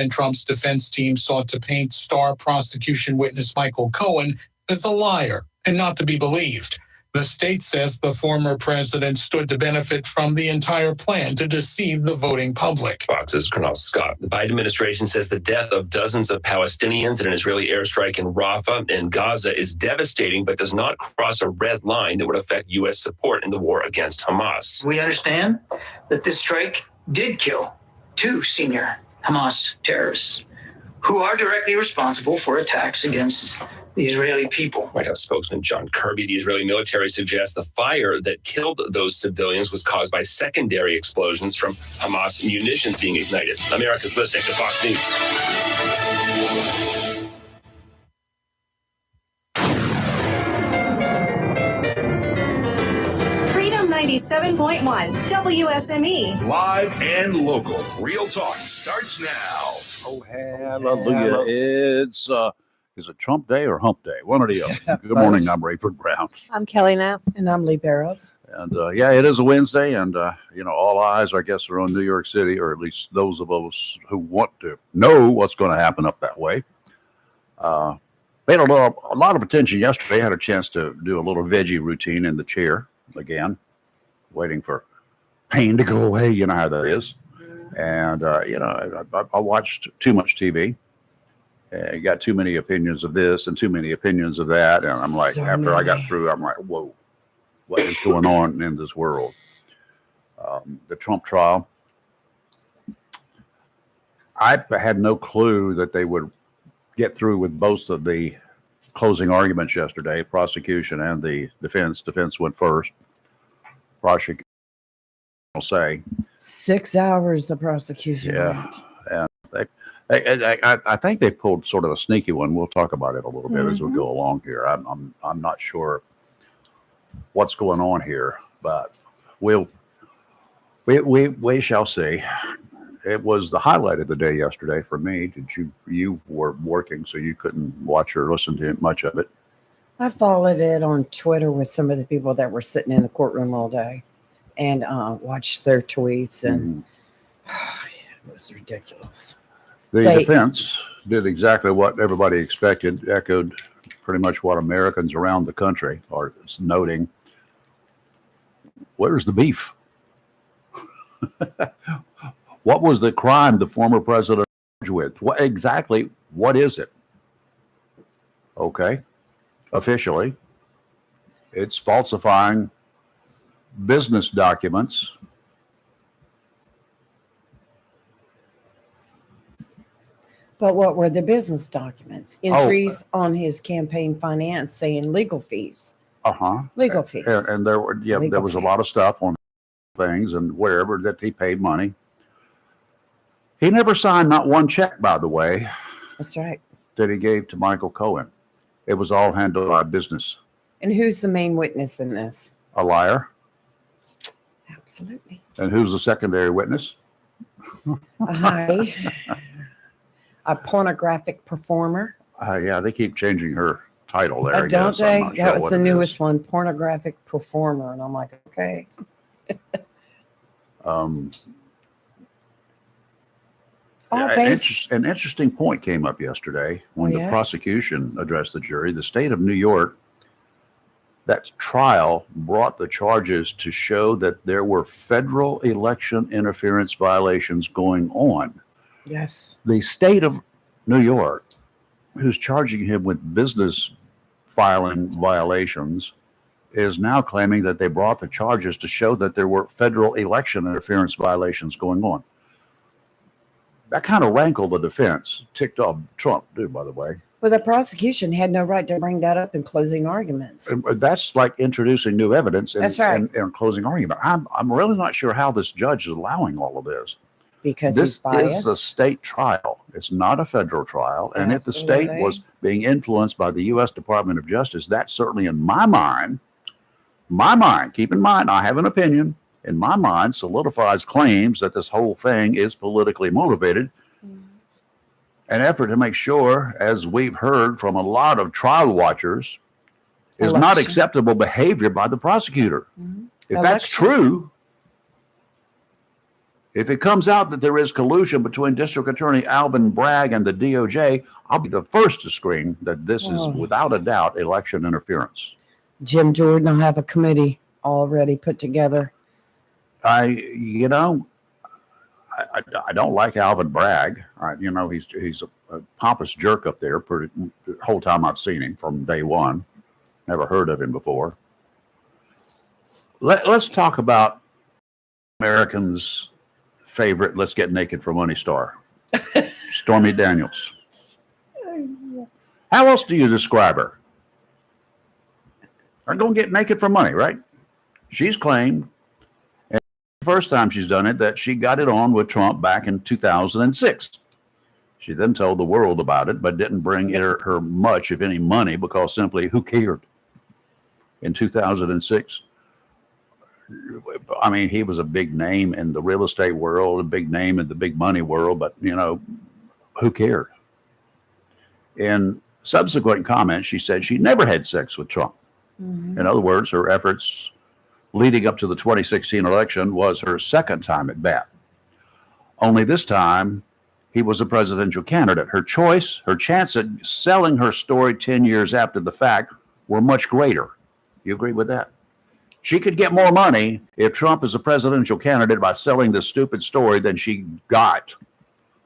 and Trump's defense team sought to paint star prosecution witness Michael Cohen as a liar and not to be believed. The state says the former president stood to benefit from the entire plan to deceive the voting public. Fox's Colonel Scott. The Biden administration says the death of dozens of Palestinians in an Israeli airstrike in Rafah and Gaza is devastating, but does not cross a red line that would affect U.S. support in the war against Hamas. We understand that this strike did kill 2 senior Hamas terrorists who are directly responsible for attacks against the Israeli people. White House spokesman John Kirby, the Israeli military suggests the fire that killed those civilians was caused by secondary explosions from Hamas munitions being ignited. America's listening to Fox News. Freedom 97.1 WSME. Live and local. Real talk starts now. Oh, hallelujah. Is it Trump Day or Hump Day? One or the other. Good morning. I'm Rayford Brown. I'm Kelly Knapp. And I'm Lee Barrows. And it is a Wednesday. And, all eyes, I guess, are on New York City, or at least those of us who want to know what's going to happen up that way. Paid a lot of attention yesterday. I had a chance to do a little veggie routine in the chair again, waiting for pain to go away. You know how that is. And, I watched too much TV. You got too many opinions of this and too many opinions of that. And I'm like, after I got through, I'm like, whoa, what is going on in this world? The Trump trial. I had no clue that they would get through with both of the closing arguments yesterday, prosecution and the defense. Defense went first. Prosecution will say 6 hours the prosecution went. And I think they pulled sort of a sneaky one. We'll talk about it a little bit as we go along here. I'm not sure what's going on here, but we shall see. It was the highlight of the day yesterday for me. You were working, so you couldn't watch or listen to much of it. I followed it on Twitter with some of the people that were sitting in the courtroom all day and watched their tweets, and it was ridiculous. The defense did exactly what everybody expected, echoed pretty much what Americans around the country are noting. Where's the beef? What was the crime the former president charged with? What is it? Okay. Officially, it's falsifying business documents. But what were the business documents? Entries on his campaign finance saying legal fees. Legal fees. And there was a lot of stuff on things and wherever that he paid money. He never signed not one check, by the way. That's right. That he gave to Michael Cohen. It was all handled by business. And who's the main witness in this? A liar. Absolutely. And who's the secondary witness? A pornographic performer. They keep changing her title there. Don't they? That was the newest is. one, pornographic performer. And I'm like, okay. An interesting point came up yesterday when the prosecution addressed the jury. The state of New York, that trial brought the charges to show that there were federal election interference violations going on. Yes. The state of New York, who's charging him with business filing violations, is now claiming that they brought the charges to show that there were federal election interference violations going on. That kind of rankled the defense. Ticked off Trump, too, by the way. Well, the prosecution had no right to bring that up in closing arguments. That's like introducing new evidence in closing argument. I'm really not sure how this judge is allowing all of this. Because this he's biased. Is a state trial. It's not a federal trial. And if the state was being influenced by the U.S. Department of Justice, that certainly in my mind, keep in mind, I have an opinion, in my mind, solidifies claims that this whole thing is politically motivated. An effort to make sure, as we've heard from a lot of trial watchers, is not acceptable behavior by the prosecutor. If that's true, If it comes out that there is collusion between District Attorney Alvin Bragg and the DOJ, I'll be the first to scream that this is without a doubt election interference. Jim Jordan will have a committee already put together. I don't like Alvin Bragg. He's a pompous jerk up there the whole time I've seen him from day one. Never heard of him before. Let's talk about Americans' favorite Let's Get Naked for Money star, Stormy Daniels. How else do you describe her? They're going to get naked for money, right? She's claimed, and the first time she's done it, that she got it on with Trump back in 2006. She then told the world about it, but didn't bring her much, if any, money, because simply who cared? In 2006, I mean, he was a big name in the real estate world, a big name in the big money world, but, who cared? In subsequent comments, she said she never had sex with Trump. Mm-hmm. In other words, her efforts leading up to the 2016 election was her second time at bat. Only this time, he was a presidential candidate. Her chance at selling her story 10 years after the fact were much greater. You agree with that? She could get more money if Trump is a presidential candidate by selling this stupid story than she got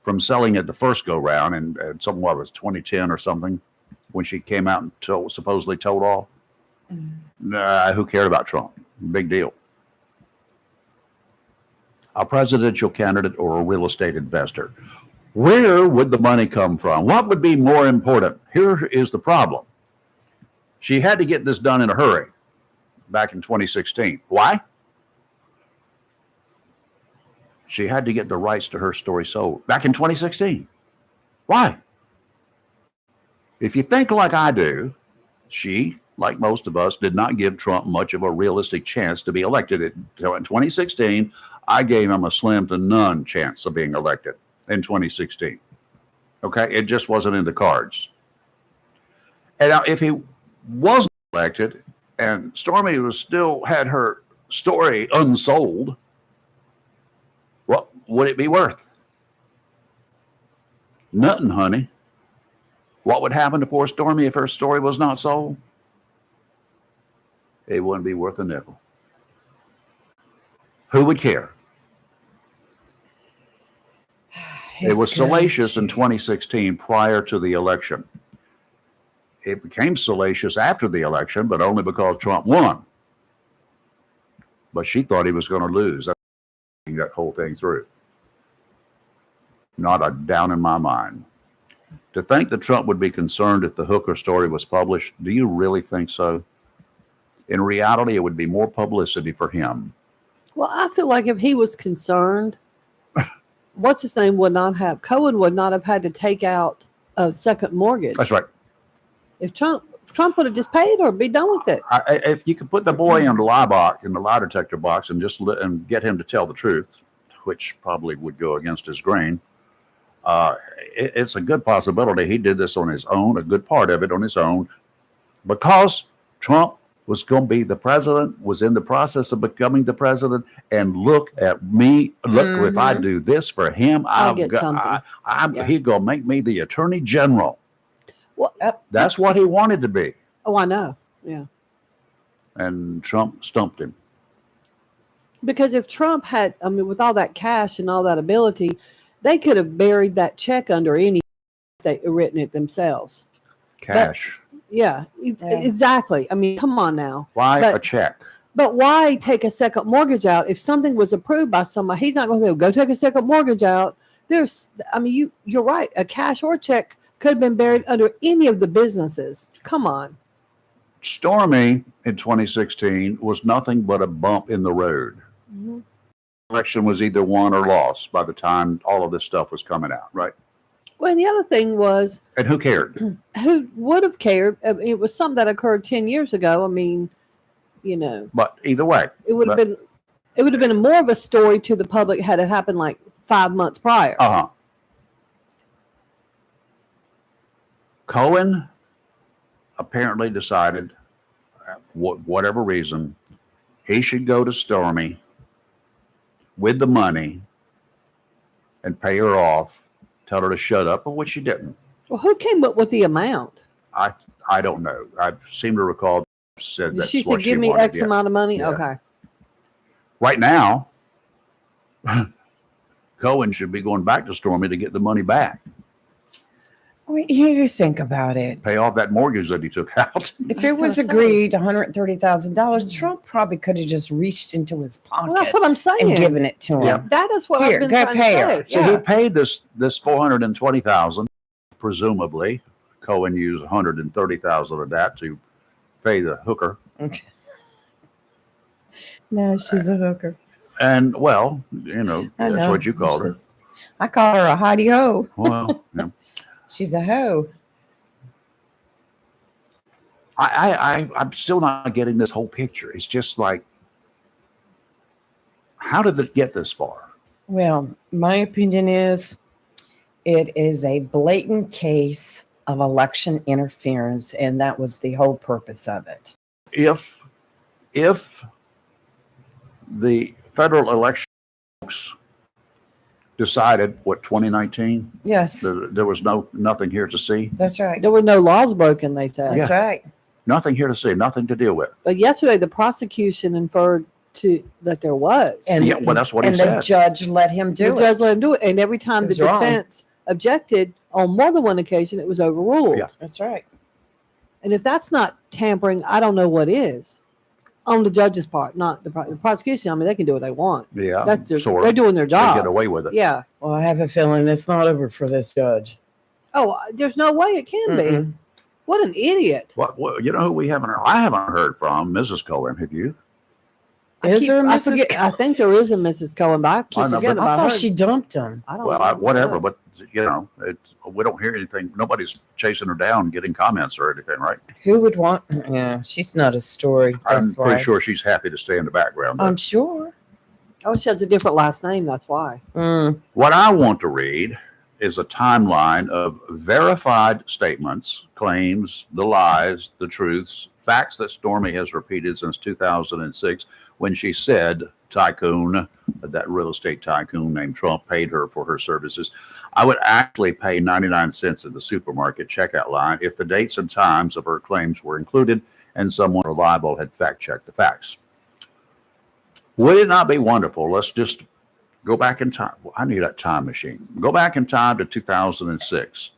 from selling it the first go round and somewhat was 2010 or something when she came out and supposedly told all. Who cared about Trump? Big deal. A presidential candidate or a real estate investor. Where would the money come from? What would be more important? Here is the problem. She had to get this done in a hurry back in 2016. Why? She had to get the rights to her story sold back in 2016. Why? If you think like I do, she, like most of us, did not give Trump much of a realistic chance to be elected. So in 2016, I gave him a slim to none chance of being elected in 2016. Okay, it just wasn't in the cards. And now if he wasn't elected and Stormy was still had her story unsold, what would it be worth? Nothing, honey. What would happen to poor Stormy if her story was not sold? It wouldn't be worth a nickel. Who would care? It was salacious in 2016 prior to the election. It became salacious after the election, but only because Trump won. But she thought he was going to lose. That's that whole thing through. Not a doubt in my mind. To think that Trump would be concerned if the Hooker story was published, do you really think so? In reality, it would be more publicity for him. Well, I feel like if he was concerned, what's his name Cohen would not have had to take out a second mortgage. That's right. If Trump would have just paid or be done with it. If you could put the boy in the lie detector box and just and get him to tell the truth, which probably would go against his grain, it's a good possibility he did this on his own, a good part of it on his own, because Trump was going to be the president, was in the process of becoming the president, and look at me. Look, if I do this for him, he's going to make me the attorney general. Well, that's what he wanted to be. Oh, I know. Yeah. And Trump stumped him. Because if Trump had, with all that cash and all that ability, they could have buried that check under any, they written it themselves. Cash. Yeah, exactly. Come on now. Why a check? But why take a second mortgage out if something was approved by somebody? He's not going to say, go take a second mortgage out. You're right. A cash or check could have been buried under any of the businesses. Come on. Stormy in 2016 was nothing but a bump in the road. Mm-hmm. Election was either won or lost by the time all of this stuff was coming out, right? Well, and the other thing was... And who cared? Who would have cared? It was something that occurred 10 years ago. But either way... It would have been more of a story to the public had it happened like 5 months prior. Uh-huh. Cohen apparently decided, whatever reason, he should go to Stormy with the money and pay her off, tell her to shut up, which she didn't. Well, who came up with the amount? I don't know. I seem to recall said that's She what said, "Give me wanted. X Yeah. amount of money." Yeah. Okay. Right now, Cohen should be going back to Stormy to get the money back, Wait, you think about it. pay off that mortgage that he took out. If it was agreed $130,000, Trump probably could have just reached into his pocket Well, that's what I'm saying. and given it to him. Yeah. That is what Here, I've been go trying pay to her. say. So Yeah. he paid this $420,000, presumably. Cohen used $130,000 of that to pay the hooker. No, she's a hooker. And well, you know, I that's know. what you called her. She's- I call her a hottie ho. Well, yeah. She's a hoe. I'm still not getting this whole picture. It's just like, how did it get this far? Well, my opinion is it is a blatant case of election interference, and that was the whole purpose of it. If the federal election folks decided 2019, Yes, there was nothing here to see, that's right. There were no laws broken, they said. That's right. nothing here to see, nothing to deal with. But yesterday, the prosecution inferred that there was. And Yeah, well, that's what he and said. the judge let him do the it. judge let him do it. And every time It the was wrong. defense objected on more than one occasion, it was overruled. Yeah. That's right. And if that's not tampering, I don't know what is. On the judge's part, not the prosecution. I mean, they can do what they want. Yeah, That's their, sort they're of. doing their They get job. away with it. Yeah. Well, I have a feeling it's not over for this judge. Oh, there's no way it can be. Mm-mm. What an idiot. What you know who we haven't heard? I haven't heard from Mrs. Cohen. Have you? Is there a I Mrs. forget- I think there is a Mrs. Cohen, but I keep I know, forgetting but I about thought her. she dumped him. I don't Well, know. whatever. But you know, we don't hear anything. Nobody's chasing her down, getting comments or anything, right? Who would want? Yeah, she's not a story. I'm That's why. pretty sure she's happy to stay in the background. I'm sure. Oh, she has a different last name. That's why. Mm. What I want to read is a timeline of verified statements, claims, the lies, the truths, facts that Stormy has repeated since 2006 when she said tycoon, that real estate tycoon named Trump, paid her for her services. I would actually pay 99 cents at the supermarket checkout line if the dates and times of her claims were included and someone reliable had fact-checked the facts. Would it not be wonderful? Let's just go back in time. I need that time machine. Go back in time to 2006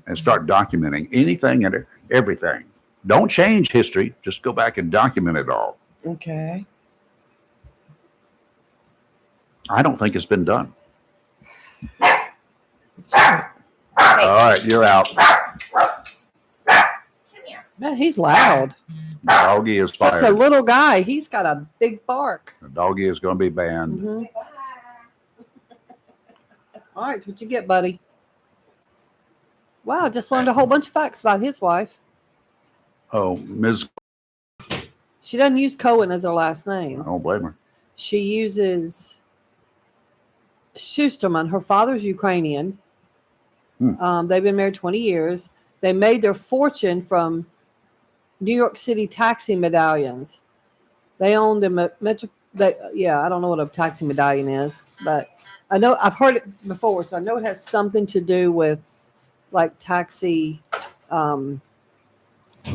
and start documenting anything and everything. Don't change history. Just go back and document it all. Okay. I don't think it's been done. All right, you're out. Man, he's loud. Doggy is Such a fired. little guy. He's got a big bark. The doggy is going to be banned. Mhm. All right, what you get, buddy? Wow, just learned a whole bunch of facts about his wife. Oh, Ms. She doesn't use Cohen as her last I name. don't blame her. She uses Schusterman. Her father's Ukrainian. They've been married 20 years. They made their fortune from New York City taxi medallions. They owned a metro. I don't know what a taxi medallion is, but I know I've heard it before, so I know it has something to do with like taxi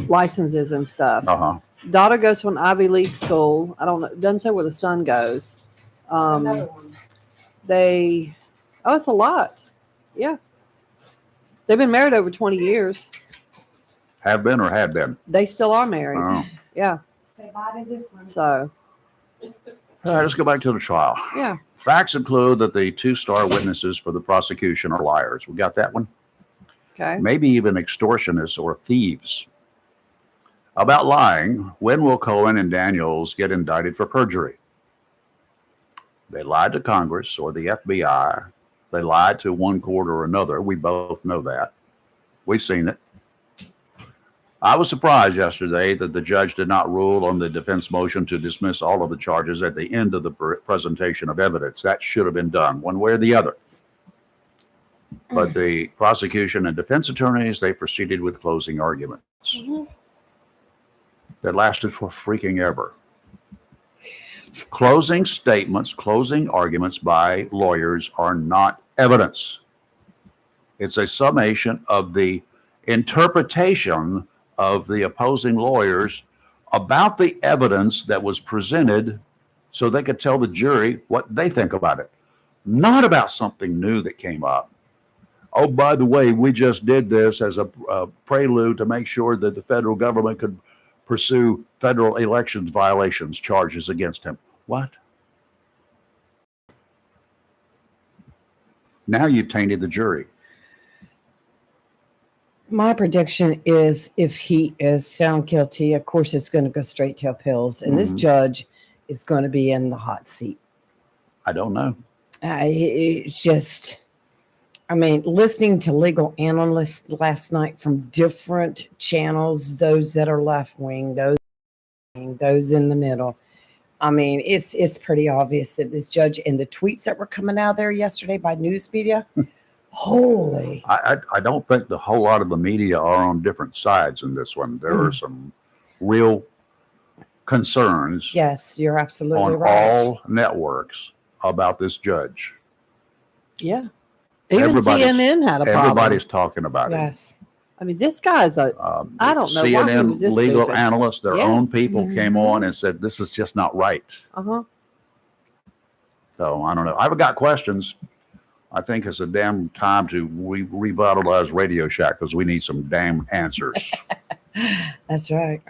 licenses and stuff. Uh-huh. Daughter goes to an Ivy League school. I don't know. Doesn't say where the son goes. It's a lot. Yeah. They've been married over 20 years. Have been or had been? They still are married. Oh. Yeah. Say bye to this one. So, All right, let's go back to the trial. yeah. Facts include that the two star witnesses for the prosecution are liars. We got that one? Okay. Maybe even extortionists or thieves. About lying, when will Cohen and Daniels get indicted for perjury? They lied to Congress or the FBI. They lied to one court or another. We both know that. We've seen it. I was surprised yesterday that the judge did not rule on the defense motion to dismiss all of the charges at the end of the presentation of evidence. That should have been done one way or the other. But the prosecution and defense attorneys, they proceeded with closing arguments Mhm. that lasted for freaking ever. Closing statements, closing arguments by lawyers are not evidence. It's a summation of the interpretation of the opposing lawyers about the evidence that was presented so they could tell the jury what they think about it, not about something new that came up. Oh, by the way, we just did this as a prelude to make sure that the federal government could pursue federal elections violations charges against him. What? Now you tainted the jury. My prediction is if he is found guilty, of course, it's going to go straight to appeals. And this Mhm. judge is going to be in the hot seat. I don't know. It's just, I mean, listening to legal analysts last night from different channels, those that are left wing, those in the middle. I mean, it's pretty obvious that this judge and the tweets that were coming out there yesterday by news media, holy. I don't think the whole lot of the media are on different sides in this one. There are some real concerns Yes, you're absolutely on right. all networks about this judge. Yeah. Even Everybody's- CNN had a problem. Everybody's talking about it. Yes. I mean, this guy's a, I don't know why he CNN was this legal stupid. analysts, their Yeah. own people came Mhm. on and said, this is just not right. uh-huh. So I don't know. I've got questions. I think it's a damn time to revitalize Radio Shack because we need some damn answers. That's right.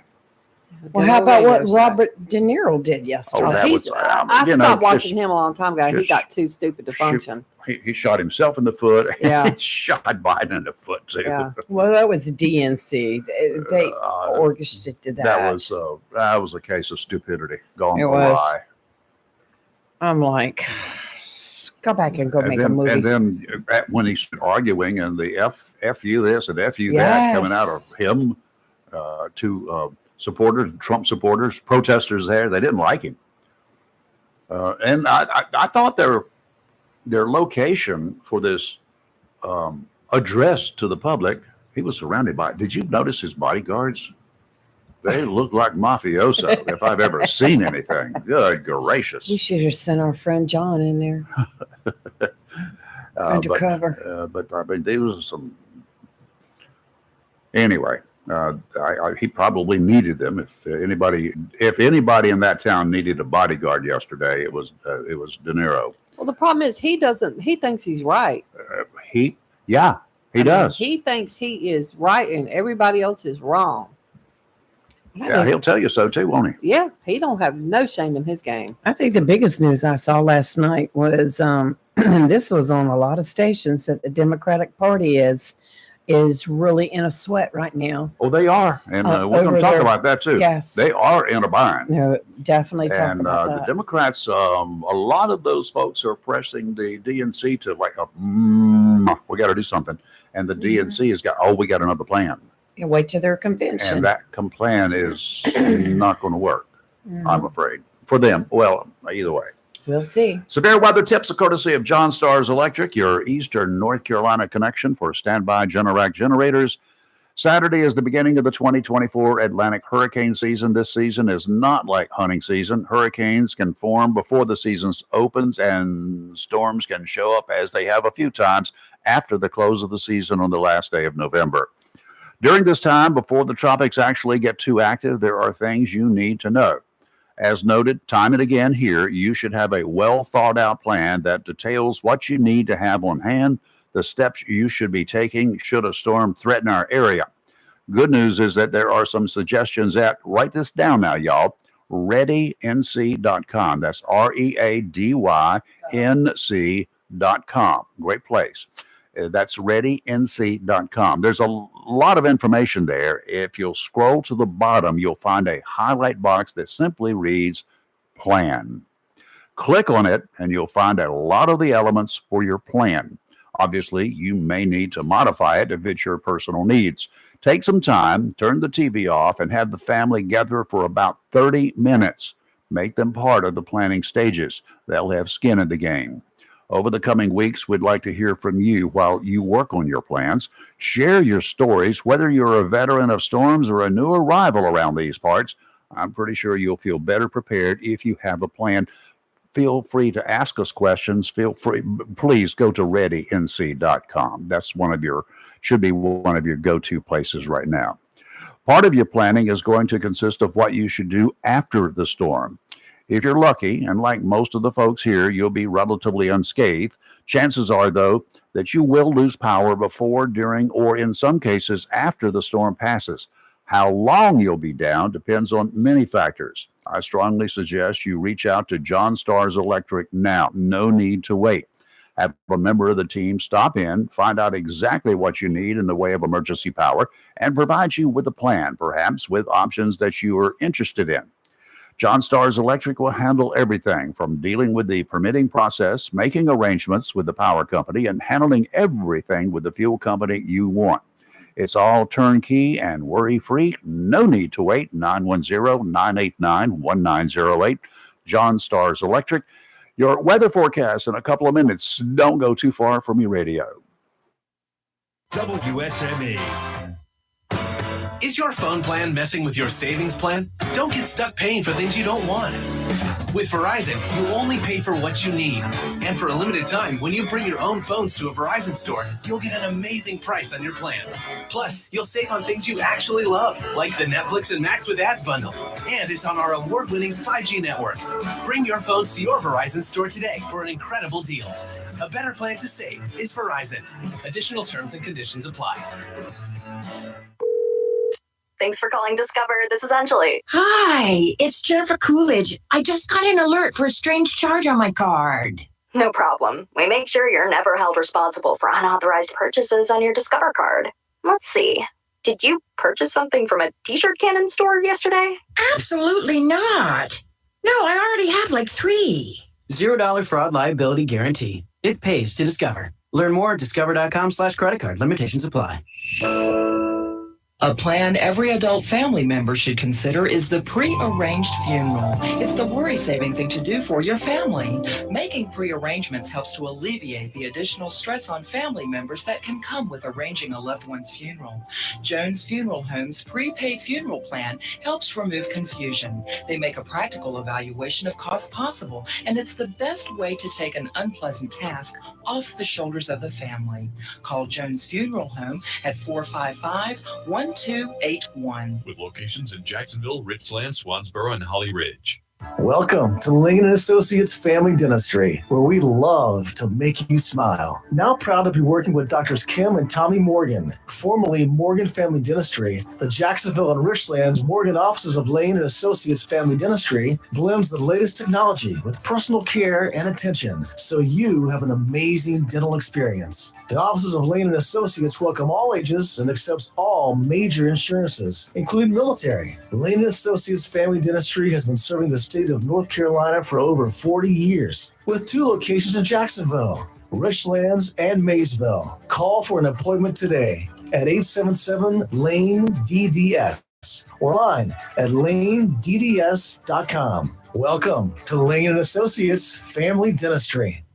Well, Go how about what Radio Shack. Robert De Niro did yesterday? Oh, that He's, was, I you know, stopped watching just- him a long time ago. He just got too stupid to shoot. function. He shot himself in the foot. Yeah. He shot Biden in the foot too. Yeah. Well, that was DNC. They Uh, orchestrated that. that was a case of stupidity gone It was. awry. I'm like, go back and go make a movie. And then when he's arguing and the F you this and F you that coming out of Yes. him to supporters, Trump supporters, protesters there, they didn't like him. And I thought their location for this address to the public, he was surrounded by, did you notice his bodyguards? They look like mafioso if I've ever seen anything. Good gracious. We should have sent our friend John in there undercover. But I mean, there was some. Anyway, he probably needed them. If anybody in that town needed a bodyguard yesterday, it was De Niro. Well, the problem is he thinks he's right. He I mean, does. He thinks he is right and everybody else is wrong. Yeah, he'll tell you so too, won't he? Yeah, he don't have no shame in his game. I think the biggest news I saw last night was this was on a lot of stations that the Democratic Party is really in a sweat right now. Oh, they are, and we're going over to talk there. about that too. Yes. They are in a bind. No, definitely talk And about the that. Democrats, a lot of those folks are pressing the DNC to like, we got to do something. And the DNC has got, we got another plan. You wait till their convention. And that plan is not going to work, Mhm. I'm afraid, for them. Well, either way. We'll see. Severe weather tips, a courtesy of John Stars Electric, your Eastern North Carolina connection for standby Generac generators. Saturday is the beginning of the 2024 Atlantic hurricane season. This season is not like hunting season. Hurricanes can form before the season opens, and storms can show up as they have a few times after the close of the season on the last day of November. During this time, before the tropics actually get too active, there are things you need to know. As noted time and again here, you should have a well thought out plan that details what you need to have on hand, the steps you should be taking should a storm threaten our area. Good news is that there are some suggestions at, write this down now, y'all, readync.com. That's READYNC.com. Great place. That's readync.com. There's a lot of information there. If you'll scroll to the bottom, you'll find a highlight box that simply reads plan. Click on it and you'll find a lot of the elements for your plan. Obviously, you may need to modify it to fit your personal needs. Take some time, turn the TV off, and have the family gather for about 30 minutes. Make them part of the planning stages. They'll have skin in the game. Over the coming weeks, we'd like to hear from you while you work on your plans. Share your stories, whether you're a veteran of storms or a new arrival around these parts. I'm pretty sure you'll feel better prepared if you have a plan. Feel free to ask us questions. Feel free, please go to readync.com. That's should be one of your go-to places right now. Part of your planning is going to consist of what you should do after the storm. If you're lucky, and like most of the folks here, you'll be relatively unscathed. Chances are, though, that you will lose power before, during, or in some cases after the storm passes. How long you'll be down depends on many factors. I strongly suggest you reach out to John Starrs Electric now. No need to wait. Have a member of the team stop in, find out exactly what you need in the way of emergency power, and provide you with a plan, perhaps with options that you are interested in. John Starrs Electric will handle everything from dealing with the permitting process, making arrangements with the power company, and handling everything with the fuel company you want. It's all turnkey and worry-free. No need to wait. 910-989-1908. John Starrs Electric. Your weather forecast in a couple of minutes. Don't go too far from your radio. WSME. Is your phone plan messing with your savings plan? Don't get stuck paying for things you don't want. With Verizon, you only pay for what you need. And for a limited time, when you bring your own phones to a Verizon store, you'll get an amazing price on your plan. Plus, you'll save on things you actually love, like the Netflix and Max with Ads bundle. And it's on our award-winning 5G network. Bring your phones to your Verizon store today for an incredible deal. A better plan to save is Verizon. Additional terms and conditions apply. Thanks for calling Discover. This is Anjali. Hi, it's Jennifer Coolidge. I just got an alert for a strange charge on my card. No problem. We make sure you're never held responsible for unauthorized purchases on your Discover card. Let's see. Did you purchase something from a t-shirt cannon store yesterday? Absolutely not. No, I already have like 3. $0 fraud liability guarantee. It pays to Discover. Learn more at discover.com/creditcard. Limitations apply. A plan every adult family member should consider is the pre-arranged funeral. It's the worry-saving thing to do for your family. Making pre-arrangements helps to alleviate the additional stress on family members that can come with arranging a loved one's funeral. Jones Funeral Home's prepaid funeral plan helps remove confusion. They make a practical evaluation of costs possible, and it's the best way to take an unpleasant task off the shoulders of the family. Call Jones Funeral Home at 455-1281. With locations in Jacksonville, Richland, Swansboro, and Holly Ridge. Welcome to Lane & Associates Family Dentistry, where we love to make you smile. Now proud to be working with Doctors Kim and Tommy Morgan, formerly Morgan Family Dentistry. The Jacksonville and Richlands Morgan offices of Lane & Associates Family Dentistry blends the latest technology with personal care and attention, so you have an amazing dental experience. The offices of Lane & Associates welcome all ages and accepts all major insurances, including military. Lane & Associates Family Dentistry has been serving the state of North Carolina for over 40 years, with 2 locations in Jacksonville, Richlands, and Maysville. Call for an appointment today at 877-LANE-DDS or online at lanedds.com. Welcome to Lane & Associates Family Dentistry.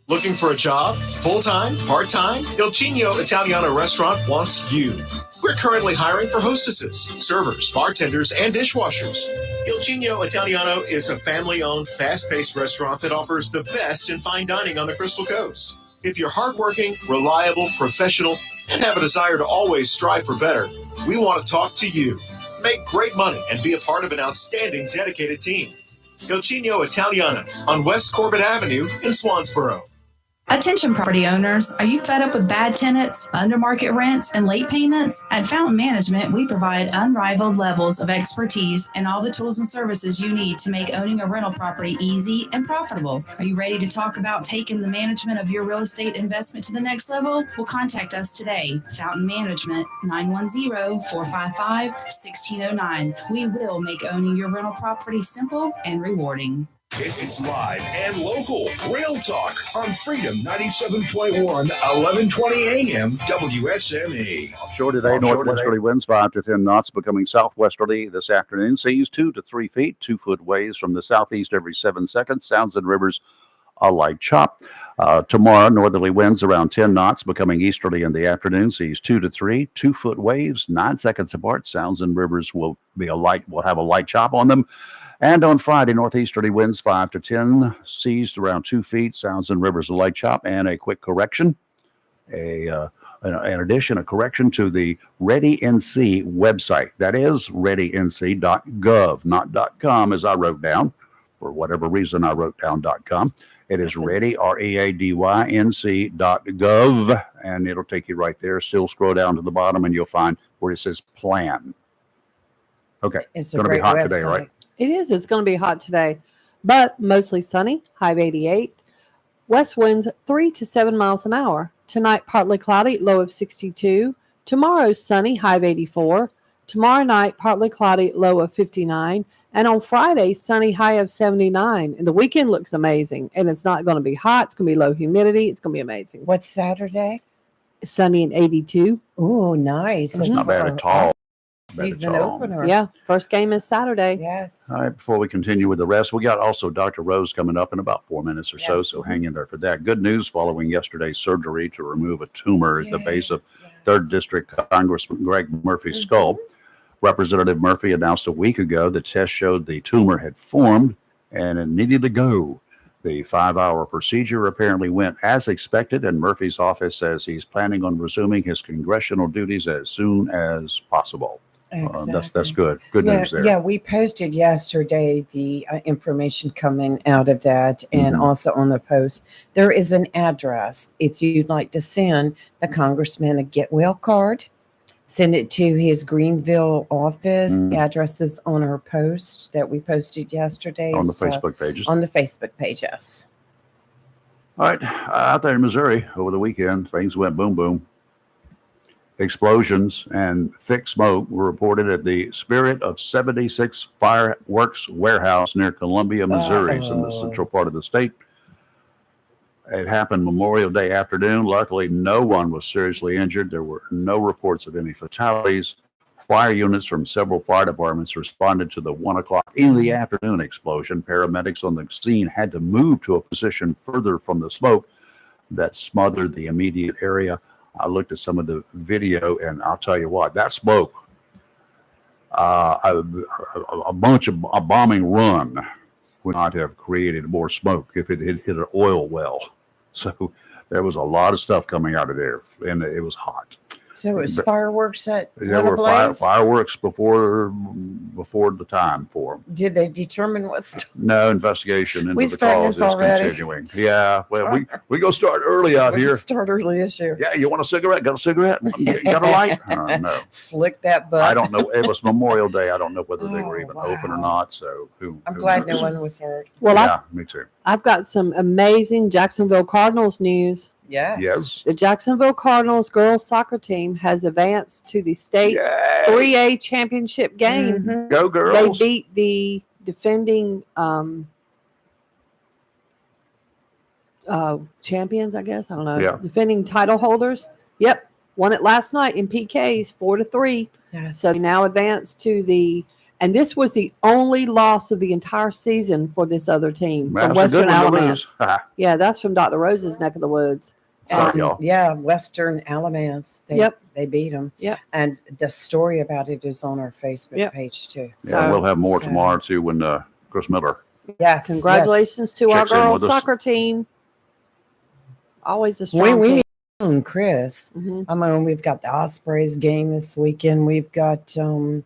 Looking for a job? Full-time? Part-time? Il Cigno Italiano Restaurant wants you. We're currently hiring for hostesses, servers, bartenders, and dishwashers. Il Cigno Italiano is a family-owned, fast-paced restaurant that offers the best in fine dining on the Crystal Coast. If you're hardworking, reliable, professional, and have a desire to always strive for better, we want to talk to you. Make great money and be a part of an outstanding, dedicated team. Il Cigno Italiano on West Corbett Avenue in Swansboro. Attention property owners, are you fed up with bad tenants, under market rents, and late payments? At Fountain Management, we provide unrivaled levels of expertise and all the tools and services you need to make owning a rental property easy and profitable. Are you ready to talk about taking the management of your real estate investment to the next level? Well, contact us today. Fountain Management, 910-455-1609. We will make owning your rental property simple and rewarding. It's live and local. Real talk on Freedom 97.1, 1120 AM, WSME. Offshore today, northwesterly winds 5 to 10 knots, becoming southwesterly this afternoon. Seas 2 to 3 feet, 2 foot waves from the southeast every 7 seconds. Sounds and rivers a light chop. Tomorrow, northerly winds around 10 knots, becoming easterly in the afternoon. Seas 2 to 3, 2-foot waves, 9 seconds apart. Sounds and rivers will have a light chop on them. And on Friday, northeasterly winds 5 to 10, seas around 2 feet. Sounds and rivers a light chop. And a quick correction, in addition, a correction to the ReadyNC website. That is readync.gov, not .com, as I wrote down. For whatever reason, I wrote down .com. It is ready, READYNC.gov, and it'll take you right there. Still scroll down to the bottom, and you'll find where it says plan. Okay, It's going to be hot today, right? It is. It's going to be hot today, but mostly sunny, high of 88. West winds 3 to 7 miles an hour. Tonight, partly cloudy, low of 62. Tomorrow, sunny, high of 84. Tomorrow night, partly cloudy, low of 59. And on Friday, sunny, high of 79. And the weekend looks amazing. And it's not going to be hot. It's going to be low humidity. It's going to be amazing. What's Saturday? Sunny and 82. Oh, nice. That's not bad at all. Season opener. Yeah. First game is Saturday. Yes. All right, before we continue with the rest, we got also Dr. Rose coming up in about 4 minutes or so, so hang in there for that. Good news following yesterday's surgery to remove a tumor at the base of 3rd District Congressman Greg Murphy's skull. Representative Murphy announced a week ago the test showed the tumor had formed and it needed to go. The 5-hour procedure apparently went as expected, and Murphy's office says he's planning on resuming his congressional duties as soon as possible. That's good. Good news there. Yeah, we posted yesterday the information coming out of that, and also on the post, there is an address. If you'd like to send the congressman a get well card, send it to his Greenville office. The address is on our post that we posted yesterday. On the Facebook pages. On the Facebook page, yes. All right, out there in Missouri over the weekend, things went boom, boom. Explosions and thick smoke were reported at the Spirit of 76 Fireworks Warehouse near Columbia, Missouri. It's in the central part of the state. It happened Memorial Day afternoon. Luckily, no one was seriously injured. There were no reports of any fatalities. Fire units from several fire departments responded to the 1 o'clock in the afternoon explosion. Paramedics on the scene had to move to a position further from the smoke that smothered the immediate area. I looked at some of the video, and I'll tell you what, that smoke, a bombing run would not have created more smoke if it had hit an oil well. So there was a lot of stuff coming out of there, and it was hot. So it was fireworks that There were fireworks before the time for them. Did they determine what's No investigation into We the starting cause this is already? continuing. Yeah, well, we go start early out We here. can start early this year. Yeah, you want a cigarette? Got a cigarette? Got a light? No. Flick that button. I don't know. It was Memorial Day. I don't know whether they were even open or not. So I'm glad no one was hurt. Well, yeah, me too. I've got some amazing Jacksonville Cardinals news. Yes. Yes. The Jacksonville Cardinals girls soccer team has advanced to the state 3A championship game. Go girls. They beat the defending champions, I guess. I don't know. Yeah. Defending title holders. Yep. Won it last night in PKs 4-3. Yes. So they now advance to the, and this was the only loss of the entire season for this other team from That's a good Western one to Alabama. lose. Yeah, that's from Dr. Rose's neck of the woods. Sorry, y'all. Yeah, Western Alabama. They beat them. Yep. And the story about it is on our Facebook page too. Yeah, we'll have more tomorrow too when Chris Miller. Yes. Congratulations to our Checks in girls with us. soccer team. Always a We strong team. need on Chris. I mean, we've got the Ospreys game this weekend. We've got Gonna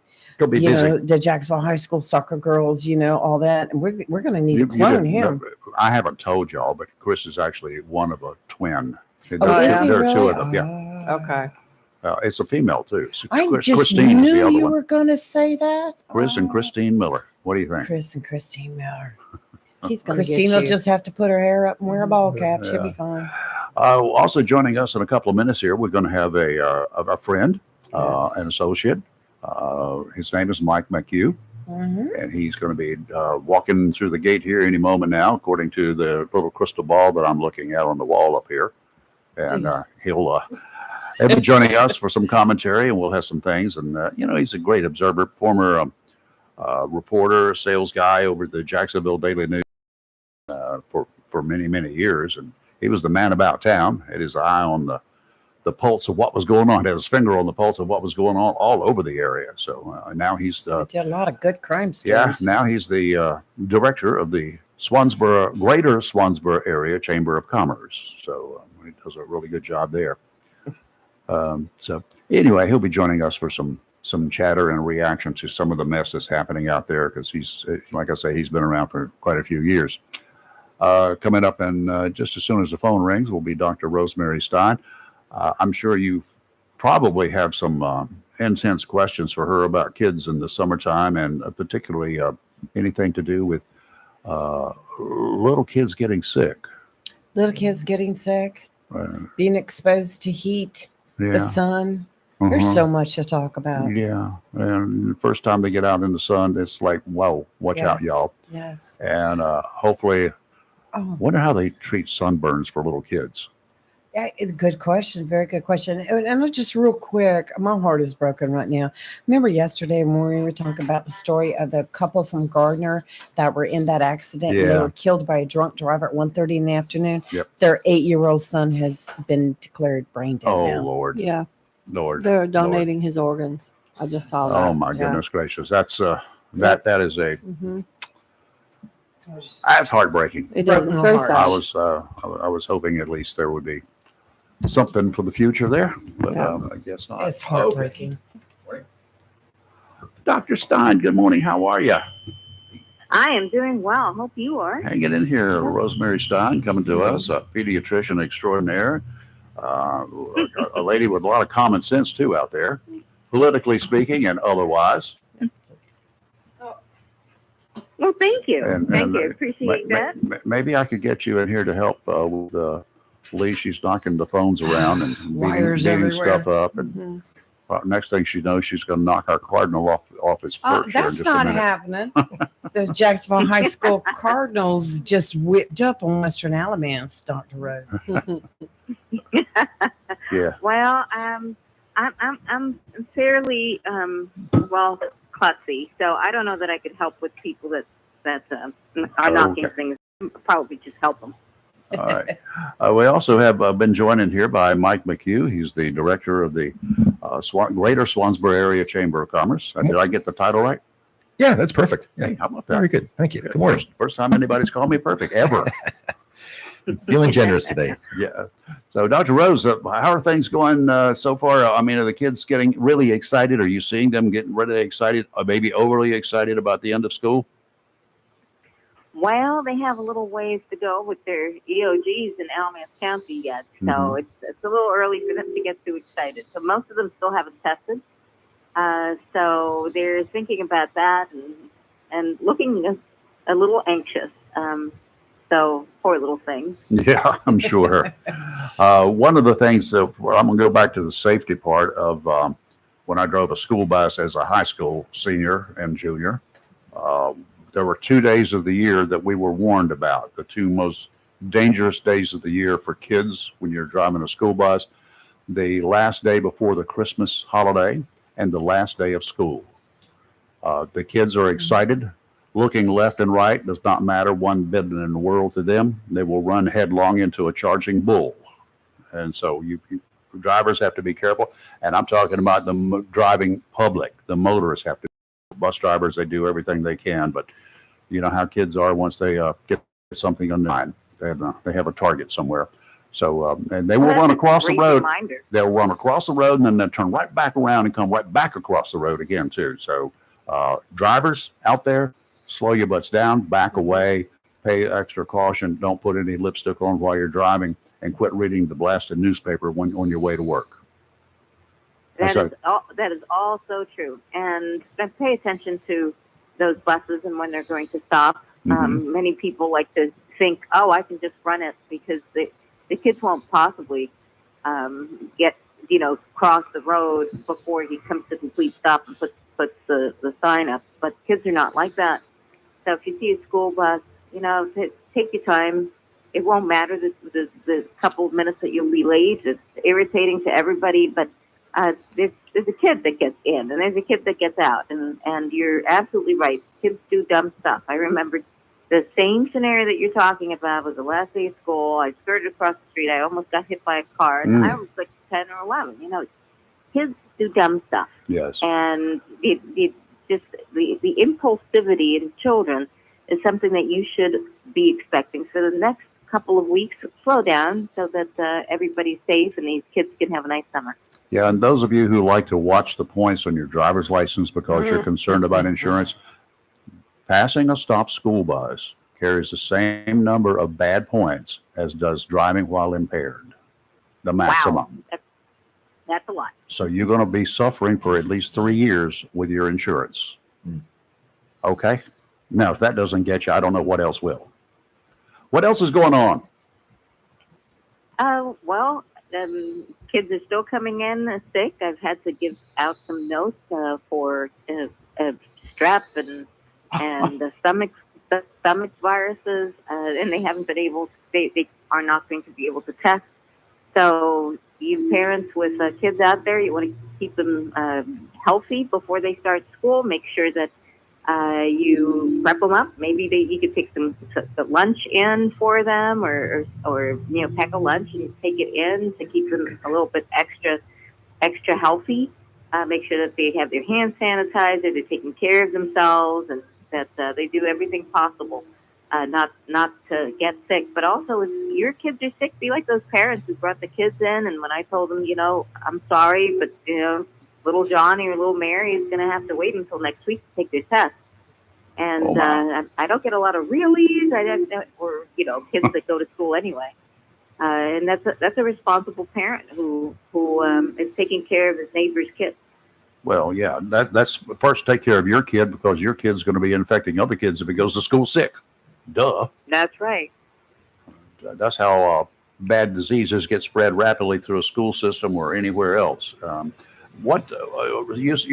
be you busy. know, the Jacksonville High School soccer girls, you know, all that. And we're gonna need to clone him. I haven't told y'all, but Chris is actually one of a twin. Oh, is he There are two really? of them. Yeah, Okay. it's a female too. I just Christine is the knew other you one. were gonna say that. Chris and Christine Miller. What do you think? Chris and Christine Miller. He's gonna Christine get will you. just have to put her hair up and wear a ball cap. She'll be Yeah. fine. Also joining us in a couple of minutes here, we're going to have a friend, an associate. His name is Mike McHugh, and he's going to be walking through the gate here any moment now, according to the little crystal ball that I'm looking at on the wall up here. And he'll be joining us for some commentary, and we'll have some things. And you know, he's a great observer, former reporter, sales guy over at the Jacksonville Daily News for for many, many years. And he was the man about town, had his eye on the pulse of what was going on, had his finger on the pulse of what was going on all over the area. So now he's He did a lot of good crime yeah, stories. now he's the director of the Greater Swansboro Area Chamber of Commerce. So he does a really good job there. So anyway, he'll be joining us for some chatter and reaction to some of the mess that's happening out there, because he's, like I say, he's been around for quite a few years. Coming up, and just as soon as the phone rings, will be Dr. Rosemary Stein. I'm sure you probably have some intense questions for her about kids in the summertime, and particularly anything to do with little kids getting sick. Little kids getting sick, being exposed to heat, Yeah. the sun. There's Uh-huh. so much to talk about. Yeah, and the first time they get out in the sun, it's like, whoa, watch out, Yes. y'all. Yes. And hopefully, Oh. wonder how they treat sunburns for little kids. Yeah, it's a good question. Very good question. And just real quick, my heart is broken right now. Remember yesterday when we were talking about the story of the couple from Gardner that were in that accident and they Yeah. were killed by a drunk driver at 1:30 in the afternoon? Yep. Their 8-year-old son has been declared brain dead Oh, now. Lord. Yeah. Lord. They're Lord. donating his organs. I just saw that. Oh, my goodness gracious. That's that is a Hmm. that's heartbreaking. It is. It's very sad. I was hoping at least there would be something for the future there, but Yeah. I guess not. It's heartbreaking. Dr. Stein, good morning. How are you? I am doing well. Hope you are. Hanging in here. Rosemary Stein coming to us, a pediatrician extraordinaire, a lady with a lot of common sense too out there, politically speaking and otherwise. Well, thank you. And- Thank and, you. Appreciate that. Maybe I could get you in here to help with Lee. She's knocking the phones around and Wires beating everywhere. stuff up. And next thing she knows, she's going to knock our Cardinal off his Oh, perch here in that's just a not minute. happening. Those Jacksonville High School Cardinals just whipped up on Western Alamance, Dr. Rose. Yeah. Well, I'm fairly well klutzy, so I don't know that I could help with people that are knocking Okay. things. Probably just help them. All right. We also have been joined in here by Mike McHugh. He's the director of the Greater Swansboro Area Chamber of Commerce. Did I get the title right? Yeah, that's perfect. Yeah. Hey, how about that? Very good. Thank you. Good morning. First time anybody's called me perfect ever. Feeling generous today. Yeah. So, Dr. Rose, how are things going so far? I mean, are the kids getting really excited? Are you seeing them getting really excited, or maybe overly excited about the end of school? Well, they have a little ways to go with their EOGs in Alamance County yet, so Mhm. it's a little early for them to get too excited. So most of them still haven't tested, so they're thinking about that and looking a little anxious. So poor little thing. Yeah, I'm sure. One of the things that I'm going to go back to the safety part of when I drove a school bus as a high school senior and junior. There were 2 days of the year that we were warned about, the two most dangerous days of the year for kids when you're driving a school bus: the last day before the Christmas holiday and the last day of school. The kids are excited, looking left and right, does not matter one bit in the world to them. They will run headlong into a charging bull. And so you drivers have to be careful. And I'm talking about the driving public. The motorists have to. Bus drivers, they do everything they can, but you know how kids are once they get something on mind. They have a target somewhere. So, and they will Well, run that's a across the great road. reminder. They'll run across the road and then they'll turn right back around and come right back across the road again too. So drivers out there, slow your butts down, back away, pay extra caution. Don't put any lipstick on while you're driving, and quit reading the blasted newspaper when on your way to work. That is all so true. And pay attention to those buses and when they're going to stop. Many people like to think, oh, I can just run it because the kids won't possibly cross the road before he comes to complete stop and puts the sign up. But kids are not like that. So if you see a school bus, take your time. It won't matter the couple of minutes that you'll be late. It's irritating to everybody, but there's a kid that gets in and there's a kid that gets out, and you're absolutely right. Kids do dumb stuff. I remember The same scenario that you're talking about was the last day of school. I skirted across the street. I almost got hit by a car. And I was like 10 or 11. You know, kids do dumb stuff. Yes. And the impulsivity in children is something that you should be expecting. So the next couple of weeks, slow down so that everybody's safe and these kids can have a nice summer. Yeah, and those of you who like to watch the points on your driver's license because you're concerned about insurance, passing a stop school bus carries the same number of bad points as does driving while impaired, the maximum. Wow. That's a lot. So you're going to be suffering for at least 3 years with your insurance. Okay? Now, if that doesn't get you, I don't know what else will. What else is going on? Well, kids are still coming in sick. I've had to give out some notes for strep and the stomach viruses, and they haven't been able. They are not going to be able to test. So, you parents with kids out there, you want to keep them healthy before they start school. Make sure that you prep them up. Maybe you could take some lunch in for them, or pack a lunch and take it in to keep them a little bit extra healthy. Make sure that they have their hand sanitizer, they're taking care of themselves, and that they do everything possible not to get sick. But also, if your kids are sick, be like those parents who brought the kids in, and when I told them, I'm sorry, but little Johnny or little Mary is going to have to wait until next week to take their test. And I don't get a lot of realies, or kids that go to school anyway. And that's a responsible parent who is taking care of his neighbor's kids. Well, yeah, that's first take care of your kid because your kid's going to be infecting other kids if he goes to school sick. Duh. That's right. That's how bad diseases get spread rapidly through a school system or anywhere else. You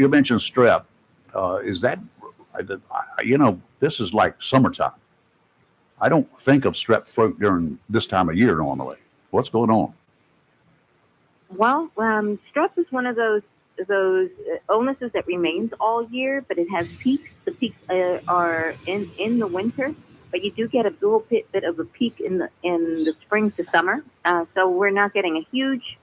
mentioned strep. Is that, this is like summertime. I don't think of strep throat during this time of year normally. What's going on? Well, strep is one of those illnesses that remains all year, but it has peaks. The peaks are in the winter, but you do get a little bit of a peak in the spring to summer. So we're not getting a huge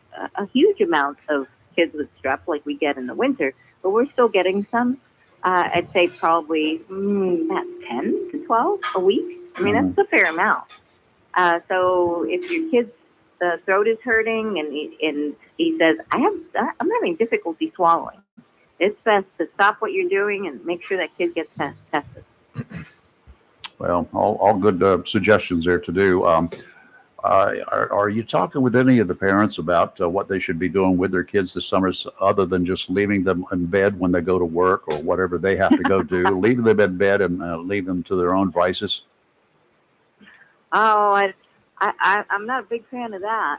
amount of kids with strep like we get in the winter, but we're still getting some. I'd say probably about 10 to 12 a week. I mean, that's a fair amount. So if your kid's throat is hurting and he says, I'm having difficulty swallowing, it's best to stop what you're doing and make sure that kid gets tested. Well, all good suggestions there to do. Are you talking with any of the parents about what they should be doing with their kids this summer other than just leaving them in bed when they go to work or whatever they have to go do, leaving them in bed and leave them to their own vices? Oh, I'm not a big fan of that.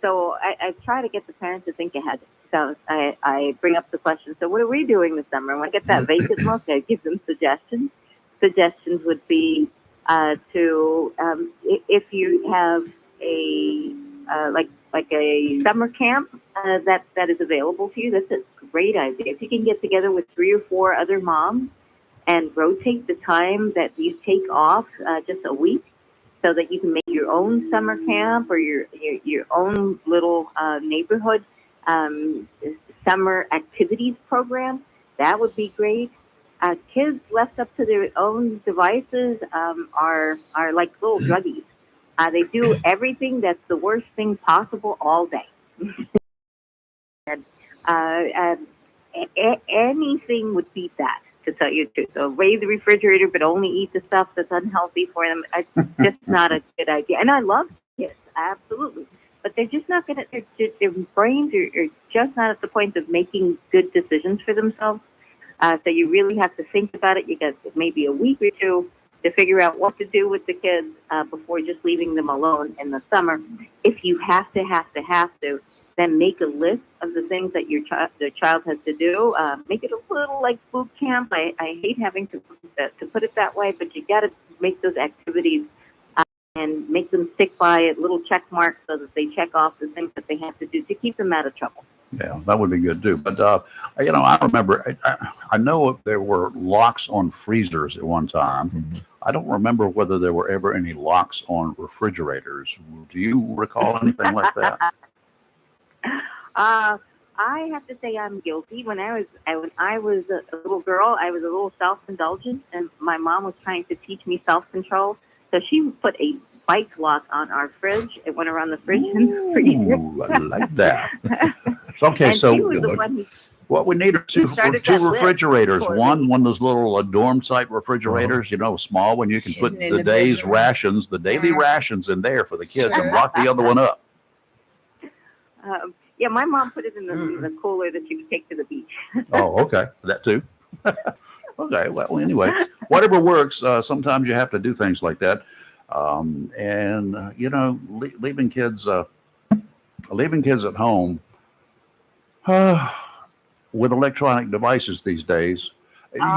So I try to get the parents to think ahead. So I bring up the question, so what are we doing this summer? When I get that vacant look, I give them suggestions. Suggestions would be to if you have a like a summer camp that is available to you, that's a great idea. If you can get together with 3 or 4 other moms and rotate the time that you take off just a week, so that you can make your own summer camp or your own little neighborhood summer activities program, that would be great. Kids left up to their own devices are like little druggies. They do everything that's the worst thing possible all day. And anything would beat that, to tell you the truth. So raise the refrigerator, but only eat the stuff that's unhealthy for them. It's just not a good idea. And I love kids, absolutely. But they're just not going to, their brains are just not at the point of making good decisions for themselves. So you really have to think about it. You got maybe a week or 2 to figure out what to do with the kids before just leaving them alone in the summer. If you have to, then make a list of the things that the child has to do. Make it a little like boot camp. I hate having to put it that way, but you got to make those activities and make them stick by it, little check marks so that they check off the things that they have to do to keep them out of trouble. Yeah, that would be good too. But I remember, I know there were locks on freezers at one time. I don't remember whether there were ever any locks on refrigerators. Do you recall anything like that? I have to say I'm guilty. When I was a little girl, I was a little self-indulgent, and my mom was trying to teach me self-control. So she put a bike lock on our fridge. It went around the fridge and freezer. Ooh, I like that. Okay, And so she was the one who what we need are two started that list refrigerators. for One of those little dorm type refrigerators, small one. You can put Hidden in the the day's bedroom. rations, the daily rations in there for the kids, and lock the other one up. Yeah, my mom put it in the cooler that she would take to the beach. Oh, okay, that too. Okay, well, anyway, whatever works. Sometimes you have to do things like that, leaving kids at home with electronic devices these days.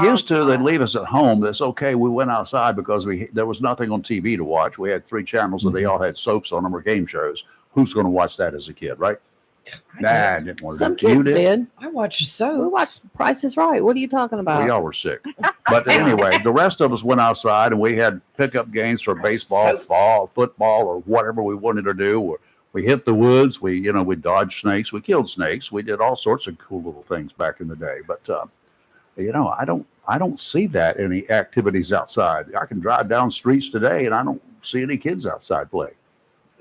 Used to, they'd leave us at home. That's okay. We went outside because there was nothing on TV to watch. We had 3 channels and they all had soaps on them or game shows. Who's going to watch that as a kid, right? Nah, I didn't want to Some do it. You kids did. I watch so. We watched Price is Right. What are you talking about? Well, y'all were sick. But anyway, the rest of us went outside and we had pickup games for baseball, football, or whatever we wanted to do. We hit the woods. We dodged snakes. We killed snakes. We did all sorts of cool little things back in the day. But I don't see that in any activities outside. I can drive down streets today and I don't see any kids outside playing.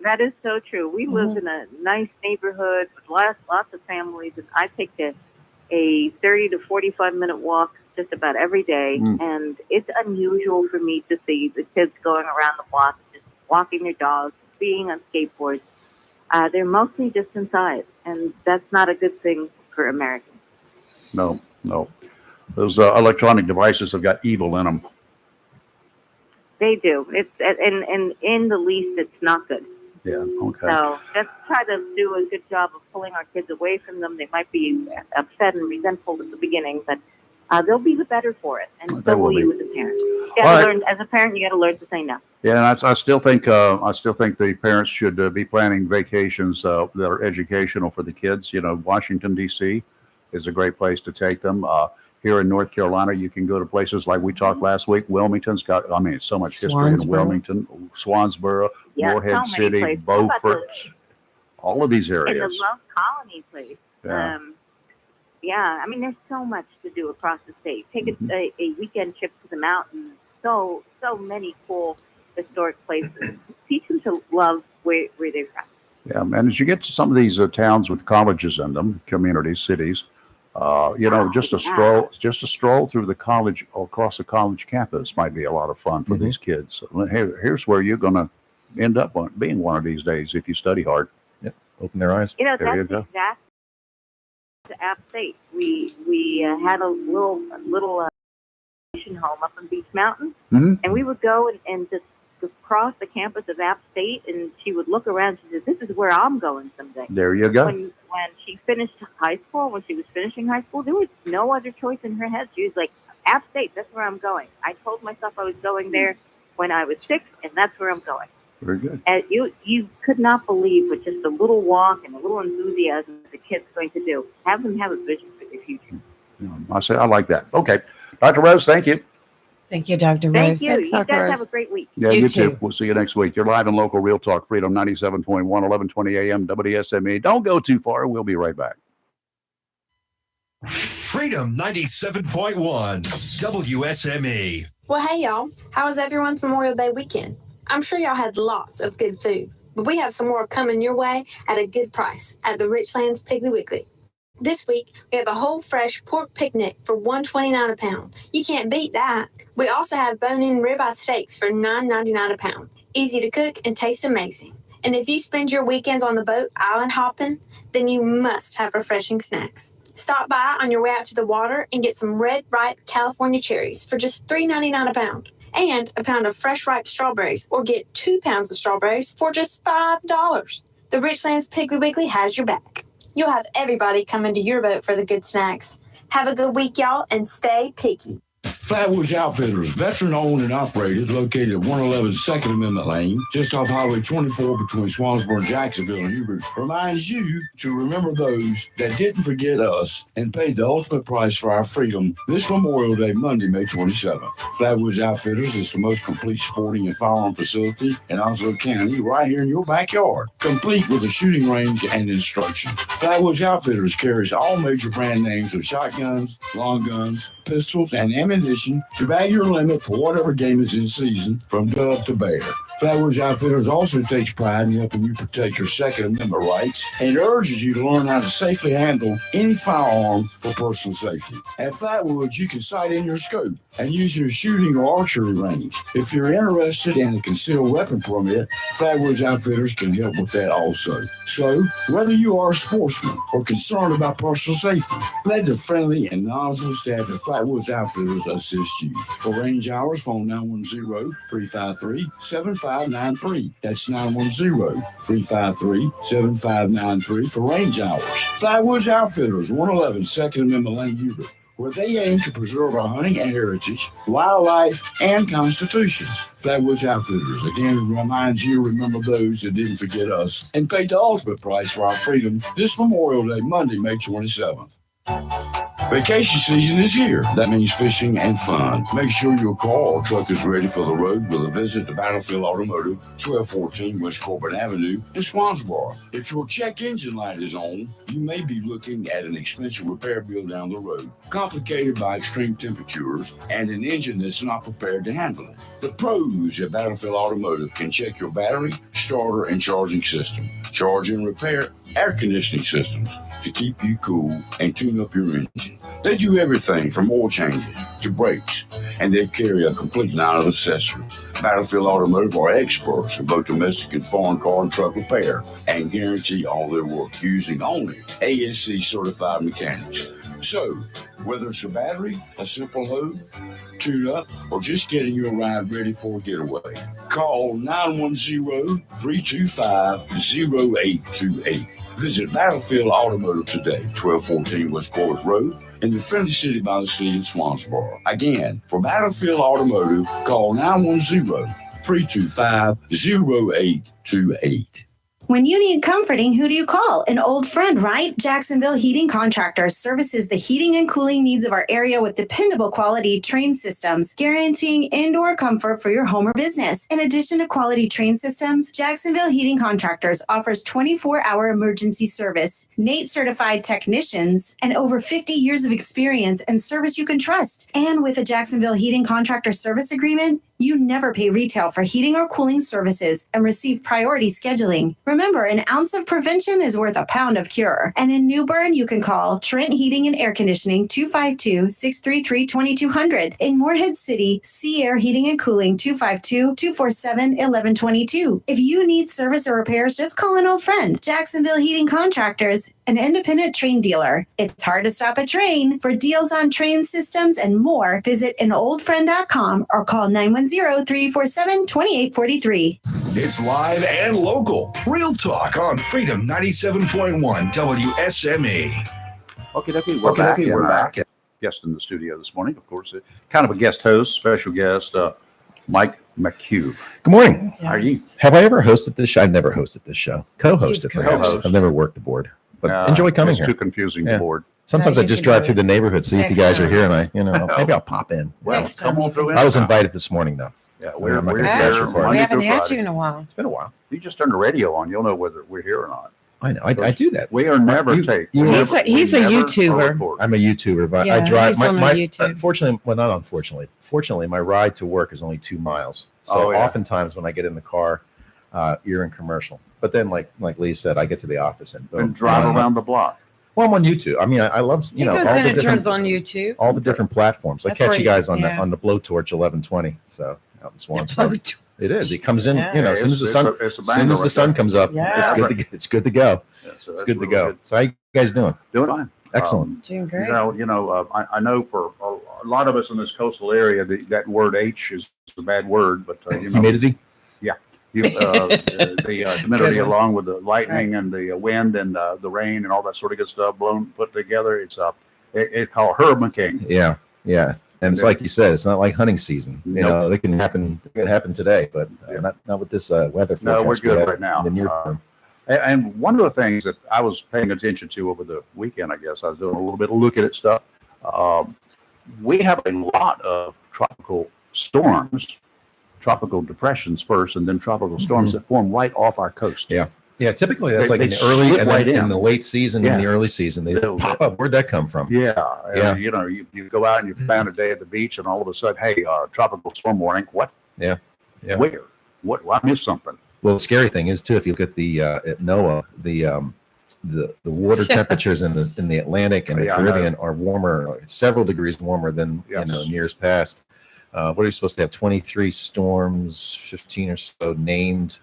That is so true. We live in a nice neighborhood with lots of families, and I take a 30 to 45-minute walk just about every day, and it's unusual for me to see the kids going around the block, just walking their dogs, being on skateboards. They're mostly just inside, and that's not a good thing for Americans. No. Those electronic devices have got evil in them. They do. It's and in the least, it's not good. Yeah, okay. So just try to do a good job of pulling our kids away from them. They might be upset and resentful at the beginning, but they'll be the better for it. And so will you as a parent. You gotta learn, as a parent, you got to learn to say no. Yeah, and I still think the parents should be planning vacations that are educational for the kids. Washington D.C. is a great place to take them. Here in North Carolina, you can go to places like we talked last week. Wilmington's got, so much history in Wilmington, Swansboro, Morehead City, Beaufort, all of these areas. And the Love Colony place. Yeah. There's so much to do across the state. Take a weekend trip to the mountains. So many cool historic places. Teach them to love where they're from. Yeah, and as you get to some of these towns with colleges in them, communities, cities, just a stroll through the college or across the college campus might be a lot of fun for these kids. Here's where you're going to end up being one of these days if you study hard. Yep, open their eyes. That's you go. exactly to App State. We had a little home up in Beach Mountain, and we would go and just across the campus of App State, and she would look around. She said, "This is where I'm going someday." There you go. When she finished high school, when she was finishing high school, there was no other choice in her head. She was like, "App State, that's where I'm going." I told myself I was going there when I was 6, and that's where I'm going. Very good. And you could not believe with just a little walk and a little enthusiasm the kid's going to do. Have them have a vision for their future. I like that. Okay, Dr. Rose, thank you. Thank you, Dr. Thank Rose. you. You guys have a great week. Yeah, you too. We'll see you next week. You're live on Local Real Talk Freedom 97.1, 1120 AM, WSME. Don't go too far. We'll be right back. Freedom 97.1, WSME. Well, hey, y'all. How was everyone's Memorial Day weekend? I'm sure y'all had lots of good food, but we have some more coming your way at a good price at the Richlands Piggly Wiggly. This week, we have a whole fresh pork picnic for $1.29 a pound. You can't beat that. We also have bone-in ribeye steaks for $9.99 a pound. Easy to cook and taste amazing. And if you spend your weekends on the boat island hopping, then you must have refreshing snacks. Stop by on your way out to the water and get some red ripe California cherries for just $3.99 a pound. And a pound of fresh ripe strawberries, or get 2 pounds of strawberries for just $5. The Richlands Piggly Wiggly has your back. You'll have everybody coming to your boat for the good snacks. Have a good week, y'all, and stay picky. Flatwoods Outfitters, veteran owned and operated, located at 111 Second Amendment Lane, just off Highway 24 between Swansboro and Jacksonville and Hubert, reminds you to remember those that didn't forget us and paid the ultimate price for our freedom this Memorial Day, Monday, May 27th. Flatwoods Outfitters is the most complete sporting and firearm facility in Onslow County, right here in your backyard, complete with a shooting range and instruction. Flatwoods Outfitters carries all major brand names of shotguns, long guns, pistols, and ammunition to bag your limit for whatever game is in season, from dove to bear. Flatwoods Outfitters also takes pride in helping you protect your Second Amendment rights and urges you to learn how to safely handle any firearm for personal safety. At Flatwoods, you can sight in your scope and use your shooting or archery range. If you're interested in a concealed weapon permit, Flatwoods Outfitters can help with that also. So, whether you are a sportsman or concerned about personal safety, let the friendly and knowledgeable staff at Flatwoods Outfitters assist you. For range hours, phone 910-353-7593. That's 910-353-7593 for range hours. Flatwoods Outfitters, 111 Second Amendment Lane, Hubert, where they aim to preserve our hunting heritage, wildlife, and constitution. Flatwoods Outfitters, again, reminds you to remember those that didn't forget us and paid the ultimate price for our freedom this Memorial Day, Monday, May 27th. Vacation season is here. That means fishing and fun. Make sure your car or truck is ready for the road with a visit to Battlefield Automotive, 1214 West Corbin Avenue in Swansboro. If your check engine light is on, you may be looking at an expensive repair bill down the road, complicated by extreme temperatures and an engine that's not prepared to handle it. The pros at Battlefield Automotive can check your battery, starter, and charging system, charge and repair air conditioning systems to keep you cool and tune up your engine. They do everything from oil changes to brakes, and they carry a complete line of accessories. Battlefield Automotive are experts in both domestic and foreign car and truck repair and guarantee all their work using only ASC certified mechanics. So, whether it's a battery, a simple hose, tune-up, or just getting your ride ready for a getaway, call 910-325-0828. Visit Battlefield Automotive today, 1214 West Corliss Road, in the friendly city by the sea in Swansboro. Again, for Battlefield Automotive, call 910-325-0828. When you need comforting, who do you call? An old friend, right? Jacksonville Heating Contractors services the heating and cooling needs of our area with dependable quality train systems, guaranteeing indoor comfort for your home or business. In addition to quality train systems, Jacksonville Heating Contractors offers 24-hour emergency service, NATE certified technicians, and over 50 years of experience and service you can trust. And with a Jacksonville Heating Contractor service agreement, you never pay retail for heating or cooling services and receive priority scheduling. Remember, an ounce of prevention is worth a pound of cure. And in New Bern, you can call Trent Heating and Air Conditioning 252-633-2200. In Morehead City, Sea Air Heating and Cooling 252-247-1122. If you need service or repairs, just call an old friend. Jacksonville Heating Contractors, an independent train dealer. It's hard to stop a train. For deals on train systems and more, visit anoldfriend.com or call 910-347-2843. It's live and local. Real talk on Freedom 97.1 WSME. Okay, we're back. Guest in the studio this morning, of course, kind of a guest host, special guest, Mike McHugh. Good morning. How are you? Have I ever hosted this show? I've never hosted this show. Co-hosted, perhaps. Co-host. I've never worked the board, but enjoy coming it's here. Too confusing the board. Sometimes I just drive through the neighborhood, see if you guys are here, and maybe I'll pop in. Well, come on through. I was invited this morning, though. Yeah, we're we're here. here. We haven't had you in a while. It's been a while. You just turn the radio on. You'll know whether we're here or not. I know. I do that. We are never He's a YouTuber. I'm a YouTuber, but I Yeah, drive. he's on My YouTube. unfortunately, well, not unfortunately. Fortunately, my ride to work is only 2 miles. So oftentimes when I get in the car, you're in commercial. But then, like Lee said, I get to the office and boom, And drive around the block. Well, I'm on YouTube. I mean, I love He goes in and turns on YouTube. all the different platforms. I That's catch where you guys on yeah. the Blowtorch 1120. So out in Swansboro. It is. It comes in. Yeah. As soon as the sun, it's a as soon as the banger sun right comes up, Yeah. it's good to go. Yeah, so It's that's good to really go. So how you guys doing? Doing fine. Excellent. Doing great. I know for a lot of us in this coastal area, that word H is a bad word, but Humidity. Yeah. The humidity, Good one. along with the lightning and the wind and the rain and all that sort of good stuff put together, it's called hurricane. Yeah. And it's like you said, it's not like hunting season. You know, it can happen today, but not with this weather forecast. No, we're good have right now. in the near term. And one of the things that I was paying attention to over the weekend, I guess I was doing a little bit of looking at stuff. We have a lot of tropical storms, tropical depressions first, and then tropical storms that form right off our coast. Yeah, typically that's They- like in they the early slip and right then in in. the late season, in Yeah. the early season, they pop up. Where'd that come from? Yeah. You know, you go out and you found a day at the beach, and all of a sudden, hey, tropical storm warning. What? Yeah. Where? What? I missed something. Well, the scary thing is too, if you look at the at NOAA, the water temperatures in the Atlantic and the Yeah, I know. Caribbean are warmer, several degrees warmer than in years past. What are you supposed to have? 23 storms, 15 or so named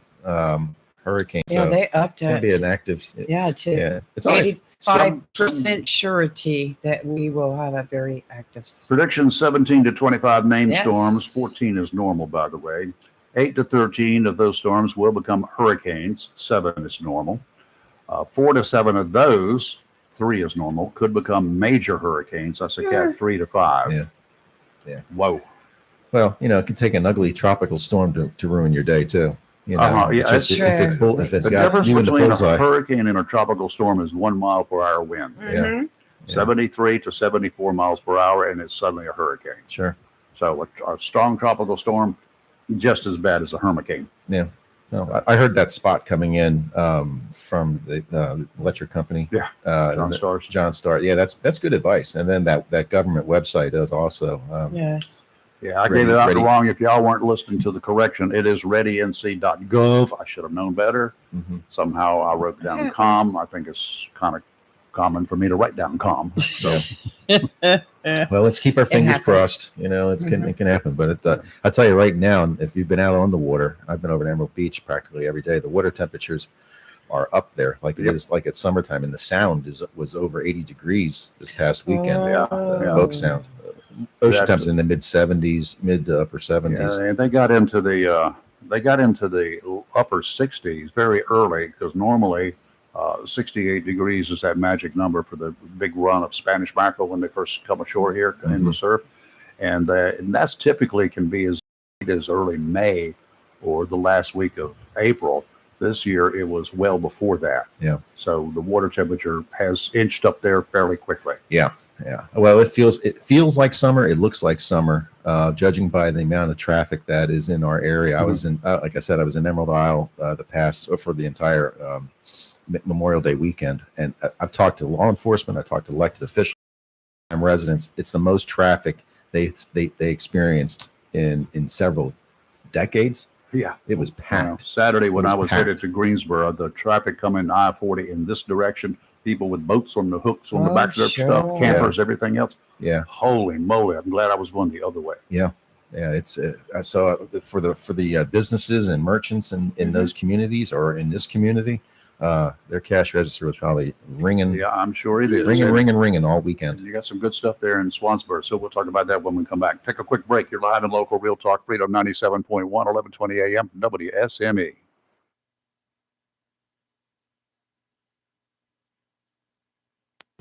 hurricanes. Yeah, So they upped it's going to it. be an active. To It's always 85% surety that we will have a very active. Predictions 17 to 25 named Yes. storms. 14 is normal, by the way. 8 to 13 of those storms will become hurricanes. 7 is normal. 4 to 7 of those, 3 is normal, could become major hurricanes. That's a cat 3 to 5. Yeah. Whoa. Well, you know, it could take an ugly tropical storm to ruin your day too. You know, Yeah, it's just, if it's the got difference you in the between a bullseye. hurricane and a tropical storm is 1 mile per hour wind. Yeah. 73 to 74 miles per hour, and it's suddenly a hurricane. Sure. So a strong tropical storm, just as bad as a hurricane. Yeah. No, I heard that spot coming in from the electric company. Yeah. John Starr. John Starr. Yeah, that's good advice. And then that government website is also. Yes. Yeah, I gave it out wrong. If y'all weren't listening to the correction, it is readync.gov. I should have known better. Somehow I wrote down com. I think it's kind of common for me to write down com. So Well, let's keep our fingers happens. crossed. You know, it can happen. But I tell you right now, if you've been out on the water, I've been over at Emerald Beach practically every day. The water temperatures are up there, like it is like it's summertime, and the sound was over 80 degrees this past weekend. Boat Sound. Ocean temps in the mid 70s, mid to upper 70s. Yeah, and they got into the upper 60s very early, because normally 68 degrees is that magic number for the big run of Spanish mackerel when they first come ashore here in the surf, and that's typically can be as late as early May or the last week of April. This year it was well before that. Yeah. So the water temperature has inched up there fairly quickly. Yeah. Well, it feels like summer. It looks like summer, judging by the amount of traffic that is in our area. I was in, like I said, I was in Emerald Isle for the entire Memorial Day weekend, and I've talked to law enforcement. I talked to elected officials, and residents. It's the most traffic they experienced in several decades. Yeah, it was packed. Saturday when I was packed. headed to Greensboro, the traffic coming I-40 in this direction, people with boats on the hooks on the back of their stuff, campers, everything else. Yeah. Holy moly! I'm glad I was going the other way. Yeah. It's I saw for the businesses and merchants in those communities or in this community, their cash register was probably ringing. Yeah, I'm sure it is. Ringing all weekend. You got some good stuff there in Swansburg, so we'll talk about that when we come back. Take a quick break. You're live in local Real Talk Freedom 97.1, 1120 a.m. WSME.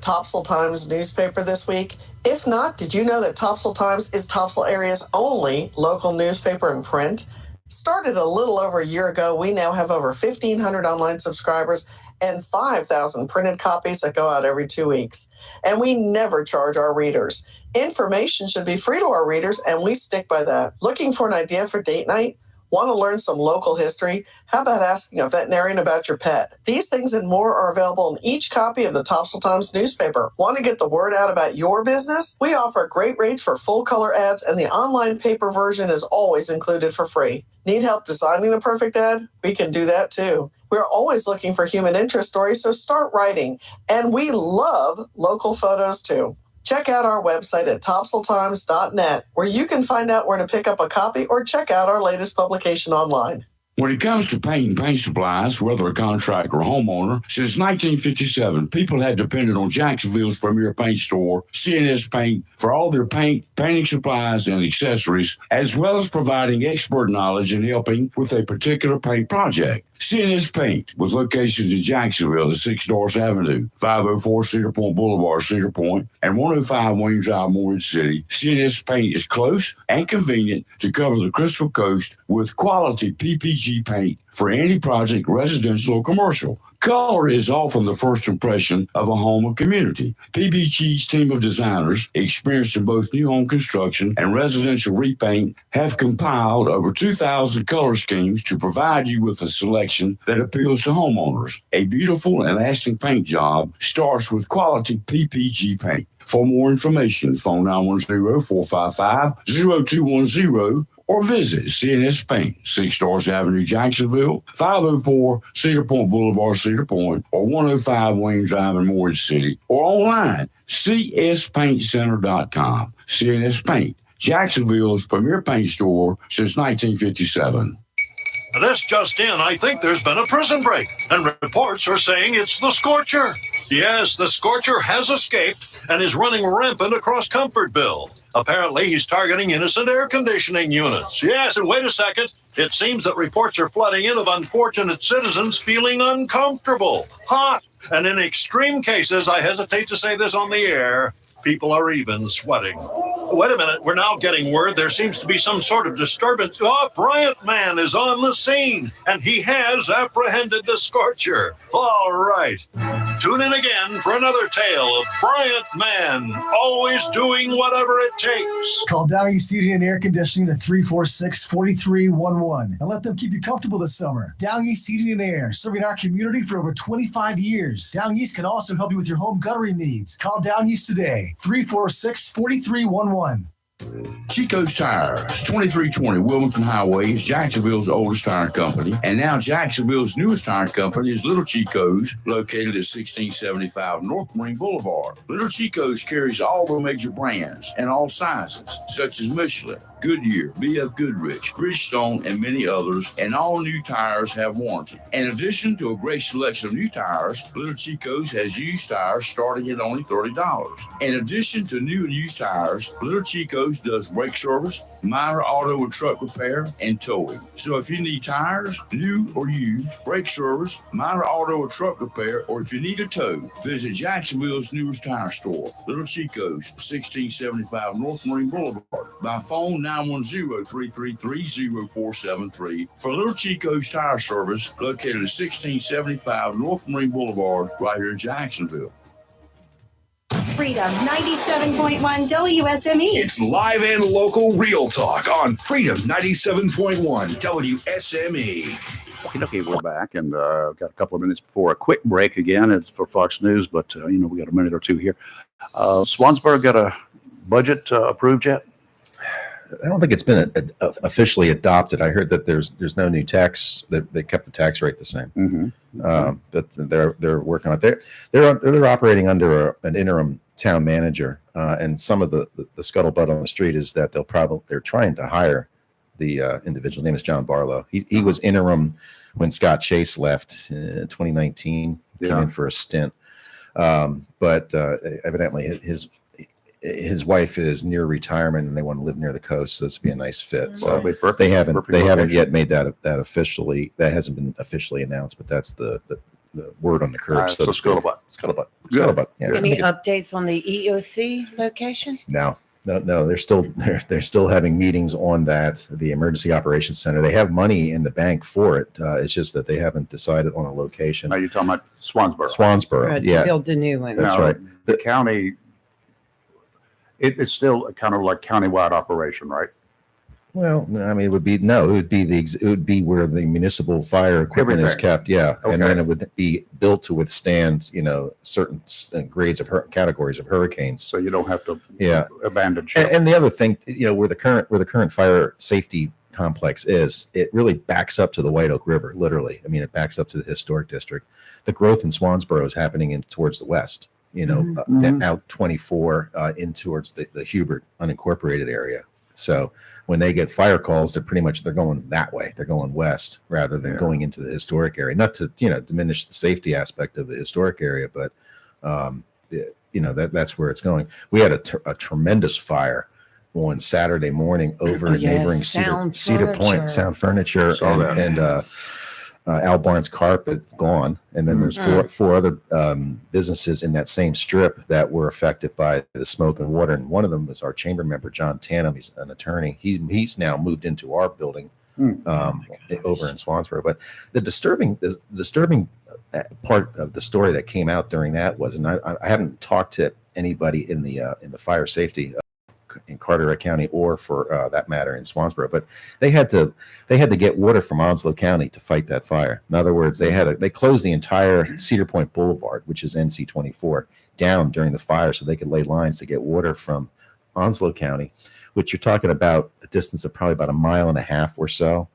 Topsail Times newspaper this week? If not, did you know that Topsail Times is Topsail area's only local newspaper in print? Started a little over a year ago, we now have over 1,500 online subscribers and 5,000 printed copies that go out every 2 weeks. And we never charge our readers. Information should be free to our readers, and we stick by that. Looking for an idea for date night? Want to learn some local history? How about asking a veterinarian about your pet? These things and more are available in each copy of the Topsail Times newspaper. Want to get the word out about your business? We offer great rates for full color ads, and the online paper version is always included for free. Need help designing the perfect ad? We can do that too. We're always looking for human interest stories, so start writing. And we love local photos too. Check out our website at topsailtimes.net, where you can find out where to pick up a copy or check out our latest publication online. When it comes to paint and paint supplies, whether a contractor or homeowner, since 1957, people have depended on Jacksonville's premier paint store, CNS Paint, for all their paint, painting supplies, and accessories, as well as providing expert knowledge and helping with a particular paint project. CNS Paint, with locations in Jacksonville at 6 Doris Avenue, 504 Cedar Point Boulevard, Cedar Point, and 105 Wayne Drive, Morgan City. CNS Paint is close and convenient to cover the Crystal Coast with quality PPG paint for any project, residential or commercial. Color is often the first impression of a home or community. PPG's team of designers, experienced in both new home construction and residential repaint, have compiled over 2,000 color schemes to provide you with a selection that appeals to homeowners. A beautiful and lasting paint job starts with quality PPG paint. For more information, phone 910-455-0210 or visit CNS Paint, 6 Doris Avenue, Jacksonville, 504 Cedar Point Boulevard, Cedar Point, or 105 Wayne Drive in Morgan City, or online, cspaintcenter.com. CNS Paint, Jacksonville's premier paint store since 1957. This just in, I think there's been a prison break, and reports are saying it's the Scorcher. Yes, the Scorcher has escaped and is running rampant across Comfortville. Apparently, he's targeting innocent air conditioning units. Yes, and wait a second. It seems that reports are flooding in of unfortunate citizens feeling uncomfortable, hot, and in extreme cases, I hesitate to say this on the air, people are even sweating. Wait a minute, we're now getting word there seems to be some sort of disturbance. Oh, Bryant Man is on the scene, and he has apprehended the Scorcher. All right. Tune in again for another tale of Bryant Man, always doing whatever it takes. Call Down East Heating and Air Conditioning at 346-4311 and let them keep you comfortable this summer. Down East Heating and Air, serving our community for over 25 years. Down East can also help you with your home guttering needs. Call Down East today, 346-4311. Chico's Tires, 2320 Wilmington Highway is Jacksonville's oldest tire company, and now Jacksonville's newest tire company is Little Chico's, located at 1675 North Marine Boulevard. Little Chico's carries all the major brands and all sizes, such as Michelin, Goodyear, BF Goodrich, Bridgestone, and many others, and all new tires have warranty. In addition to a great selection of new tires, Little Chico's has used tires starting at only $30. In addition to new and used tires, Little Chico's does brake service, minor auto and truck repair, and towing. So if you need tires, new or used, brake service, minor auto or truck repair, or if you need a tow, visit Jacksonville's newest tire store, Little Chico's, 1675 North Marine Boulevard. By phone 910-333-0473 for Little Chico's Tire Service, located at 1675 North Marine Boulevard, right here in Jacksonville. Freedom 97.1 WSME. It's live and local real talk on Freedom 97.1 WSME. Okay, we're back and got a couple of minutes before a quick break again. It's for Fox News, but we got a minute or two here. Swansboro got a budget approved yet? I don't think it's been officially adopted. I heard that there's no new tax. That they kept the tax rate the same. But they're working on it. They're operating under an interim town manager, and some of the scuttlebutt on the street is that they're trying to hire the individual. Name is John Barlow. He was interim when Scott Chase left in 2019. Came in for a stint, but evidently his wife is near retirement and they want to live near the coast, so this would be a nice fit. So they haven't yet made that officially. That hasn't been officially announced, but that's the word on the curb. So scuttlebutt. Yeah. Any updates on the EOC location? No. They're still having meetings on that. The Emergency Operations Center. They have money in the bank for it. It's just that they haven't decided on a location. Are you talking about Swansboro? Swansboro, yeah. Build a new one. That's right. The county. It's still kind of like countywide operation, right? Well, I mean, it would be where the municipal fire equipment is kept, yeah, Okay. and then it would be built to withstand, certain grades of categories of hurricanes. So you don't have to abandon ship. And the other thing, where the current fire safety complex is, it really backs up to the White Oak River, literally. I mean, it backs up to the historic district. The growth in Swansboro is happening towards the west. Out 24 in towards the Hubert unincorporated area. So when they get fire calls, they're going that way. They're going west rather than going into the historic area. Not to diminish the safety aspect of the historic area, but that's where it's going. We had a tremendous fire on Saturday morning over in neighboring Cedar Point, Sound Furniture, and Al Barnes Carpet gone, and then there's four other businesses in that same strip that were affected by the smoke and water. And one of them was our chamber member, John Tannum. He's an attorney. He's now moved into our building over in Swansboro. But the disturbing part of the story that came out during that was, and I haven't talked to anybody in the fire safety in Carteret County, or for that matter in Swansboro, but they had to get water from Onslow County to fight that fire. In other words, they closed the entire Cedar Point Boulevard, which is NC 24, down during the fire so they could lay lines to get water from Onslow County, which you're talking about a distance of probably about 1.5 miles or so.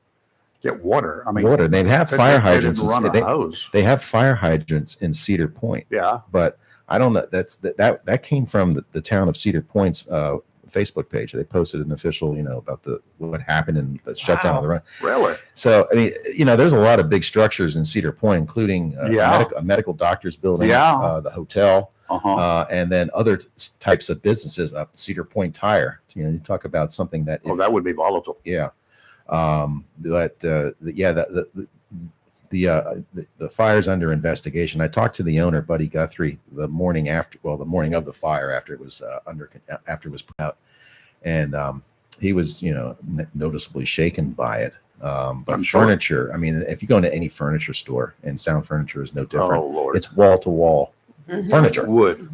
Get water. I mean, water. They have fire hydrants. They didn't run a hose. They have fire hydrants in Cedar Point. Yeah, but I don't know. That came from the town of Cedar Point's Facebook page. They posted an official, about what happened and the shutdown of the run. Really? So, I mean, there's a lot of big structures in Cedar Point, including a medical doctor's building, the hotel, and then other types of businesses up Cedar Point Tire. You talk about something that that would be volatile. Yeah. The fire's under investigation. I talked to the owner, Buddy Guthrie, the morning of the fire, after it was put out, and he was, noticeably shaken by it. But furniture, I mean, if you go into any furniture store, and Sound Furniture is no different. Oh, Lord. It's wall to wall furniture, wood,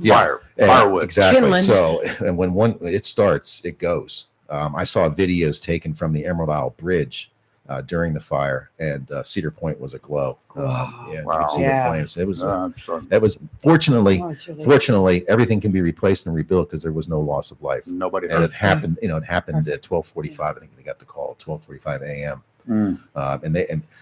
firewood, exactly. Finland. So, and when it starts, it goes. I saw videos taken from the Emerald Isle Bridge during the fire, and Cedar Point was aglow. You could see the flames. It was that was fortunately everything can be replaced and rebuilt because there was no loss of life. Nobody and it happened. It happened at 12:45. I think they got the call at 12:45 a.m. And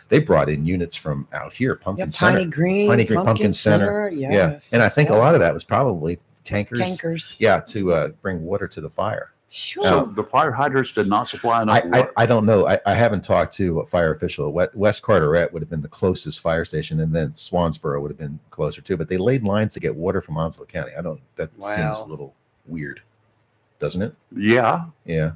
they brought in units from out here, Pumpkin Center, Piney Green Pumpkin Center. And I think a lot of that was probably tankers. Yeah, to bring water to the fire. Sure. So the fire hydrants did not supply enough water. I don't know. I haven't talked to a fire official. West Carteret would have been the closest fire station, and then Swansboro would have been closer too. But they laid lines to get water from Onslow County. That seems a little weird, doesn't it? Yeah. Yeah.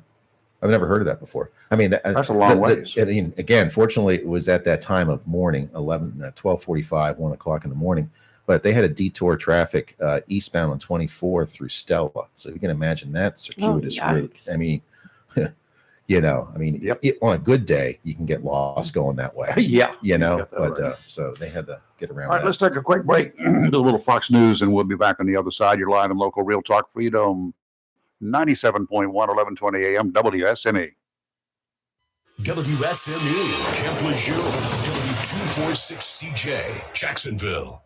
I've never heard of that before. I mean, that's a long ways. I mean, again, fortunately, it was at that time of morning, 12:45, 1 o'clock in the morning. But they had a detour traffic eastbound on 24 through Stella. So you can imagine that circuitous route. I mean, on a good day, you can get lost going that way. So they had to get around. All right, let's take a quick break. Do a little Fox News, and we'll be back on the other side. You're live in local Real Talk Freedom 97.1, 1120 AM, WSME. WSME, Camp Lejeune, W246CJ, Jacksonville.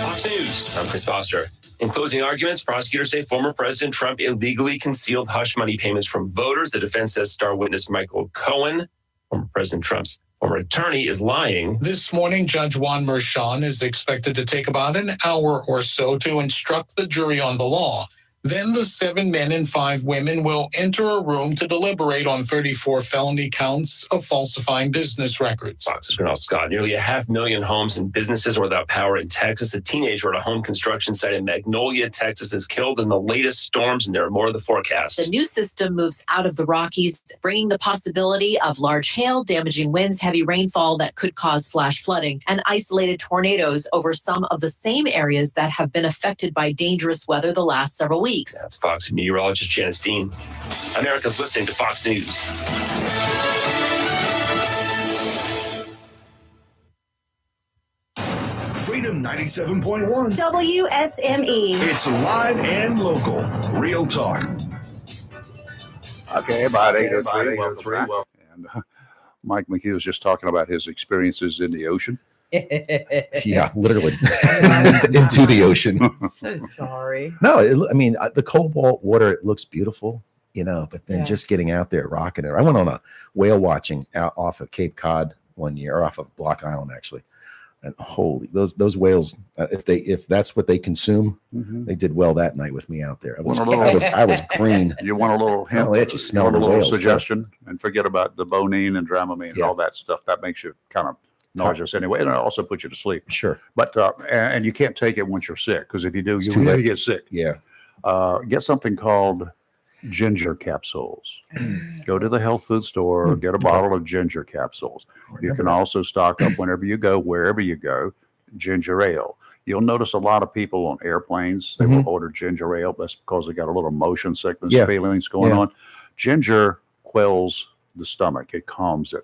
Fox News. I'm Chris Foster. In closing arguments, prosecutors say former President Trump illegally concealed hush money payments from voters. The defense says star witness Michael Cohen, former President Trump's former attorney, is lying. This morning, Judge Juan Merchan is expected to take about an hour or so to instruct the jury on the law. Then the 7 men and 5 women will enter a room to deliberate on 34 felony counts of falsifying business records. Fox's Grinnell Scott. Nearly 500,000 homes and businesses are without power in Texas. A teenager at a home construction site in Magnolia, Texas, is killed in the latest storms, and there are more of the forecast. The new system moves out of the Rockies, bringing the possibility of large hail, damaging winds, heavy rainfall that could cause flash flooding, and isolated tornadoes over some of the same areas that have been affected by dangerous weather the last several weeks. That's Fox meteorologist Janice Dean. America's listening to Fox News. Freedom 97.1. WSME. It's live and local. Real talk. Okay, about 8:03. And Mike McHugh was just talking about his experiences in the ocean. Yeah, literally into the ocean. So sorry. No, the cobalt water, it looks beautiful, but then just getting out there, rocking it. I went on a whale watching out off of Cape Cod one year, or off of Block Island, actually. And holy, those whales, if that's what they consume, they did well that night with me out there. I was green. You want a little hint? I'll let you smell the little whales. Suggestion, and forget about the bonine and dramamine and all that stuff. That makes you kind of nauseous anyway, and it also puts you to sleep. Sure. But and you can't take it once you're sick, because if you do, you really get sick. Yeah. Get something called Ginger capsules. Go to the health food store, get a bottle of ginger capsules. You can also stock up whenever you go, wherever you go, ginger ale. You'll notice a lot of people on airplanes, they will order ginger ale. That's because they got a little motion sickness feelings going on. Ginger quells the stomach. It calms it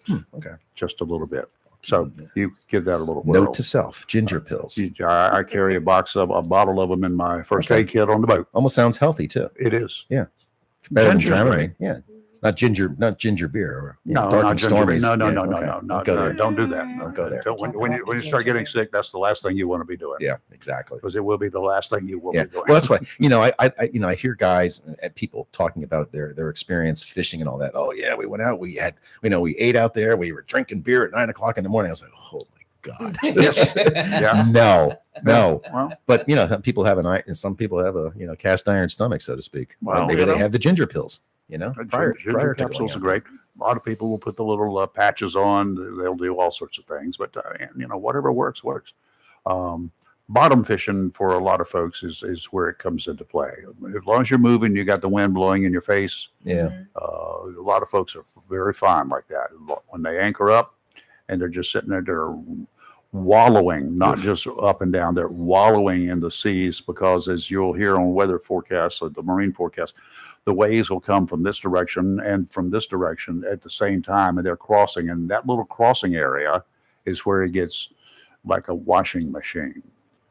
just a little bit. So you give that a little whirl. Note to self: ginger pills. I carry a bottle of them in my first aid kit on the boat. Almost sounds healthy too. It is. Yeah, better than Ginger's Dramamine. great. Yeah, not ginger beer. Or, No, dark not and ginger. stormies. No, Yeah, no, go there. don't do that. Don't go there. When you start getting sick, that's the last thing you want to be doing. Yeah, exactly. Because it will be the last thing you will be doing. Well, that's why I hear guys and people talking about their experience fishing and all that. Oh yeah, we went out. We ate out there. We were drinking beer at 9 o'clock in the morning. I was like, oh my God. Yeah. No. Well, But some people have some people have a cast iron stomach, so to speak. Well, Maybe they have the ginger pills. Ginger to capsules going are out. great. A lot of people will put the little patches on. They'll do all sorts of things, but whatever works. Bottom fishing for a lot of folks is where it comes into play. As long as you're moving, you got the wind blowing in your face. Yeah. A lot of folks are very fine like that. When they anchor up and they're just sitting there, they're wallowing, not just up and down. They're wallowing in the seas because, as you'll hear on weather forecasts or the marine forecast, the waves will come from this direction and from this direction at the same time, and they're crossing. And that little crossing area is where it gets like a washing machine.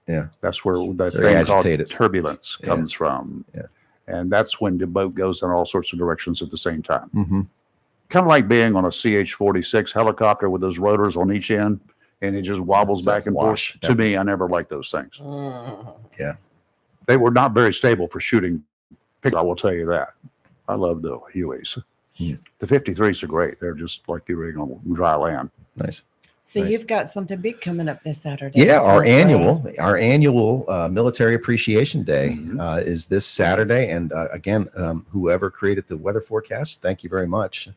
Yeah. That's where that Very thing called agitated. turbulence comes from. Yeah. And that's when the boat goes in all sorts of directions at the same time. Mm-hmm. Kind of like being on a CH-46 helicopter with those rotors on each end, and it just wobbles back and wash. forth. To me, I never liked those things. Yeah. They were not very stable for shooting. I will tell you that. I love the Hueys. The 53s are great. They're just like you're on dry land. Nice. So Nice. you've got something big coming up this Saturday. Yeah, our Right? annual Military Appreciation Day is this Saturday, and again, whoever created the weather forecast, thank you very much.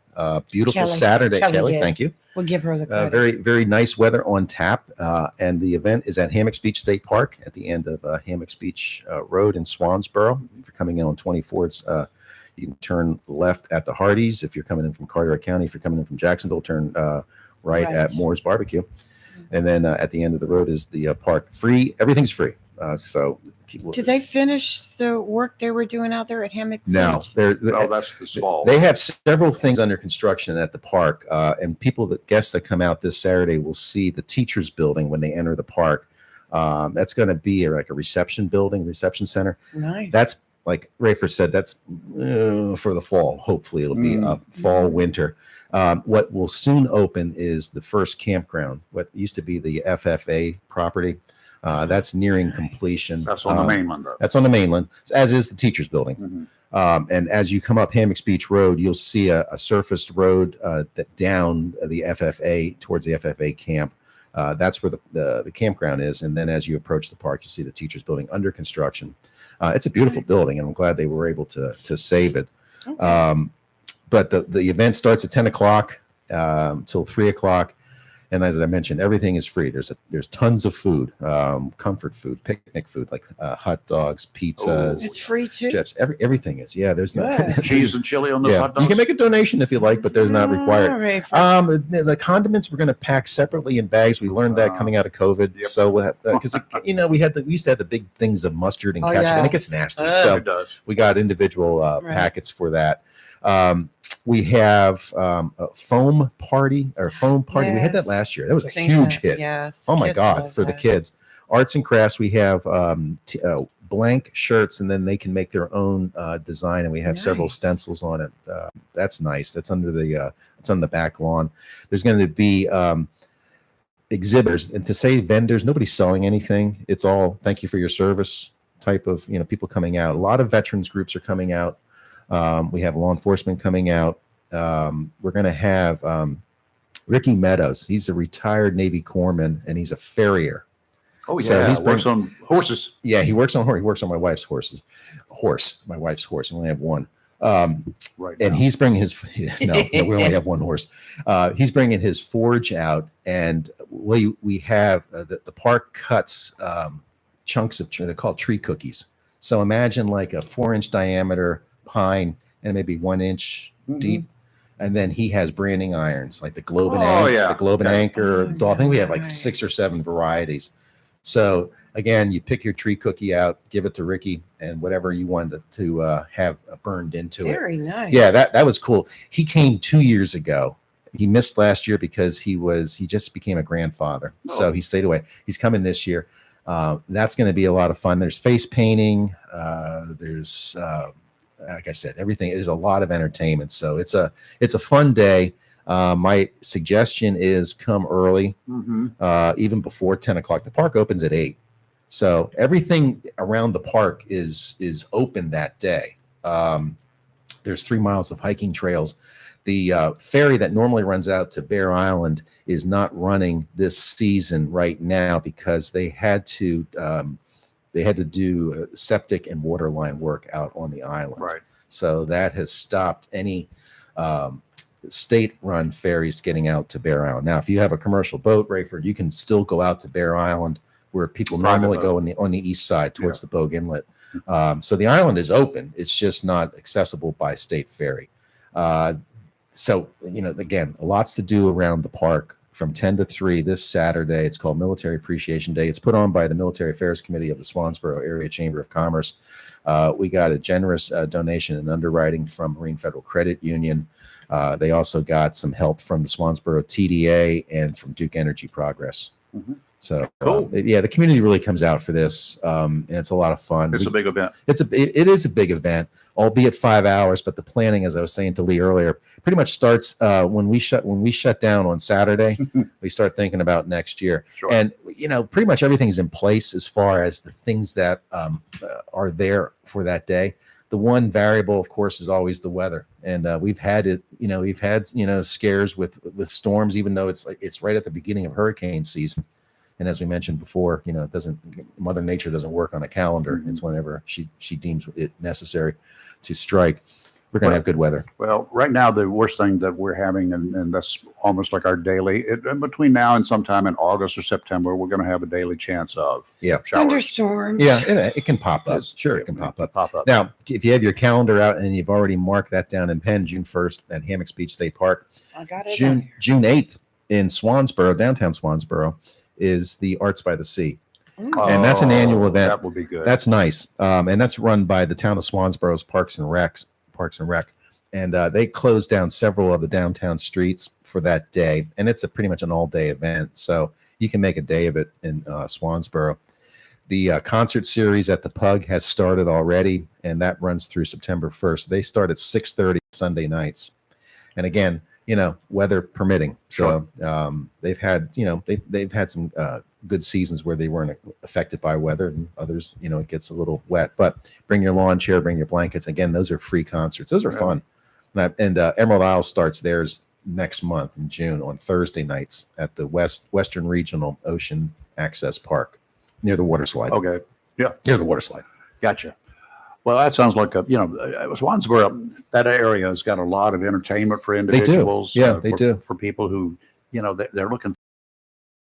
Beautiful Kelly. Saturday, Kelly. did. Thank you. We'll give her the credit. Very, very nice weather on tap, and the event is at Hammocks Beach State Park at the end of Hammocks Beach Road in Swansboro. If you're coming in on 24, you can turn left at the Hardee's. If you're coming in from Carteret County, if you're coming in from Jacksonville, turn right at Moore's Barbecue. And then at the end of the road is the park. Free. Everything's free. So people. Did they finish the work they were doing out there at Hammocks No, Beach? That's this fall. They have several things under construction at the park, and guests that come out this Saturday will see the teachers' building when they enter the park. That's going to be like a reception center. Nice. That's like Rayford said. That's for the fall. Hopefully, it'll be fall, winter. What will soon open is the first campground. What used to be the FFA property. That's nearing completion. That's on the mainland, though. That's on the mainland, as is the teachers' building. And as you come up Hammocks Beach Road, you'll see a surfaced road that down the FFA towards the FFA camp. That's where the campground is. And then as you approach the park, you see the teachers' building under construction. It's a beautiful building, and I'm glad they were able to save it. Okay. But the event starts at 10 o'clock till 3 o'clock. And as I mentioned, everything is free. There's tons of food, comfort food, picnic food, like hot dogs, pizzas. It's free too. Chips. Everything is. Yeah, there's no Cheese and chili on those hot dogs. You can make a donation if you like, but there's not required. right. The condiments we're going to pack separately in bags. We learned that coming out of COVID. So because we used to have the big things of mustard and ketchup, and it gets nasty. So It does. we got individual packets for that. We have a foam party. We had that Yes. last year. That was a Seen huge that, hit. yes. Oh my Kids God, love for the that. kids. Arts and crafts. We have blank shirts, and then they can make their own design. And we have several Nice. stencils on it. That's nice. That's under it's on the back lawn. There's going to be exhibitors, and to say vendors, nobody's selling anything. It's all thank you for your service type of people coming out. A lot of veterans groups are coming out. We have law enforcement coming out. We're going to have Ricky Meadows. He's a retired Navy corpsman, and he's a farrier. Oh yeah, So he works on horses. Yeah, he works on horse. He works on my wife's horses. My wife's horse. We only have one. Right. And now. he's bringing his no, we only have one horse. He's bringing his forge out, and we have the park cuts chunks of tree. They're called tree cookies. So imagine like a 4-inch diameter pine, and maybe 1 inch Mhm. deep. And then he has branding irons like the Globe and Oh, yeah. the Globe and Okay. Anchor. I think we have like 6 or 7 varieties. So again, you pick your tree cookie out, give it to Ricky, and whatever you wanted to have burned into it. Very nice. Yeah, that was cool. He came 2 years ago. He missed last year because he just became a grandfather, so he stayed away. He's coming this year. That's going to be a lot of fun. There's face painting. There's like I said, everything. There's a lot of entertainment, so it's a fun day. My suggestion is come early, even before 10 o'clock. The park opens at 8, so everything around the park is open that day. There's 3 miles of hiking trails. The ferry that normally runs out to Bear Island is not running this season right now because they had to do septic and water line work out on the island. Right. So that has stopped any state-run ferries getting out to Bear Island. Now, if you have a commercial boat, Rayford, you can still go out to Bear Island where people normally go on the east side towards the Bogue Inlet. So the island is open. It's just not accessible by state ferry. So, again, lots to do around the park from 10 to 3 this Saturday. It's called Military Appreciation Day. It's put on by the Military Affairs Committee of the Swansboro Area Chamber of Commerce. We got a generous donation and underwriting from Marine Federal Credit Union. They also got some help from the Swansboro TDA and from Duke Energy Progress. Mhm. So, Cool. the community really comes out for this, and it's a lot of fun. It's a big event. It is a big event, albeit 5 hours. But the planning, as I was saying to Lee earlier, pretty much starts when we shut down on Saturday. We start thinking about next year, Sure. and pretty much everything's in place as far as the things that are there for that day. The one variable, of course, is always the weather, and we've had it. We've had scares with storms, even though it's right at the beginning of hurricane season. And as we mentioned before, Mother Nature doesn't work on a calendar. It's whenever she deems it necessary to strike. We're going to have good weather. Well, right now, the worst thing that we're having, and that's almost like our daily, between now and sometime in August or September, we're going to have a daily chance of showers. Thunderstorms. Yeah, it can pop up. Sure, it can pop up. Now, if you have your calendar out and you've already marked that down in pen, June 1st at Hammocks Beach State Park, I got it. June 8th in Swansboro, downtown Swansboro, is the Arts by the Sea. And that's an annual event. That will be good. That's nice. And that's run by the town of Swansboro's Parks and Rec. And they closed down several of the downtown streets for that day. And it's pretty much an all-day event. So you can make a day of it in Swansboro. The concert series at the Pug has started already, and that runs through September 1st. They start at 6:30 Sunday nights. And again, weather permitting. So they've had some good seasons where they weren't affected by weather, and others, it gets a little wet. But bring your lawn chair, bring your blankets. Again, those are free concerts. Those are fun. And Emerald Isle starts theirs next month in June on Thursday nights at the Western Regional Ocean Access Park near the water slide. Okay. Yeah. Near the water slide. Gotcha. Well, that sounds like Swansboro, that area has got a lot of entertainment for individuals. Yeah, they do. For people who, they're looking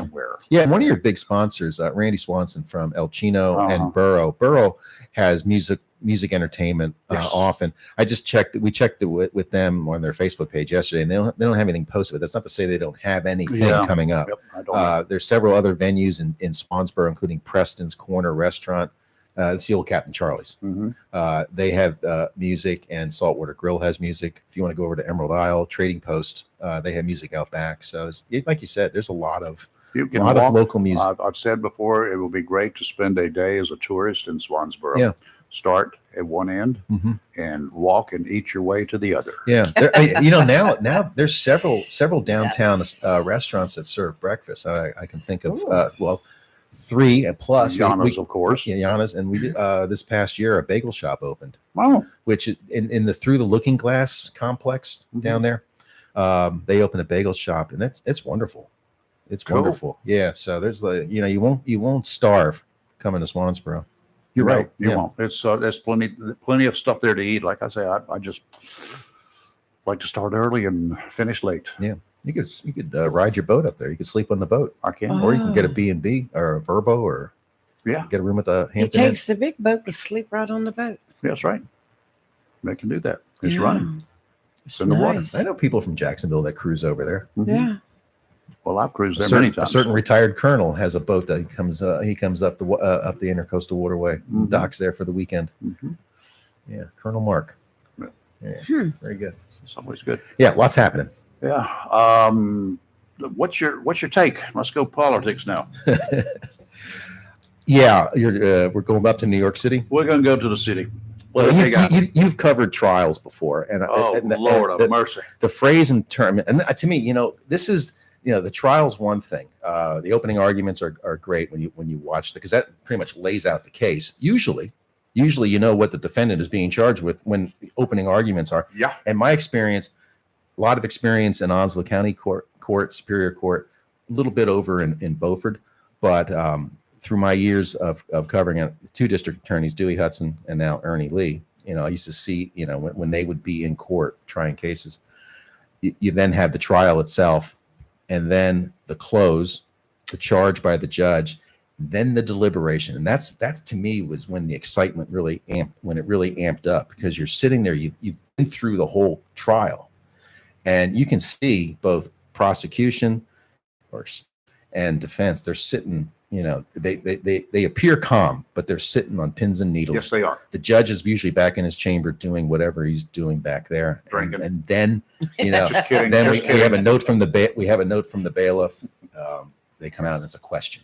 somewhere. Yeah, and one of your big sponsors, Randy Swanson from El Chino and Burrow. Burrow has music entertainment often. We checked it with them on their Facebook page yesterday, and they don't have anything posted. But that's not to say they don't have anything coming up. There's several other venues in Swansboro, including Preston's Corner Restaurant. It's the old Captain Charlie's. They have music, and Saltwater Grill has music. If you want to go over to Emerald Isle, Trading Post, they have music out back. So, like you said, there's a lot of local music. I've said before, it will be great to spend a day as a tourist in Swansboro. Yeah. Start at one end and walk and eat your way to the other. Yeah, now there's several downtown restaurants that serve breakfast. I can think of 3 and plus Yana's, of course. Yeah, Yana's, and we did this past year a bagel shop opened. Wow! Which is in the Through the Looking Glass complex down there. They opened a bagel shop, and it's wonderful. It's wonderful. Yeah. So there's you won't starve coming to Swansboro. You're right. You won't. It's there's plenty of stuff there to eat. Like I say, I just like to start early and finish late. Yeah. You could ride your boat up there. You could sleep on the boat. I can. Or you can get a B&B or a Verbo or get a room at the It Hampton Inn. takes the big boat to sleep right on the boat. That's right. They can do that. It's Yeah. running. It's in the water. nice. I know people from Jacksonville that cruise over there. Yeah. Well, I've cruised A there certain, many a times. certain retired colonel has a boat that comes up the intercoastal waterway, docks there for the weekend. Yeah, Colonel Mark. Yeah, very good. It's always good. Yeah, lots happening. Yeah. What's your take? Let's go politics now. Yeah, we're going up to New York City. We're going to go to the city. What Well, do they got? you've covered trials before, and Lord of mercy. The phrase and term, and to me, this is, the trial's one thing. The opening arguments are great when you watch because that pretty much lays out the case. Usually, you know what the defendant is being charged with when the opening arguments are. Yeah. And my experience, a lot of experience in Onslow County Court, Superior Court, a little bit over in Beaufort, but through my years of covering it, two district attorneys, Dewey Hudson and now Ernie Lee, I used to see, when they would be in court trying cases, you then have the trial itself, and then the close, the charge by the judge, then the deliberation. And that's to me was when the excitement really amped up, because you're sitting there, you've been through the whole trial, and you can see both prosecution and defense. They're sitting, they appear calm, but they're sitting on pins and needles. Yes, they are. The judge is usually back in his chamber doing whatever he's doing back there. Drinking. And then, Just kidding. then Just we kidding. have a note from the bailiff. They come out and it's a question.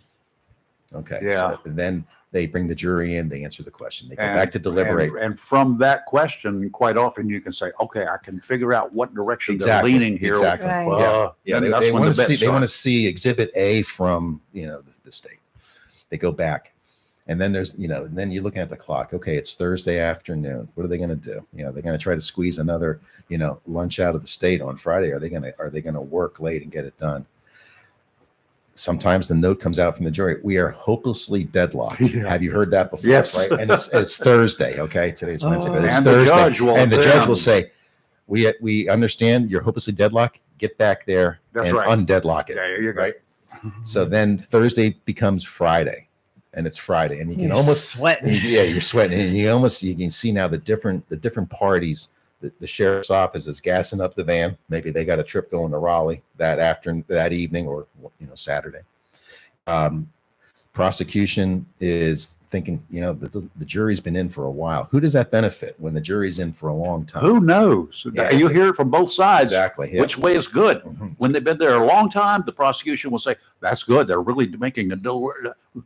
Okay. Yeah. So then they bring the jury in, they answer the question. They go back to deliberate. And from that question, quite often you can say, okay, I can figure out what direction Exactly. they're leaning here. Exactly. Right. Yeah. then They, that's when want the to bet see. They want to starts. see Exhibit A from the state. They go back, and then there's and then you're looking at the clock. Okay, it's Thursday afternoon. What are they going to do? They're going to try to squeeze another lunch out of the state on Friday. Are they going to work late and get it done? Sometimes the note comes out from the jury. We are hopelessly deadlocked. Yeah. Have you heard that before? Yes. Right. And it's Thursday. Okay. Today's Wednesday, but it's And the Thursday. judge will And the judge then- will say, we understand you're hopelessly deadlocked. Get back there That's and right. undeadlock it. There you go. Right. So then Thursday becomes Friday, and it's Friday, and you can You're almost sweating. Yeah, you're sweating, and you can see now the different parties. The sheriff's office is gassing up the van. Maybe they got a trip going to Raleigh that evening, or Saturday. Prosecution is thinking, the jury's been in for a while. Who does that benefit when the jury's in for a long time? Who knows? Yeah, You it's- hear it from both sides. Exactly. Yeah. Which way is good? Mhm. When they've been there a long time, the prosecution will say, that's good. They're really making a deal.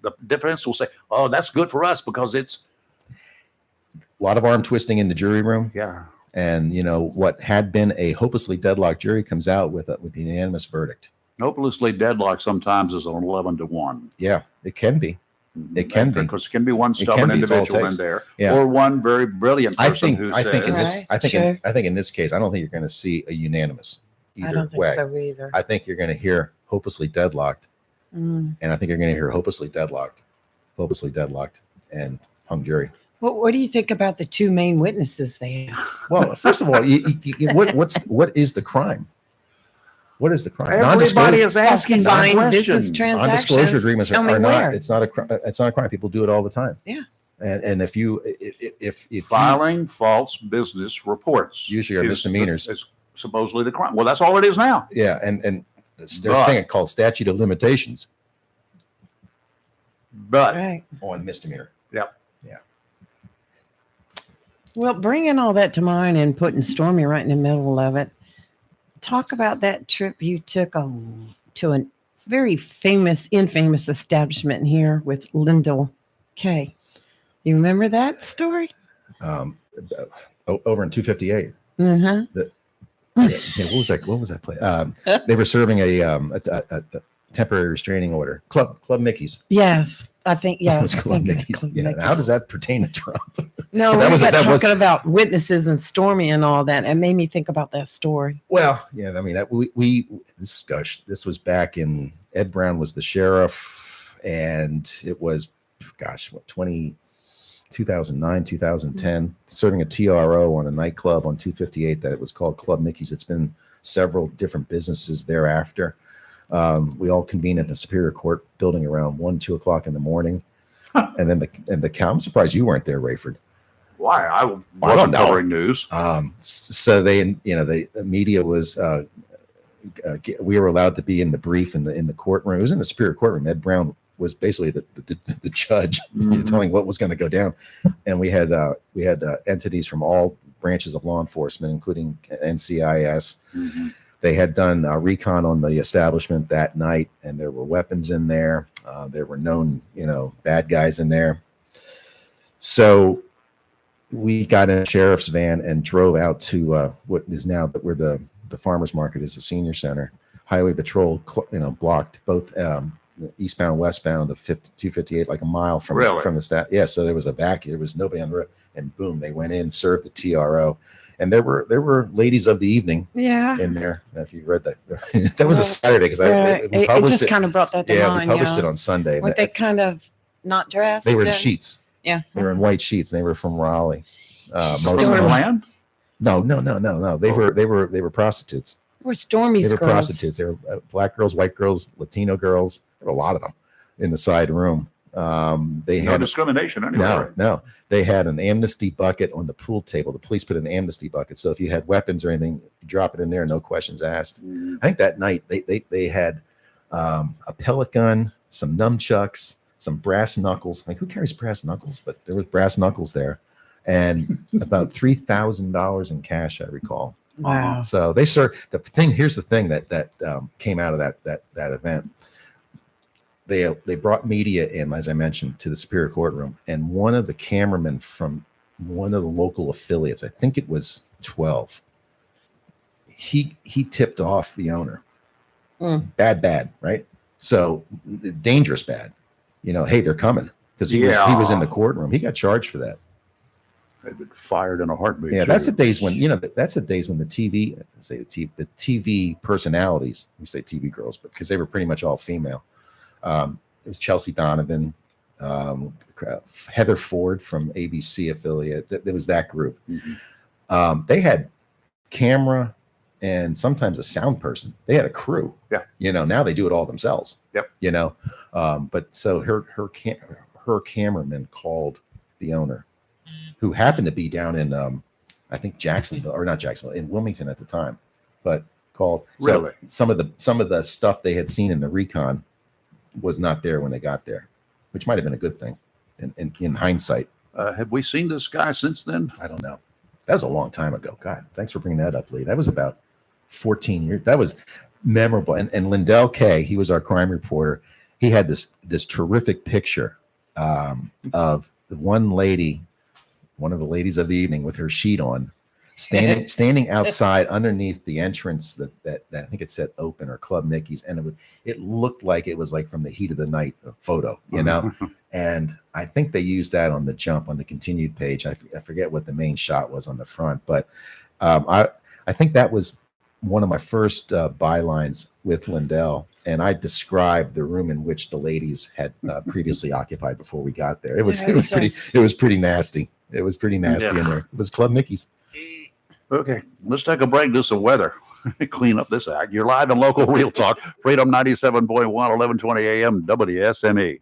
The defense will say, oh, that's good for us because it's. A lot of arm twisting in the jury room. Yeah. And what had been a hopelessly deadlocked jury comes out with a unanimous verdict. Hopelessly deadlocked sometimes is an 11-1. Yeah, it can be. It can be. Because it can be one It can stubborn be. It's all it individual in takes. there, Yeah. or one very brilliant person who I says, think in this Right, I think sure. I think in this case, I don't think you're going to see a unanimous I either don't think way. so either. I think you're going to hear hopelessly deadlocked, Mm. and I think you're going to hear hopelessly deadlocked, and hung jury. What do you think about the two main witnesses they have? Well, first of all, what is the crime? What is the crime? everybody is asking that Falsifying business question. transactions. Non-disclosure agreements Tell me are where. not. It's not a crime. It's not a crime. People do it all the time. Yeah. And if you filing false business reports Usually are is misdemeanors. is supposedly the crime. Well, that's all it is now. yeah, and there's a But- thing called statute of limitations But Right. on misdemeanor. Yep. Well, bringing all that to mind and putting Stormy right in the middle of it, talk about that trip you took to a very infamous establishment here with Lyndall K. You remember that story? Over in 258. Uh-huh. Yeah, what was that place? They were serving a temporary restraining order. Club Mickey's. Yes, I think, yeah. It was I Club think it's Mickey's. Club Yeah. Mickey's. How does that pertain to Trump? No, That we was- got that was- talking about witnesses and Stormy and all that. It made me think about that story. Well, yeah, I mean that this was back in Ed Brown was the sheriff, and it was 2009, 2010, serving a TRO on a nightclub on 258 that it was called Club Mickey's. It's been several different businesses thereafter. We all convened at the Superior Court building around 1, 2 o'clock in the morning. And then I'm surprised you weren't there, Rayford. Why? I don't wasn't know. covering news. So the media was, we were allowed to be in the brief in the courtroom. It was in the Superior Courtroom. Ed Brown was basically the judge, telling what was going to go down, and we had entities from all branches of law enforcement, including NCIS. They had done a recon on the establishment that night, and there were weapons in there. There were known, bad guys in there. So we got in a sheriff's van and drove out to what is now where the farmers market is, the senior center. Highway patrol, blocked both eastbound, westbound of 258, like a mile from the stat. Yeah, so there was a vacuum. There was nobody on the road, and boom, they went in, served the TRO, and there were ladies of the evening. In there. If you read that, that was a Saturday because we published it. Just kind of brought that to mind. We published it on Sunday. Weren't they kind of not dressed? They were in sheets. Yeah, they were in white sheets. And they were from Raleigh. Land? No. They were prostitutes. We're Stormy's They were girls. prostitutes. They were black girls, white girls, Latino girls. There were a lot of them in the side room. They No had discrimination anyway. No. They had an amnesty bucket on the pool table. The police put an amnesty bucket. So if you had weapons or anything, you drop it in there, no questions asked. I think that night they had a pellet gun, some nunchucks, some brass knuckles. Like, who carries brass knuckles? But there was brass knuckles there, and about $3,000 in cash, I recall. Wow. So they served the thing. Here's the thing that came out of that event. They brought media in, as I mentioned, to the Superior Courtroom, and one of the cameramen from one of the local affiliates, I think it was 12, he tipped off the owner. Bad, right? So dangerous bad. Hey, they're coming, because he was in the courtroom. He got charged for that. They've been fired in a heartbeat. Yeah, that's the days when that's the days when the TV personalities, we say TV girls, but because they were pretty much all female. It was Chelsea Donovan, Heather Ford from ABC affiliate. There was that group. They had camera and sometimes a sound person. They had a crew. Yeah. Now they do it all themselves. Yep. But so her cameraman called the owner, who happened to be down in I think Jacksonville, or not Jacksonville, in Wilmington at the time, but called. Really? So some of the stuff they had seen in the recon was not there when they got there, which might have been a good thing in hindsight. Have we seen this guy since then? I don't know. That was a long time ago. God, thanks for bringing that up, Lee. That was about 14 years. That was memorable. And Lindell Kay, he was our crime reporter. He had this terrific picture of the one lady, one of the ladies of the evening, with her sheet on, standing outside underneath the entrance that I think it said open or Club Mickey's, and it looked like it was like from the heat of the night photo, and I think they used that on the jump on the continued page. I forget what the main shot was on the front, but I think that was one of my first bylines with Lindell, and I described the room in which the ladies had previously occupied before we got there. It was pretty nasty. It was pretty nasty in there. It was Club Mickey's. Okay, let's take a break, do some weather, clean up this act. You're live in local Real Talk, Freedom 97.1, 1120 AM, WSME.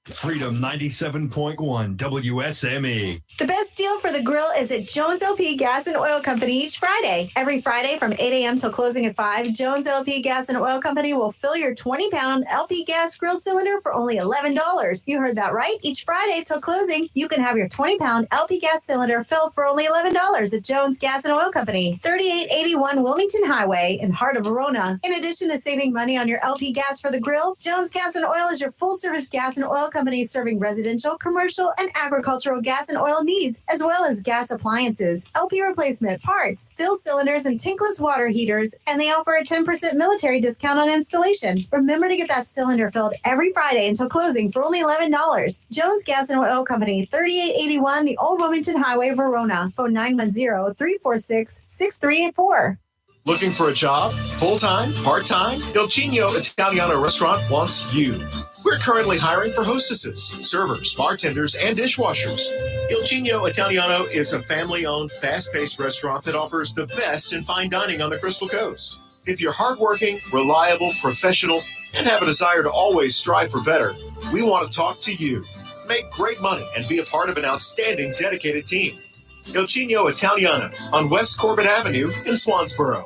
Freedom 97.1 WSME. The best deal for the grill is at Jones LP Gas and Oil Company each Friday. Every Friday from 8 a.m. till closing at 5, Jones LP Gas and Oil Company will fill your 20-pound LP gas grill cylinder for only $11. You heard that right. Each Friday till closing, you can have your 20-pound LP gas cylinder filled for only $11 at Jones Gas and Oil Company, 3881 Wilmington Highway in heart of Verona. In addition to saving money on your LP gas for the grill, Jones Gas and Oil is your full-service gas and oil company serving residential, commercial, and agricultural gas and oil needs, as well as gas appliances, LP replacement, parts, fill cylinders, and tankless water heaters, and they offer a 10% military discount on installation. Remember to get that cylinder filled every Friday until closing for only $11. Jones Gas and Oil Company, 3881 the Old Wilmington Highway, Verona. Phone 910-346-6384. Looking for a job? Full-time? Part-time? Il Cigno Italiano Restaurant wants you. We're currently hiring for hostesses, servers, bartenders, and dishwashers. Il Cigno Italiano is a family-owned, fast-paced restaurant that offers the best in fine dining on the Crystal Coast. If you're hardworking, reliable, professional, and have a desire to always strive for better, we want to talk to you. Make great money and be a part of an outstanding, dedicated team. Il Chino Italiano on West Corbett Avenue in Swansboro.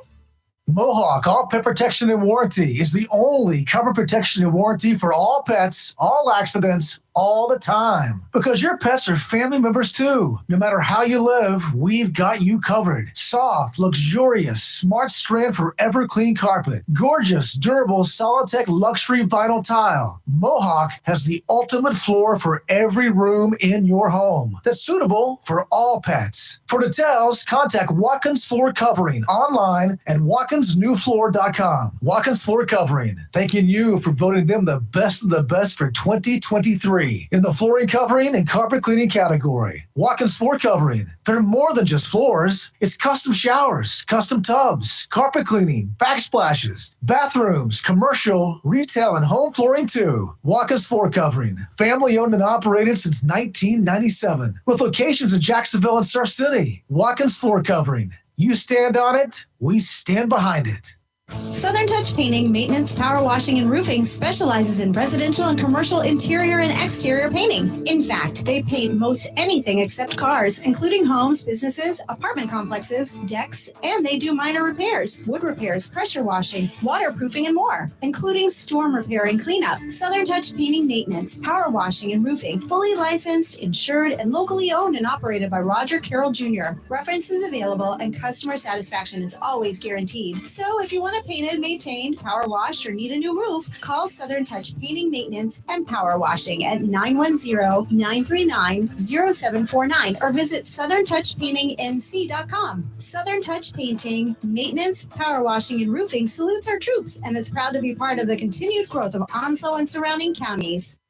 Mohawk All Pet Protection and Warranty is the only cover protection and warranty for all pets, all accidents, all the time. Because your pets are family members too. No matter how you live, we've got you covered. Soft, luxurious, smart strand forever clean carpet. Gorgeous, durable, Solitech luxury vinyl tile. Mohawk has the ultimate floor for every room in your home that's suitable for all pets. For details, contact Watkins Floor Covering online at watkinsnewfloor.com. Watkins Floor Covering, thanking you for voting them the best of the best for 2023 in the flooring covering and carpet cleaning category. Watkins Floor Covering, they're more than just floors. It's custom showers, custom tubs, carpet cleaning, backsplashes, bathrooms, commercial, retail, and home flooring too. Watkins Floor Covering, family owned and operated since 1997 with locations in Jacksonville and Surf City. Watkins Floor Covering, you stand on it, we stand behind it. Southern Touch Painting, Maintenance, Power Washing, and Roofing specializes in residential and commercial interior and exterior painting. In fact, they paint most anything except cars, including homes, businesses, apartment complexes, decks, and they do minor repairs, wood repairs, pressure washing, waterproofing, and more, including storm repair and cleanup. Southern Touch Painting, Maintenance, Power Washing, and Roofing, fully licensed, insured, and locally owned and operated by Roger Carroll Jr. References available and customer satisfaction is always guaranteed. So if you want to painted, maintained, power washed, or need a new roof, call Southern Touch Painting, Maintenance, and Power Washing at 910-939-0749 or visit southerntouchpaintingnc.com. Southern Touch Painting, Maintenance, Power Washing, and Roofing salutes our troops and is proud to be part of the continued growth of Onslow and surrounding counties.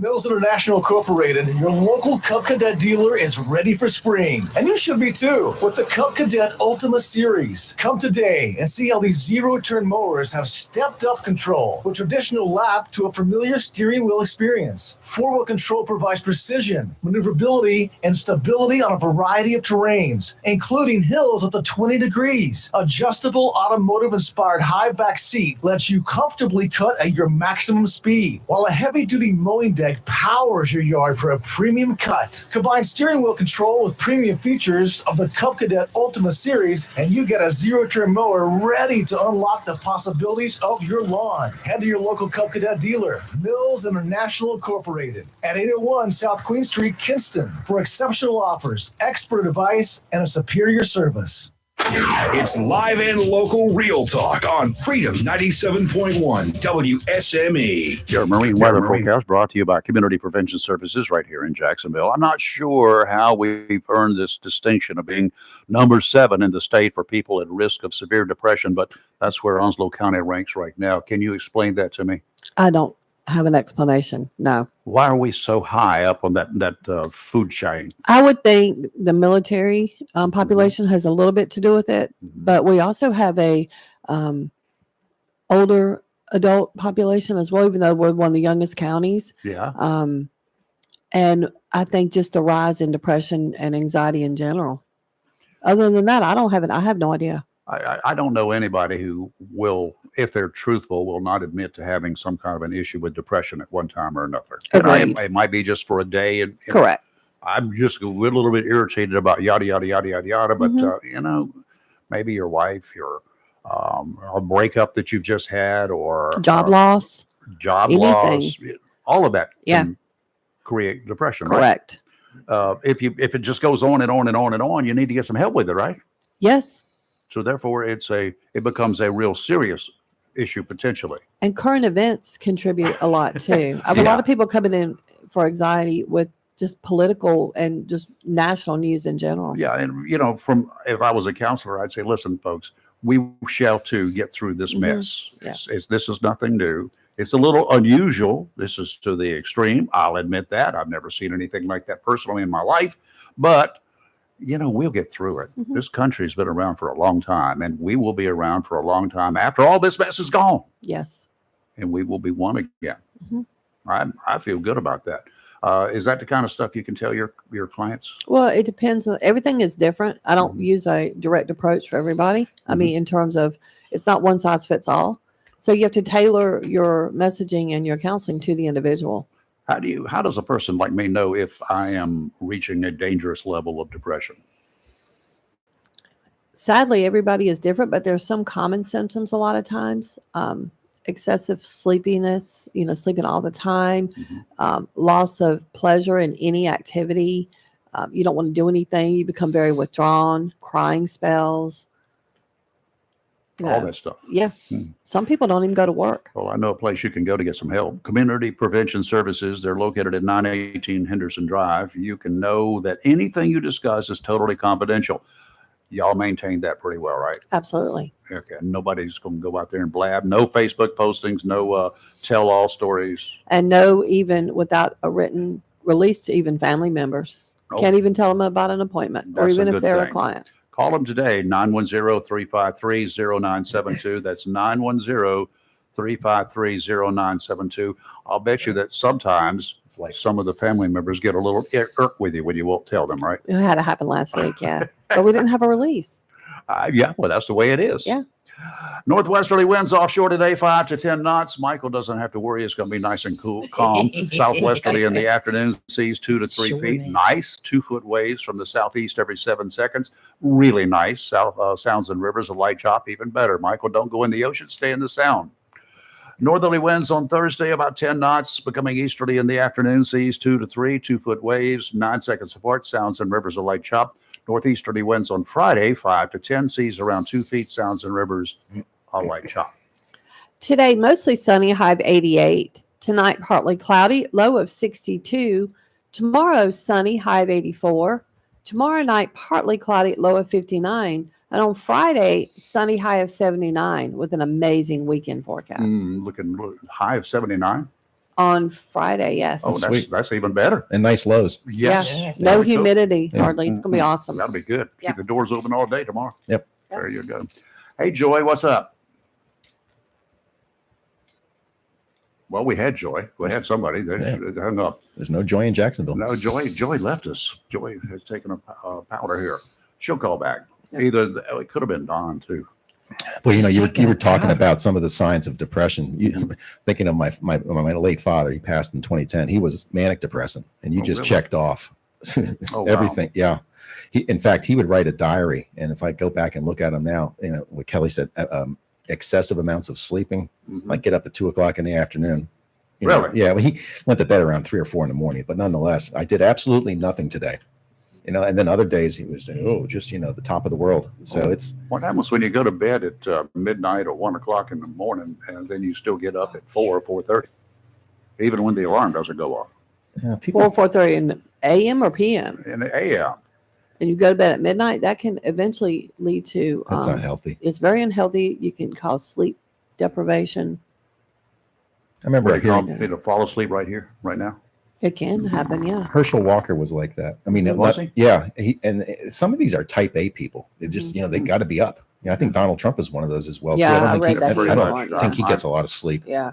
Mills International Incorporated, your local Cub Cadet dealer, is ready for spring. And you should be too, with the Cub Cadet Ultima Series. Come today and see how these zero-turn mowers have stepped up control with traditional lap to a familiar steering wheel experience. Four-wheel control provides precision, maneuverability, and stability on a variety of terrains, including hills up to 20 degrees. Adjustable automotive-inspired high back seat lets you comfortably cut at your maximum speed, while a heavy-duty mowing deck powers your yard for a premium cut. Combine steering wheel control with premium features of the Cub Cadet Ultima Series, and you get a zero-turn mower ready to unlock the possibilities of your lawn. Head to your local Cub Cadet dealer, Mills International Incorporated, at 801 South Queen Street, Kinston, for exceptional offers, expert advice, and a superior service. It's live and local real talk on Freedom 97.1 WSME. Your marine weather forecast brought to you by Community Prevention Services right here in Jacksonville. I'm not sure how we've earned this distinction of being number 7 in the state for people at risk of severe depression, but that's where Onslow County ranks right now. Can you explain that to me? I don't have an explanation. No. Why are we so high up on that food chain? I would think the military population has a little bit to do with it, but we also have a older adult population as well, even though we're one of the youngest counties. Yeah. And I think just the rise in depression and anxiety in general. Other than that, I have no idea. I don't know anybody who will, if they're truthful, will not admit to having some kind of an issue with depression at one time or another. And it might be just for a day. And correct. I'm just a little bit irritated about yada, yada, yada, yada, yada. But, maybe your wife, a breakup that you've just had, or job loss, loss, all of that can create depression. Correct. Right? If it just goes on and on and on and on, you need to get some help with it, right? Yes. So therefore, it becomes a real serious issue potentially. And current events contribute a lot too. I have a lot of people coming in for anxiety with just political and just national news in general. Yeah, and if I was a counselor, I'd say, listen, folks, we shall too get through this mess. Yeah. This is nothing new. It's a little unusual. This is to the extreme. I'll admit that. I've never seen anything like that personally in my life, but we'll get through it. This country's been around for a long time, and we will be around for a long time after all this mess is gone. Yes. And we will be one again. I feel good about that. Is that the kind of stuff you can tell your clients? Well, it depends. Everything is different. I don't use a direct approach for everybody. I mean, in terms of, it's not one size fits all. So you have to tailor your messaging and your counseling to the individual. How does a person like me know if I am reaching a dangerous level of depression? Sadly, everybody is different, but there's some common symptoms a lot of times. Excessive sleepiness, sleeping all the time, loss of pleasure in any activity. You don't want to do anything. You become very withdrawn, crying spells. All that stuff. Yeah. Some people don't even go to work. Well, I know a place you can go to get some help. Community Prevention Services. They're located at 918 Henderson Drive. You can know that anything you discuss is totally confidential. Y'all maintain that pretty well, right? Absolutely. Okay. Nobody's going to go out there and blab. No Facebook postings, no tell-all stories. And no, even without a written release to even family members. Oh. Can't even tell them about an appointment, or That's a even if good they're a thing. client. Call them today, 910-353-0972. That's 910-353-0972. I'll bet you that sometimes it's like some of the family members get a little irked with you when you won't tell them, right? It had to happen last week, yeah. But we didn't have a release. Yeah, well, that's the way it is. Yeah. Northwesterly winds offshore today, 5 to 10 knots. Michael doesn't have to worry. It's going to be nice and cool, calm. Southwesterly in the afternoon, seas 2 to 3 feet. Nice 2-foot waves from the southeast every 7 seconds. Really nice. Sounds and rivers, a light chop, even better. Michael, don't go in the ocean. Stay in the sound. Northerly winds on Thursday, about 10 knots, becoming easterly in the afternoon. Seas 2 to 3, 2-foot waves, 9 seconds apart. Sounds and rivers, a light chop. Northeasterly winds on Friday, 5 to 10, seas around 2 feet, sounds and rivers, a light chop. Today, mostly sunny, high of 88. Tonight, partly cloudy, low of 62. Tomorrow, sunny, high of 84. Tomorrow night, partly cloudy, low of 59. And on Friday, sunny, high of 79 with an amazing weekend forecast. Looking high of 79. On Friday, yes. Oh, that's even better. And nice lows. Yes. Yeah. No humidity, Yeah. hardly. It's going to be awesome. That'll be good. Yeah. Keep the doors open all day tomorrow. Yep. There you go. Hey, Joy, what's up? Well, we had Joy. We had somebody that hung up. There's no Joy in Jacksonville. No, Joy left us. Joy has taken a powder here. She'll call back. Either it could have been Don too. Well, you were talking about some of the signs of depression. Thinking of my late father, he passed in 2010. He was manic depressant, and you just really? checked off wow. everything. Yeah. In fact, he would write a diary, and if I go back and look at him now, what Kelly said, excessive amounts of sleeping, like get up at 2:00 in the afternoon. Really? Yeah. Well, he went to bed around 3 or 4 in the morning, but nonetheless, I did absolutely nothing today. And then other days he was just the top of the world. So it's What happens when you go to bed at midnight or 1:00 in the morning, and then you still get up at 4 or 4:30, even when the alarm doesn't go off? 4:30 in a.m. or p.m. In the a.m. And you go to bed at midnight, that can eventually lead to. That's not healthy. It's very unhealthy. You can cause sleep deprivation. I remember Would it hearing cause me to fall asleep right here, right now? It can happen, yeah. Herschel Walker was like that. I mean, Was he? Yeah. And some of these are type A people. They just, they got to be up. I think Donald Trump is one of those as well. Yeah, too. I read that I don't before. think he gets a lot of sleep. Yeah.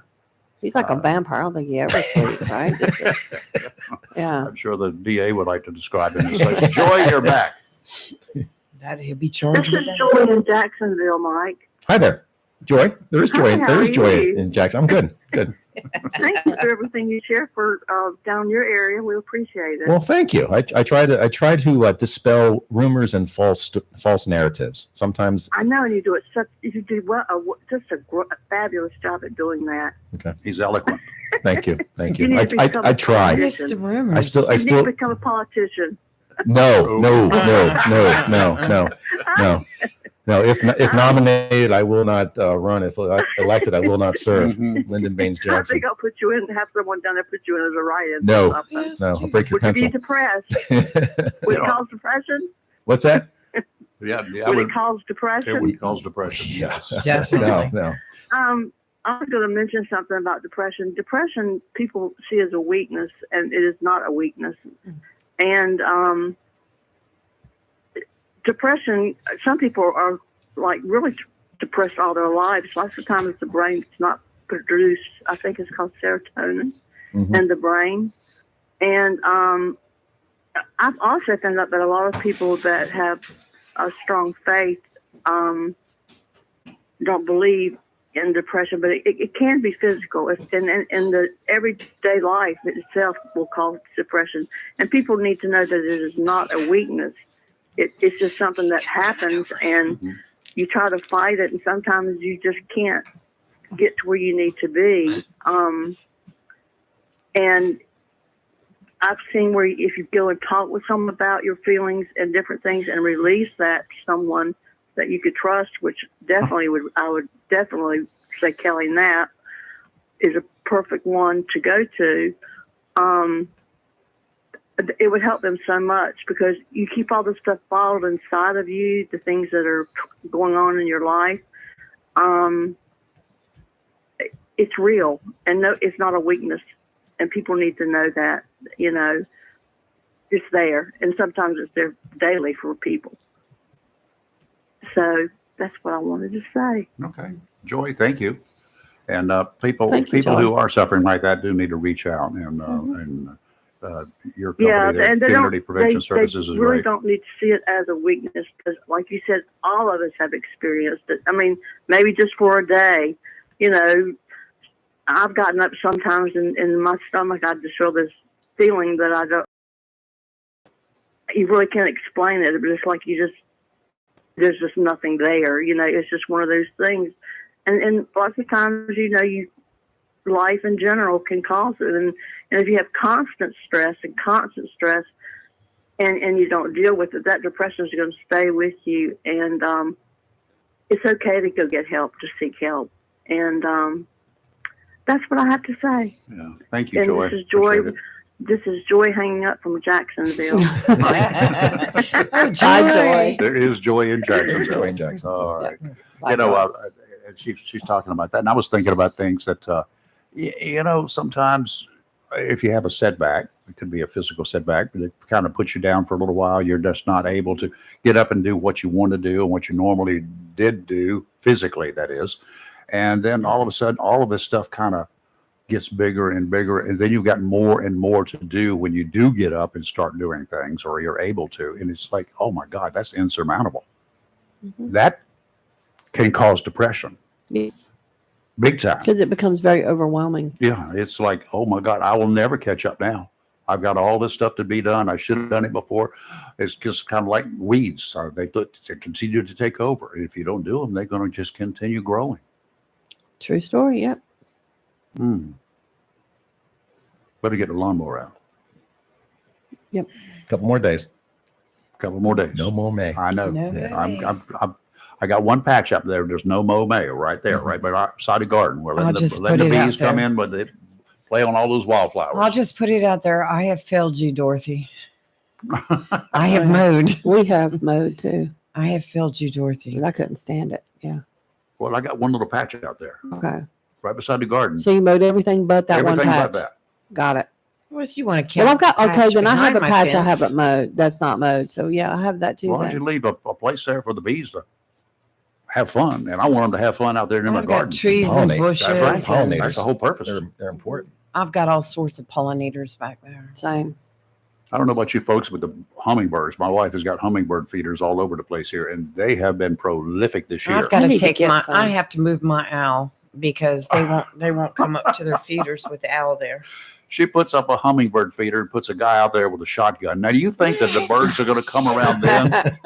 He's like a vampire. I don't think he ever sleeps, right? Yeah. I'm sure the DA would like to describe him. As Joy, you're back. That he'll be charged with that. Joy in Jacksonville, Mike. Hi there, Joy. There is joy. Hi, There is how are joy you? in Jackson. I'm good. Good. Thank you for everything you share for down your area. We appreciate it. Well, thank you. I try to dispel rumors and false narratives. Sometimes I know, and you do it. You do just a fabulous job at doing that. okay. He's eloquent. Thank you. Thank You you. need to become I a try. politician. I still You need to become a politician. No. If nominated, I will not run. If elected, I will not serve. Lyndon Baines I Johnson. think I'll put you in, have someone down there put you in as a write-in. No, or something. no, I'll break your Would you pencil. be depressed? Would it cause depression? What's that? Yeah, Would it cause depression? It would cause depression. Yes. No. I'm going to mention something about depression. Depression, people see as a weakness, and it is not a weakness. And depression, some people are like really depressed all their lives. Lots of times the brain does not produce, I think it's called serotonin in the brain. And I've also found out that a lot of people that have a strong faith don't believe in depression, but it can be physical. And the everyday life itself will cause depression. And people need to know that it is not a weakness. It's just something that happens, and you try to fight it, and sometimes you just can't get to where you need to be. And I've seen where if you go and talk with someone about your feelings and different things and release that to someone that you could trust, which I would definitely say Kelly Knapp is a perfect one to go to. It would help them so much, because you keep all this stuff bottled inside of you, the things that are going on in your life. It's real, and no, it's not a weakness, and people need to know that, it's there, and sometimes it's there daily for people. So that's what I wanted to say. Okay. Joy, thank you. And people Thank you, Joy. who are suffering like that do need to reach out, and your company, the and Community Prevention Services, they is really great. don't need to see it as a weakness, because, like you said, all of us have experienced it. I mean, maybe just for a day, I've gotten up sometimes in my stomach. I just feel this feeling that you really can't explain it, but it's like there's just nothing there. It's just one of those things. And lots of times, life in general can cause it. And if you have constant stress and you don't deal with it, that depression is going to stay with you. And it's okay to go get help, to seek help. And that's what I have to say. Yeah. Thank you, And Joy. this is Joy. Appreciate it. This is Joy hanging up from Jacksonville. Oh, Joy. There is joy in Jacksonville. Joy in Jacksonville. All right. Joy. And she's talking about that, and I was thinking about things that, sometimes if you have a setback, it could be a physical setback, but it kind of puts you down for a little while. You're just not able to get up and do what you want to do and what you normally did do physically, that is. And then all of a sudden, all of this stuff kind of gets bigger and bigger, and then you've got more and more to do when you do get up and start doing things, or you're able to, and it's like, oh my God, that's insurmountable. That can cause depression. Yes. Big time. Because it becomes very overwhelming. Yeah, it's like, oh my God, I will never catch up now. I've got all this stuff to be done. I should have done it before. It's just kind of like weeds. They continue to take over. And if you don't do them, they're going to just continue growing. True story. Yep. Better get the lawnmower out. Yep. Couple more days. Couple more days. No more May. I know. No Yeah, I got one patch up there. There's no mow May right there, right beside the garden. We're letting the bees come in, but they play on all those wildflowers. I'll just put it out there. I have failed you, Dorothy. I have mowed. We have mowed too. I have failed you, Dorothy. I couldn't stand it. Yeah. Well, I got one little patch out there, Okay. right beside the garden. So you mowed everything but that Everything one patch. but that. Got it. Well, if you want to count. Well, I've got, the okay, patch then I have a behind my patch I fence. haven't mowed. That's not mowed. So yeah, I have that As too. long as you Then. leave a place there for the bees to have fun, and I want them to have fun out there in my I've got garden. trees and Pollinate. bushes. That's right. Pollinators. That's the whole purpose. They're important. I've got all sorts of pollinators back there. Same. I don't know about you folks with the hummingbirds. My wife has got hummingbird feeders all over the place here, and they have been prolific this year. I've got I to need to take get my. some. I have to move my owl because they won't come up to their feeders with the owl there. She puts up a hummingbird feeder and puts a guy out there with a shotgun. Now, do you think that the birds are going to come around then?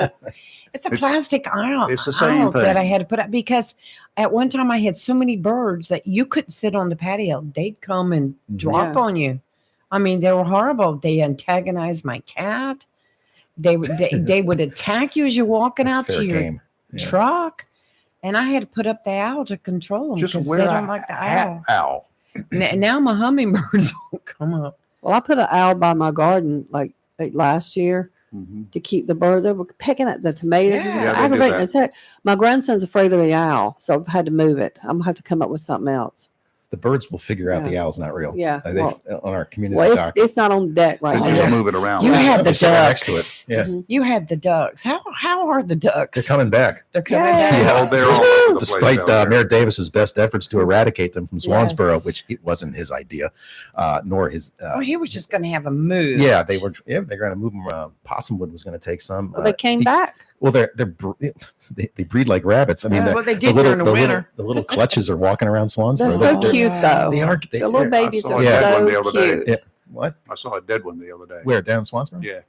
It's a plastic owl. It's the same owl that I thing. had to put up because at one time I had so many birds that you couldn't sit on the patio. They'd come and drop Yeah. on you. I mean, they were horrible. They antagonized my cat. They would attack you as you're walking That's out fair to your game. Yeah. truck, and I had to put up the owl to control them Just because wear they a don't like the hat owl. owl. Now my hummingbirds won't come up. Well, I put an owl by my garden like last year to keep the bird. They were pecking at the tomatoes. Yeah. It was Yeah, they do aggravating that. as heck. My grandson's afraid of the owl, so I've had to move it. I'm gonna have to come up with something else. The birds will figure out the Yeah. owl's not real. Yeah, They've well- on our community Well, dock. it's not on deck right They now. just move it around. You had They the sit right next ducks. to it. Yeah, Mm-hmm. You had the ducks. How are the ducks? they're coming back. They're coming Yay. back. Oh, they're all over the place Despite down there. Mayor Davis's best efforts to eradicate them from Swansboro, Yes. which it wasn't his idea, nor his. Oh, he was just going to have a move. Yeah, they're going to move them. Possumwood was going to take some. Well, they came back. Well, they breed like rabbits. I mean, That's what they did during the winter. The little clutches are walking around Swansboro. They're so cute, though. They are. The little babies are I saw a dead one so the other day. cute. Yeah. What? I saw a dead one the other day. Where, down Swansboro? Yeah.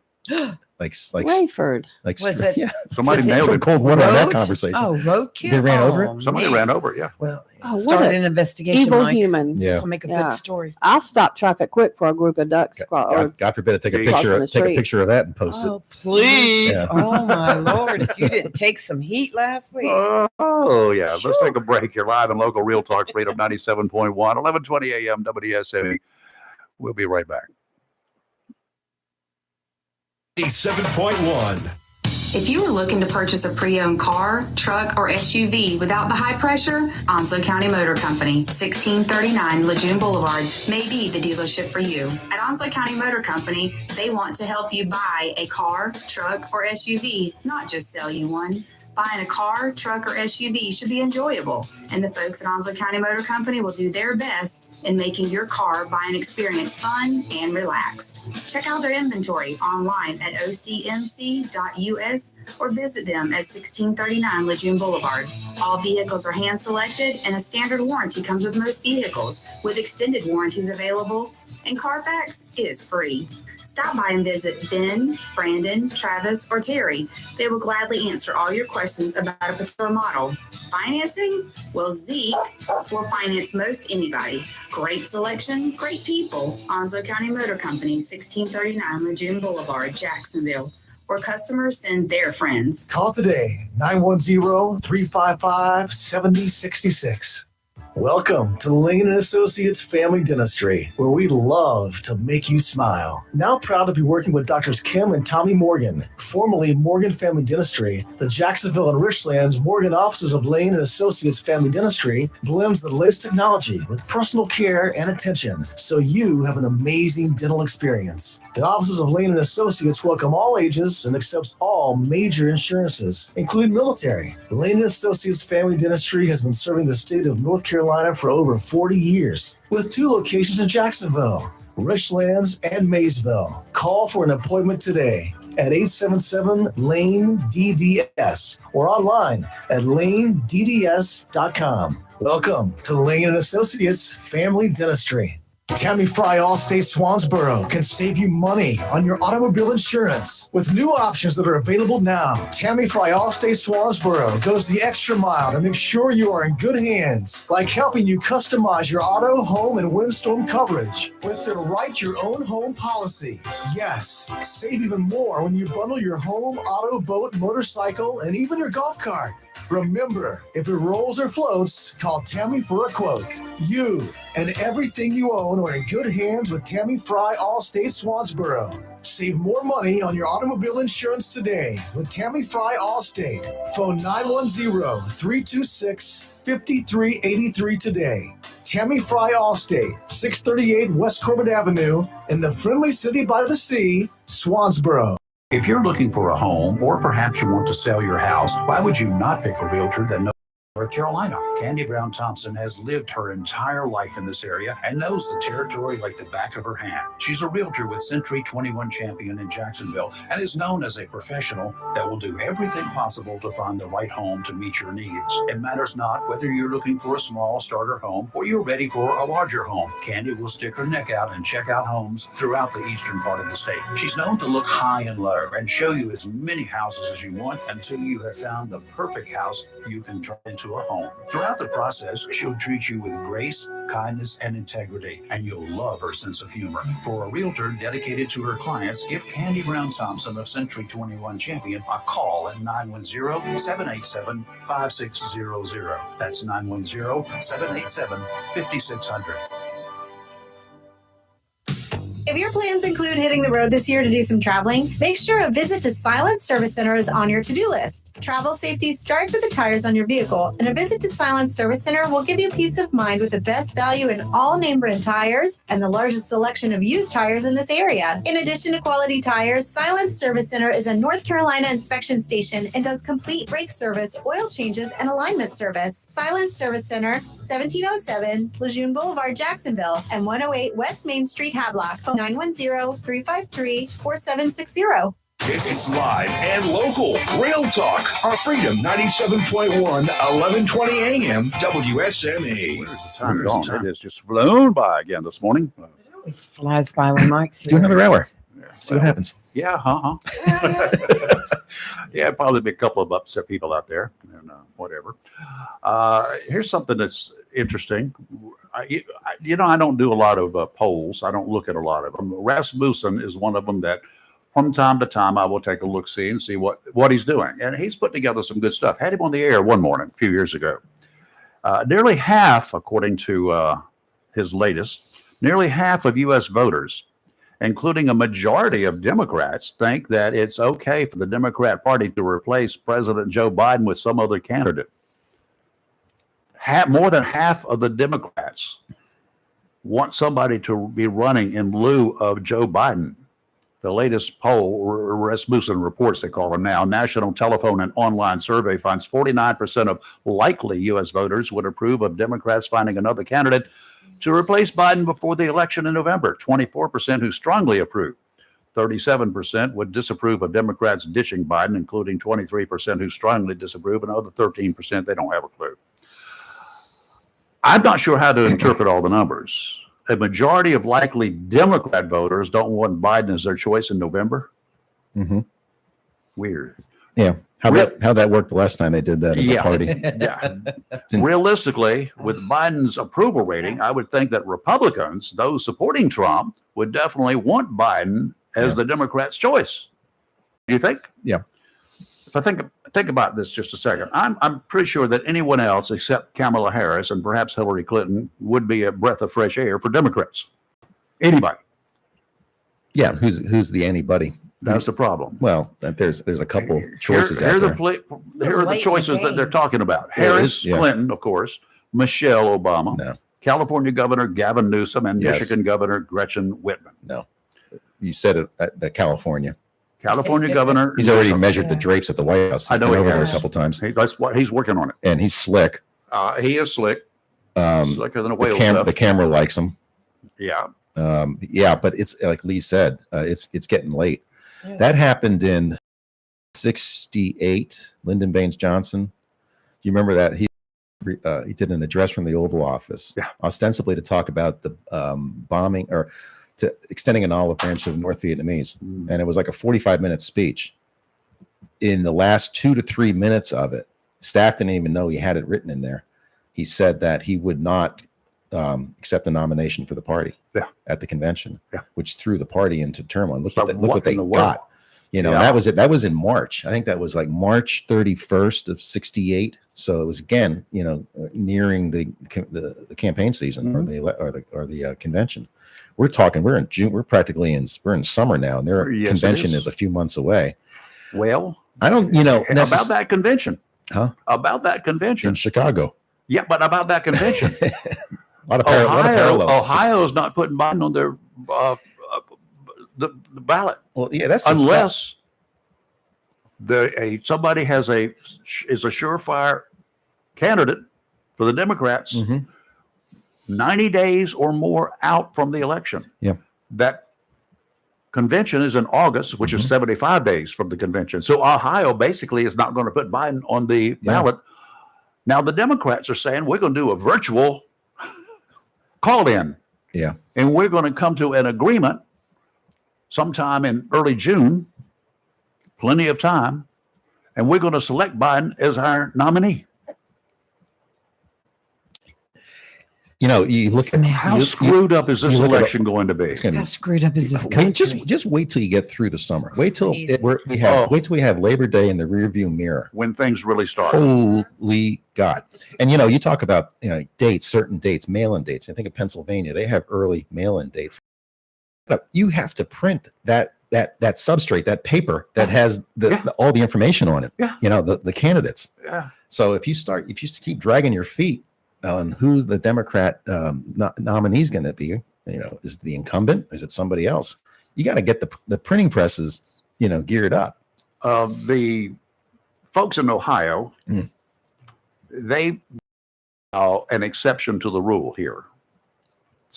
like Rayford. Like Was it? yeah. Somebody Was it nailed it. Cold water on that Road? conversation. Oh, roadkill. They ran over it? Somebody ran over it. Yeah. Well, Oh, Started what an an investigation. evil Mike. human. Yeah. To make a Yeah. good story. I'll stop traffic quick for a group of ducks. God forbid I take a Yeah. picture Crossing the street. of that and post it. Oh, please. Yeah. Oh, my Lord. If you didn't take some heat last week. Oh, yeah. Let's take a break. You're live on local Real Talk Freedom 97.1, 1120 a.m. WSA. We'll be right back. 87.1. If you are looking to purchase a pre-owned car, truck, or SUV without the high pressure, Onslow County Motor Company, 1639 Lejeune Boulevard, may be the dealership for you. At Onslow County Motor Company, they want to help you buy a car, truck, or SUV, not just sell you one. Buying a car, truck, or SUV should be enjoyable, and the folks at Onslow County Motor Company will do their best in making your car buying experience fun and relaxed. Check out their inventory online at ocmc.us or visit them at 1639 Lejeune Boulevard. All vehicles are hand-selected, and a standard warranty comes with most vehicles, with extended warranties available, and Carfax is free. Stop by and visit Ben, Brandon, Travis, or Terry. They will gladly answer all your questions about a particular model. Financing? Well, Zeke will finance most anybody. Great selection, great people. Onslow County Motor Company, 1639 Lejeune Boulevard, Jacksonville, where customers send their friends. Call today, 910-355-7066. Welcome to Lane & Associates Family Dentistry, where we love to make you smile. Now proud to be working with Doctors Kim and Tommy Morgan, formerly Morgan Family Dentistry. The Jacksonville and Richlands Morgan offices of Lane & Associates Family Dentistry blends the latest technology with personal care and attention, so you have an amazing dental experience. The offices of Lane & Associates welcome all ages and accepts all major insurances, including military. Lane & Associates Family Dentistry has been serving the state of North Carolina for over 40 years, with 2 locations in Jacksonville, Richlands, and Maysville. Call for an appointment today at 877-LANE-DDS or online at lanedds.com. Welcome to Lane & Associates Family Dentistry. Tammy Fry Allstate Swansboro can save you money on your automobile insurance with new options that are available now. Tammy Fry Allstate Swansboro goes the extra mile to make sure you are in good hands, like helping you customize your auto, home, and windstorm coverage with their Write Your Own Home policy. Yes, save even more when you bundle your home, auto, boat, motorcycle, and even your golf cart. Remember, if it rolls or floats, call Tammy for a quote. You and everything you own are in good hands with Tammy Fry Allstate Swansboro. Save more money on your automobile insurance today with Tammy Fry Allstate. Phone 910-326-5383 today. Tammy Fry Allstate, 638 West Corbett Avenue in the friendly city by the sea, Swansboro. If you're looking for a home, or perhaps you want to sell your house, why would you not pick a realtor that knows North Carolina? Candy Brown Thompson has lived her entire life in this area and knows the territory like the back of her hand. She's a realtor with Century 21 Champion in Jacksonville and is known as a professional that will do everything possible to find the right home to meet your needs. It matters not whether you're looking for a small starter home or you're ready for a larger home. Candy will stick her neck out and check out homes throughout the eastern part of the state. She's known to look high and low and show you as many houses as you want until you have found the perfect house you can turn into a home. Throughout the process, she'll treat you with grace, kindness, and integrity, and you'll love her sense of humor. For a realtor dedicated to her clients, give Candy Brown Thompson of Century 21 Champion a call at 910-787-5600. That's 910-787-5600. If your plans include hitting the road this year to do some traveling, make sure a visit to Silent Service Center is on your to-do list. Travel safety starts with the tires on your vehicle, and a visit to Silent Service Center will give you peace of mind with the best value in all name brand tires and the largest selection of used tires in this area. In addition to quality tires, Silent Service Center is a North Carolina inspection station and does complete brake service, oil changes, and alignment service. Silent Service Center, 1707 Lejeune Boulevard, Jacksonville, and 108 West Main Street, Havelock. Phone 910-353-4760. It's live and local. Real talk on Freedom 97.1, 1120 AM, WSMA. Where's the time gone? It has just flown by again this morning. It always flies by when Mike's Do here. another hour. See what happens. Yeah, yeah, probably be a couple of upset people out there, and whatever. Here's something that's interesting. I don't do a lot of polls. I don't look at a lot of them. Rasmussen is one of them that, from time to time, I will take a look, see, and see what he's doing. And he's put together some good stuff. Had him on the air one morning a few years ago. Nearly half, according to his latest, nearly half of U.S. voters, including a majority of Democrats, think that it's okay for the Democrat Party to replace President Joe Biden with some other candidate. More than half of the Democrats want somebody to be running in lieu of Joe Biden. The latest poll, Rasmussen reports, they call them now, National Telephone and Online Survey finds 49% of likely U.S. voters would approve of Democrats finding another candidate to replace Biden before the election in November. 24% who strongly approve. 37% would disapprove of Democrats ditching Biden, including 23% who strongly disapprove, and another 13% they don't have a clue. I'm not sure how to interpret all the numbers. A majority of likely Democrat voters don't want Biden as their choice in November. Mm-hmm. Weird. Yeah. How that worked the last time they did that as a party. Yeah. Realistically, with Biden's approval rating, I would think that Republicans, those supporting Trump, would definitely want Biden as the Democrats' choice. Do you think? Yeah. If I think about this just a second, I'm pretty sure that anyone else except Kamala Harris and perhaps Hillary Clinton would be a breath of fresh air for Democrats. Anybody. Yeah. Who's the anybody? That's the problem. Well, there's a couple choices out there. Here are the choices that they're talking about. Harris, Clinton, of course, Michelle Obama, California Governor Gavin Newsom, and Michigan Governor Gretchen Whitman. No, you said it at the California Governor. He's already measured the drapes at the White House. I know He's been he over there has. a couple times. That's what he's working on it. And he's slick. He is slick. Slicker than a whale. The camera likes him. Yeah. But it's like Lee said, it's getting late. Yeah. That happened in 1968. Lyndon Baines Johnson. Do you remember that? He did an address from the Oval Office, ostensibly to talk about the bombing or to extending an olive branch to the North Vietnamese. And it was like a 45-minute speech. In the last 2 to 3 minutes of it, staff didn't even know he had it written in there. He said that he would not accept a nomination for the party at the convention, which threw the party into turmoil. Look what they got. You know, that was it. That was in March. I think that was like March 31st of 1968. So it was again, nearing the campaign season or the convention. We're in June. We're in summer now, and their convention is a few months away. Well, I don't, about that convention. Huh? About that convention in Chicago. Yeah, but about that convention. A lot of parallels. Ohio's not putting Biden on their the ballot. Well, yeah, that's unless somebody is a surefire candidate for the Democrats 90 days or more out from the election. Yeah, that convention is in August, which is 75 days from the convention. So Ohio basically is not going to put Biden on the ballot. Now the Democrats are saying we're going to do a virtual call-in. Yeah. And we're going to come to an agreement sometime in early June, plenty of time, and we're going to select Biden as our nominee. You look at how screwed up is this election going to be? It's going to be How screwed up is this country? Just wait till you get through the summer. Wait till we have Labor Day in the rearview mirror when things really start. Holy God! And you talk about dates, certain dates, mail-in dates. I think of Pennsylvania, they have early mail-in dates. But you have to print that substrate, that paper that has all the information on it. Yeah. The candidates. Yeah. So if you keep dragging your feet on who's the Democrat nominee is going to be, is it the incumbent? Is it somebody else? You got to get the printing presses, geared up. The folks in Ohio, they are an exception to the rule here,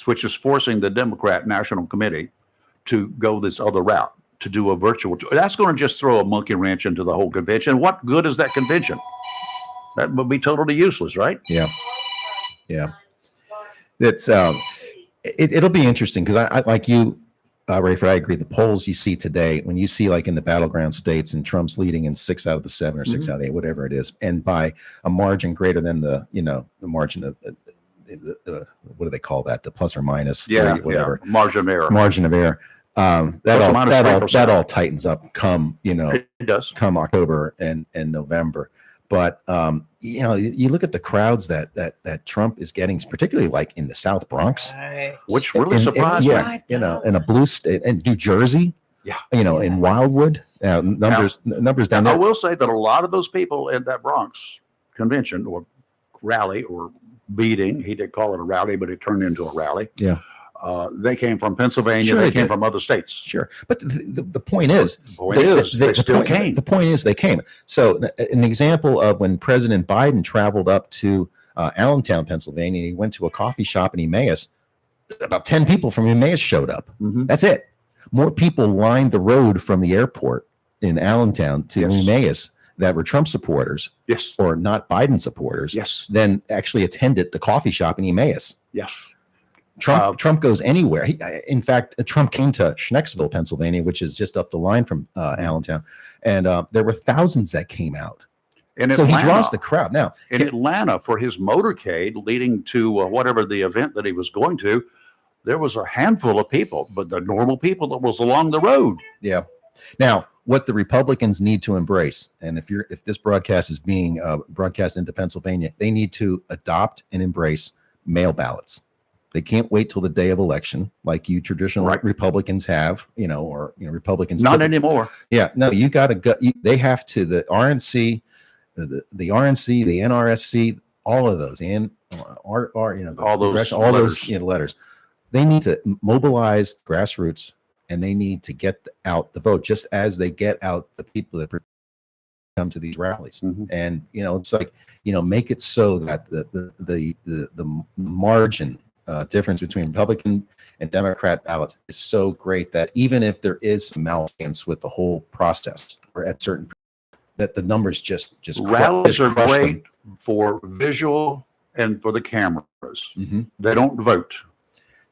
which is forcing the Democrat National Committee to go this other route. to do a virtual tour. That's going to just throw a monkey wrench into the whole convention. What good is that convention? That would be totally useless, right? Yeah. That's it'll be interesting because I like you, Rayford. I agree. The polls you see today, when you see like in the battleground states, and Trump's leading in 6 out of the 7 or 6 out of the 8, whatever it is, and by a margin greater than the margin of what do they call that? The plus or minus 3, whatever. Margin of error. Margin of error. That all tightens up come it does come October and November. But you look at the crowds that Trump is getting, particularly like in the South Bronx, which really surprised me. In a blue state, and New Jersey, in Wildwood, numbers down there. I will say that a lot of those people in that Bronx convention or rally or meeting, he did call it a rally, but it turned into a rally. Yeah. They came from Pennsylvania. Sure, they came from other states. Sure. But the point is, they still came. The point is they came. So an example of when President Biden traveled up to Allentown, Pennsylvania, he went to a coffee shop in Emmaus, about 10 people from Emmaus showed up. Mm-hmm. That's it. More people lined the road from the airport in Allentown to Emmaus that were Trump supporters, or not Biden supporters, than actually attended the coffee shop in Emmaus. Yes. Trump goes anywhere. In fact, Trump came to Schnecksville, Pennsylvania, which is just up the line from Allentown, and there were thousands that came out. So he draws the crowd. Now, in Atlanta, for his motorcade leading to whatever the event that he was going to, there was a handful of people, but the normal people that was along the road. Yeah. Now, what the Republicans need to embrace, and if this broadcast is being broadcast into Pennsylvania, they need to adopt and embrace mail ballots. They can't wait till the day of election, like you traditional Republicans have, Republicans. Not anymore. Yeah, no, you got to go. They have to, the RNC, the RNC, the NRSC, all of those, and all those letters. They need to mobilize grassroots, and they need to get out the vote, just as they get out the people that come to these rallies. Mm-hmm. And it's like make it so that the margin difference between Republican and Democrat ballots is so great that even if there is some malfeasance with the whole process, or at certain, that the numbers just rallies are great for visual and for the cameras. Mm-hmm. They don't vote.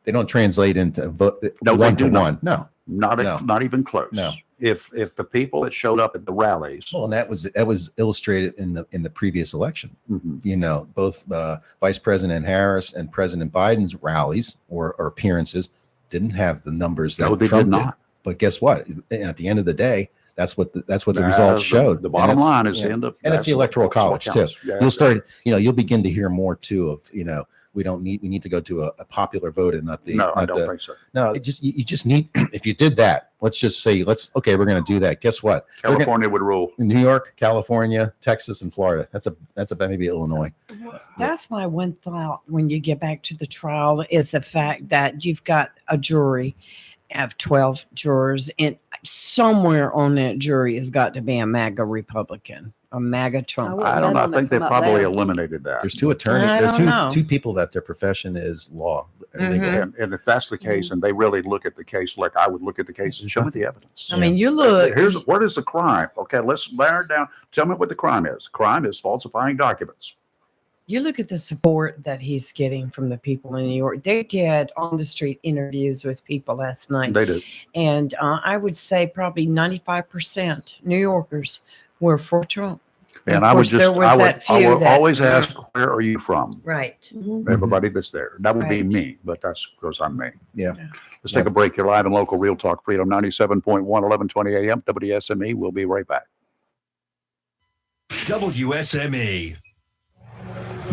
They don't translate into vote one to one. No, not even close. No. If the people that showed up at the rallies, well, and that was illustrated in the previous election. Mm-hmm. Both Vice President Harris and President Biden's rallies or appearances didn't have the numbers that Trump did. But guess what? At the end of the day, that's what the results showed. The bottom line is and it's the Electoral College too. Yeah, you'll start, you'll begin to hear more too of, we need to go to a popular vote and not the. No, I don't think so. No, you just need, if you did that, let's just say, we're going to do that. Guess what? California would rule. New York, California, Texas, and Florida. That's about maybe Illinois. That's my one thought when you get back to the trial is the fact that you've got a jury of 12 jurors, and somewhere on that jury has got to be a MAGA Republican, a MAGA Trump. I don't know. I think they probably eliminated that. There's two attorneys. There's two people that their profession is law. And if that's the case, and they really look at the case like I would look at the case and show me the evidence. I mean, you look. What is the crime? Okay, let's narrow it down. Tell me what the crime is. Crime is falsifying documents. You look at the support that he's getting from the people in New York. They did on the street interviews with people last night. They did. And I would say probably 95% New Yorkers were for Trump. And I would always ask, where are you from? Right. Mm-hmm. Everybody that's there. That would be me, but that's because I'm me. Yeah. Let's take a break. You're live and local Real Talk Freedom 97.1, 1120 a.m. WSME. We'll be right back. WSME.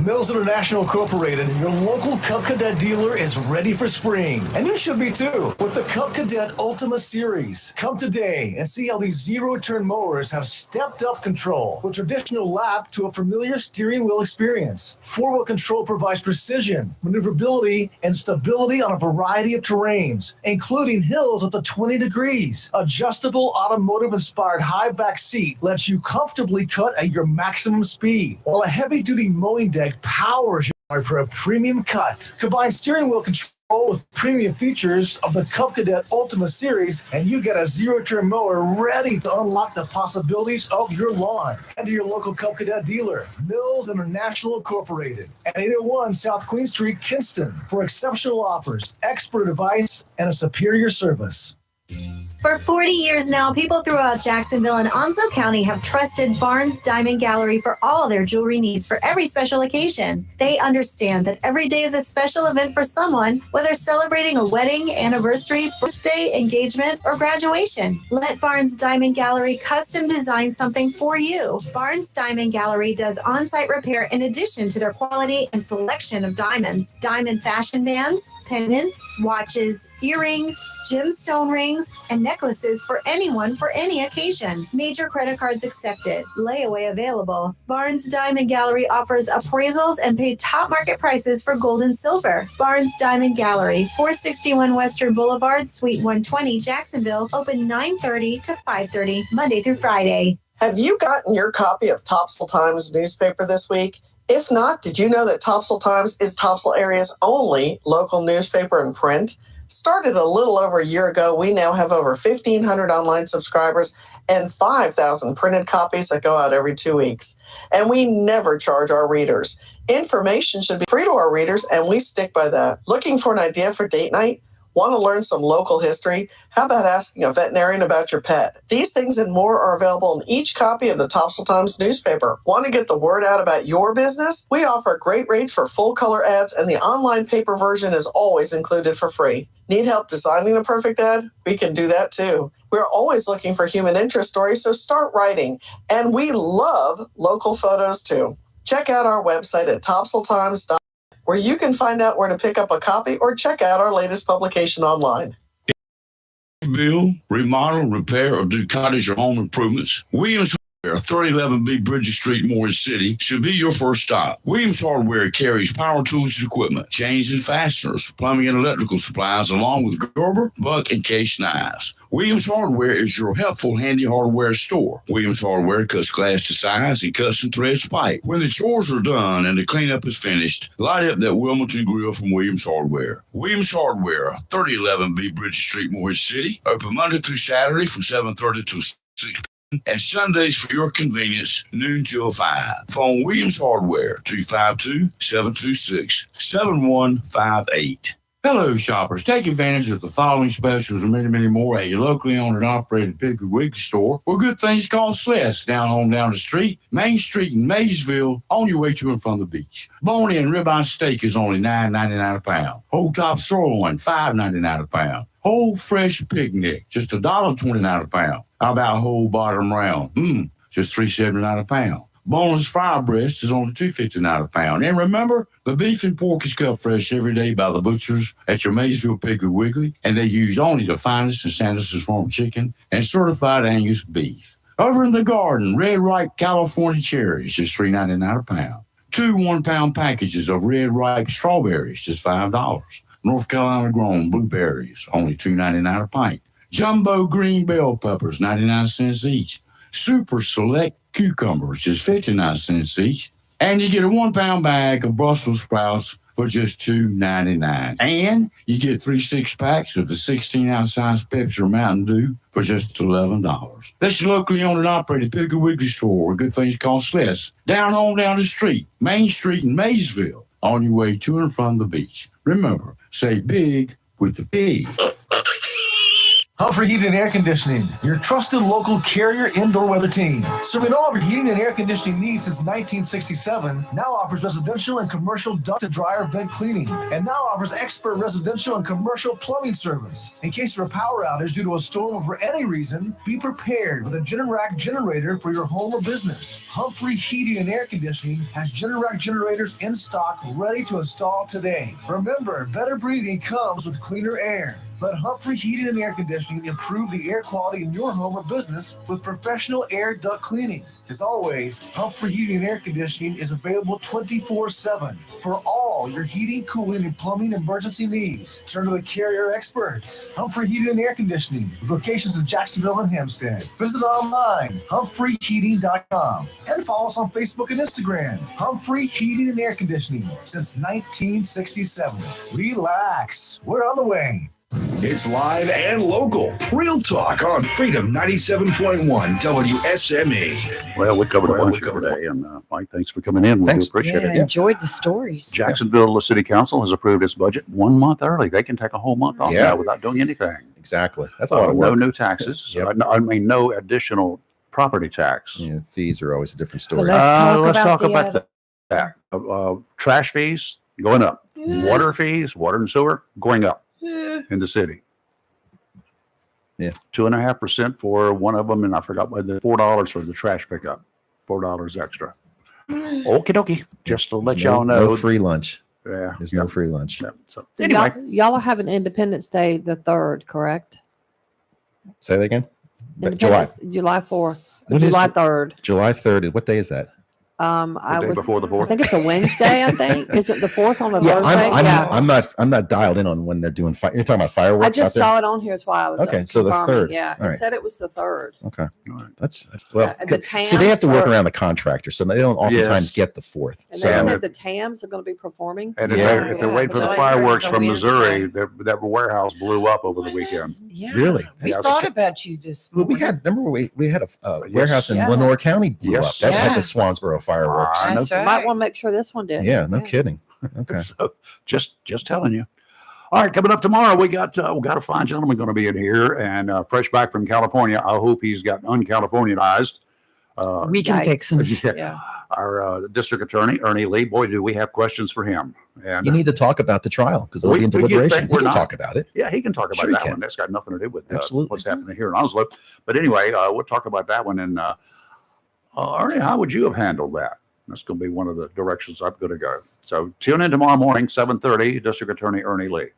Mills International Incorporated, your local Cub Cadet dealer, is ready for spring. And you should be too, with the Cub Cadet Ultima Series. Come today and see how these zero-turn mowers have stepped up control with traditional lap to a familiar steering wheel experience. Four-wheel control provides precision, maneuverability, and stability on a variety of terrains, including hills up to 20 degrees. Adjustable automotive-inspired high back seat lets you comfortably cut at your maximum speed, while a heavy-duty mowing deck powers your for a premium cut. Combine steering wheel control with premium features of the Cub Cadet Ultima Series, and you get a zero-turn mower ready to unlock the possibilities of your lawn. And to your local Cub Cadet dealer, Mills International Incorporated, at 801 South Queen Street, Kinston, for exceptional offers, expert advice, and a superior service. For 40 years now, people throughout Jacksonville and Onslow County have trusted Barnes Diamond Gallery for all their jewelry needs for every special occasion. They understand that every day is a special event for someone, whether celebrating a wedding, anniversary, birthday, engagement, or graduation. Let Barnes Diamond Gallery custom design something for you. Barnes Diamond Gallery does on-site repair in addition to their quality and selection of diamonds, diamond fashion bands, pendants, watches, earrings, gemstone rings, and necklaces for anyone for any occasion. Major credit cards accepted. Layaway available. Barnes Diamond Gallery offers appraisals and paid top market prices for gold and silver. Barnes Diamond Gallery, 461 Western Boulevard, Suite 120, Jacksonville, open 9:30 to 5:30, Monday through Friday. Have you gotten your copy of Topsail Times newspaper this week? If not, did you know that Topsail Times is Topsail area's only local newspaper in print? Started a little over a year ago, we now have over 1,500 online subscribers and 5,000 printed copies that go out every 2 weeks. And we never charge our readers. Information should be free to our readers, and we stick by that. Looking for an idea for date night? Want to learn some local history? How about asking a veterinarian about your pet? These things and more are available in each copy of the Topsail Times newspaper. Want to get the word out about your business? We offer great rates for full color ads, and the online paper version is always included for free. Need help designing the perfect ad? We can do that too. We're always looking for human interest stories, so start writing. And we love local photos too. Check out our website at topsailtimes.com, where you can find out where to pick up a copy or check out our latest publication online. Build, remodel, repair, or do cottage or home improvements, Williams Hardware, 3011B Bridges Street, Morris City, should be your first stop. Williams Hardware carries power tools and equipment, chains and fasteners, plumbing and electrical supplies, along with Gerber, Buck, and Case knives. Williams Hardware is your helpful, handy hardware store. Williams Hardware cuts glass to size and cuts and threads pipe. When the chores are done and the cleanup is finished, light up that Wilmington grill from Williams Hardware. Williams Hardware, 3011B Bridges Street, Morris City, open Monday through Saturday from 7:30 to 6 p.m. and Sundays for your convenience, noon till 5. Phone Williams Hardware, 252-726-7158. Hello, shoppers. Take advantage of the following specials and many, many more at your locally owned and operated Piggly Wiggly store, where good things cost less. Down the street, Main Street in Maysville, on your way to and from the beach. Bone-in ribeye steak is only $9.99 a pound. Whole top sirloin, $5.99 a pound. Whole fresh pig neck, just $1.29 a pound. How about whole bottom round? Just $3.79 a pound. Boneless fry breast is only $2.59 a pound. And remember, the beef and pork is cut fresh every day by the butchers at your Maysville Piggly Wiggly, and they use only the finest in Sanderson's Farm chicken and certified Angus beef. Over in the garden, red ripe California cherries, just $3.99 a pound. 2 1-pound packages of red ripe strawberries, just $5. North Carolina grown blueberries, only $2.99 a pint. Jumbo green bell peppers, 99 cents each. Super select cucumbers, just 59 cents each. And you get a 1-pound bag of Brussels sprouts for just $2.99. And you get 3 6-packs of the 16-ounce size Pepsi or Mountain Dew for just $11. That's your locally owned and operated Piggly Wiggly store, where good things cost less. Down the street, Main Street in Maysville, on your way to and from the beach. Remember, say big with the P. Humphrey Heating and Air Conditioning, your trusted local Carrier indoor weather team. Serving all of your heating and air conditioning needs since 1967, now offers residential and commercial duct and dryer vent cleaning, and now offers expert residential and commercial plumbing service. In case of a power outage due to a storm or for any reason, be prepared with a Generac generator for your home or business. Humphrey Heating and Air Conditioning has Generac generators in stock ready to install today. Remember, better breathing comes with cleaner air. Let Humphrey Heating and Air Conditioning improve the air quality in your home or business with professional air duct cleaning. As always, Humphrey Heating and Air Conditioning is available 24/7 for all your heating, cooling, and plumbing emergency needs. Turn to the Carrier experts. Humphrey Heating and Air Conditioning, with locations in Jacksonville and Hempstead. Visit online, humphreyheating.com, and follow us on Facebook and Instagram. Humphrey Heating and Air Conditioning since 1967. Relax, we're on the way. It's live and local. Real talk on Freedom 97.1 WSME. Well, we covered a bunch today, and Mike, thanks for coming in. We do appreciate it. Enjoyed the stories. Jacksonville City Council has approved its budget 1 month early. They can take a whole month off now without doing anything. Exactly. That's a lot of work. No new taxes. I mean, no additional property tax. Yeah, fees are always a different story. Well, Let's talk about that. Trash fees going up. Water fees, water and sewer going up in the city. Yeah, 2.5% for one of them, and I forgot what the $4 for the trash pickup. $4 extra. Okie dokie. Just to let y'all know. No free lunch. Yeah, there's no free lunch. Yeah. So anyway, y'all are having Independence Day the 3rd, correct? Say that again. July. July 4th. What is July 3rd. July 3rd. What day is that? I day would, before the 4th. I think it's a Wednesday. I think is it the 4th on a Thursday? I'm not dialed in on when they're doing. You're talking about fireworks. I just out there? saw it on here. That's why I was Okay, so the confirming. 3rd. Yeah, All it right. said it was the 3rd. Okay, that's well. The See, they have to work TAMs around the contractor, so they don't oftentimes get the 4th. And So they said the TAMs are going to be performing. and if they're waiting for the fireworks from Missouri, that warehouse blew up over the weekend. Really? We Yeah, thought about you this Well, morning. we had a warehouse in Yeah. Lenore County blew Yes. up. That had Yeah. the Swansboro fireworks. That's right. Might want to make sure this one did. Yeah, no kidding. Okay. So just telling you. All right, coming up tomorrow, we got a fine gentleman going to be in here, and fresh back from California. I hope he's got uncalifornianized. We can fix him. Yeah. Our district attorney, Ernie Lee. Boy, do we have questions for him. And You need to talk about the trial because it'll be in you deliberation. think We we're can not? talk about it. Yeah, he can talk about Sure he that can. one. That's got nothing to do with Absolutely. what's happening here in Oslo. But anyway, we'll talk about that one. And Ernie, how would you have handled that? That's going to be one of the directions I'm going to go. So tune in tomorrow morning, 7:30. District Attorney Ernie Lee.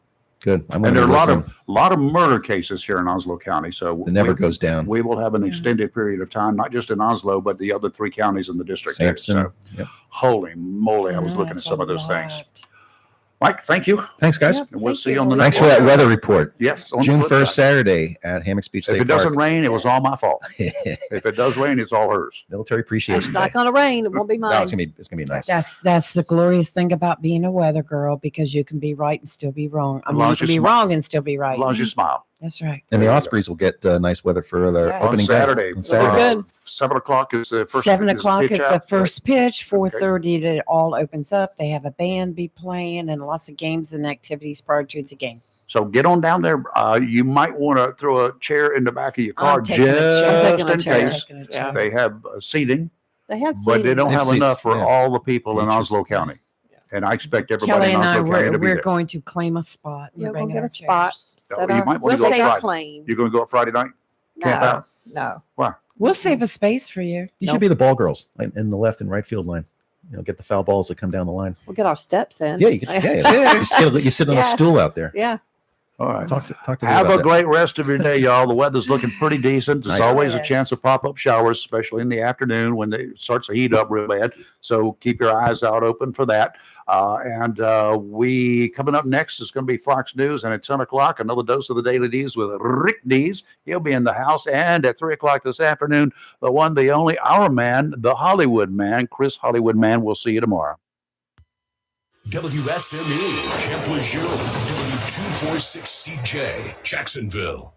Good. I'm And going there are to a listen. lot of murder cases here in Oslo County. So It never goes down. we will have an extended period of time, not just in Oslo, but the other 3 counties in the district. too. Sampson. So Yep. holy moly, I was looking at some of those things. Mike, thank you. Thanks, guys. And we'll see you on the Thanks next for that one. weather report. Yes. on the June flip 1st, side. Saturday at Hammocks Beach State If it Park. doesn't rain, it was all my fault. If it does rain, it's all hers. Military Appreciation It's Day. not going to rain. It won't be No, mine. it's gonna be nice. That's the glorious thing about being a weather girl because you can be right and still be wrong. I As mean, long you as can you be smile. wrong and still be right. As long as you smile. That's right. And the Ospreys will get nice weather for their Yes. On opening Saturday. day. On Saturday. Good. 7 o'clock is the first. 7 is o'clock pitch is out. the first pitch. 4:30 it all opens up. They have a band be playing and lots of games and activities prior to the game. So get on down there. You might want to throw a chair in the back of your car I'm taking a chair. I'm just taking a in chair. case. Taking a Yeah. They have seating, They have but they seating. don't They have have seats, enough for yeah. all the people in Each. Oslo County. And I expect everybody Kelly in and I, Oslo County to be we're there. going to claim a spot. Yeah, We're we'll bringing get our a spot. chairs. Set you up. might wanna We'll go stay Friday. clean. You're going to go up Friday night? Camp No, out? no. Why? We'll save a space for you. You should be the ball girls in the left and right field line. Get the foul balls that come down the line. We'll get our steps in. Yeah, you can. You sit on Yeah. a stool out there. Yeah. All right. Talk to me Have about a that. great rest of your day, y'all. The weather's looking pretty decent. There's Nice. always a Yes. chance of pop-up showers, especially in the afternoon when it starts to heat up real bad. So keep your eyes out open for that. We coming up next is going to be Fox News, and at 10 o'clock, another dose of the Daily D's with Rick Dees. He'll be in the house. And at 3 o'clock this afternoon, the one, the only, our man, the Hollywood man, Chris Hollywood Man. We'll see you tomorrow. WSME, Camp Lejeune, W246CJ, Jacksonville.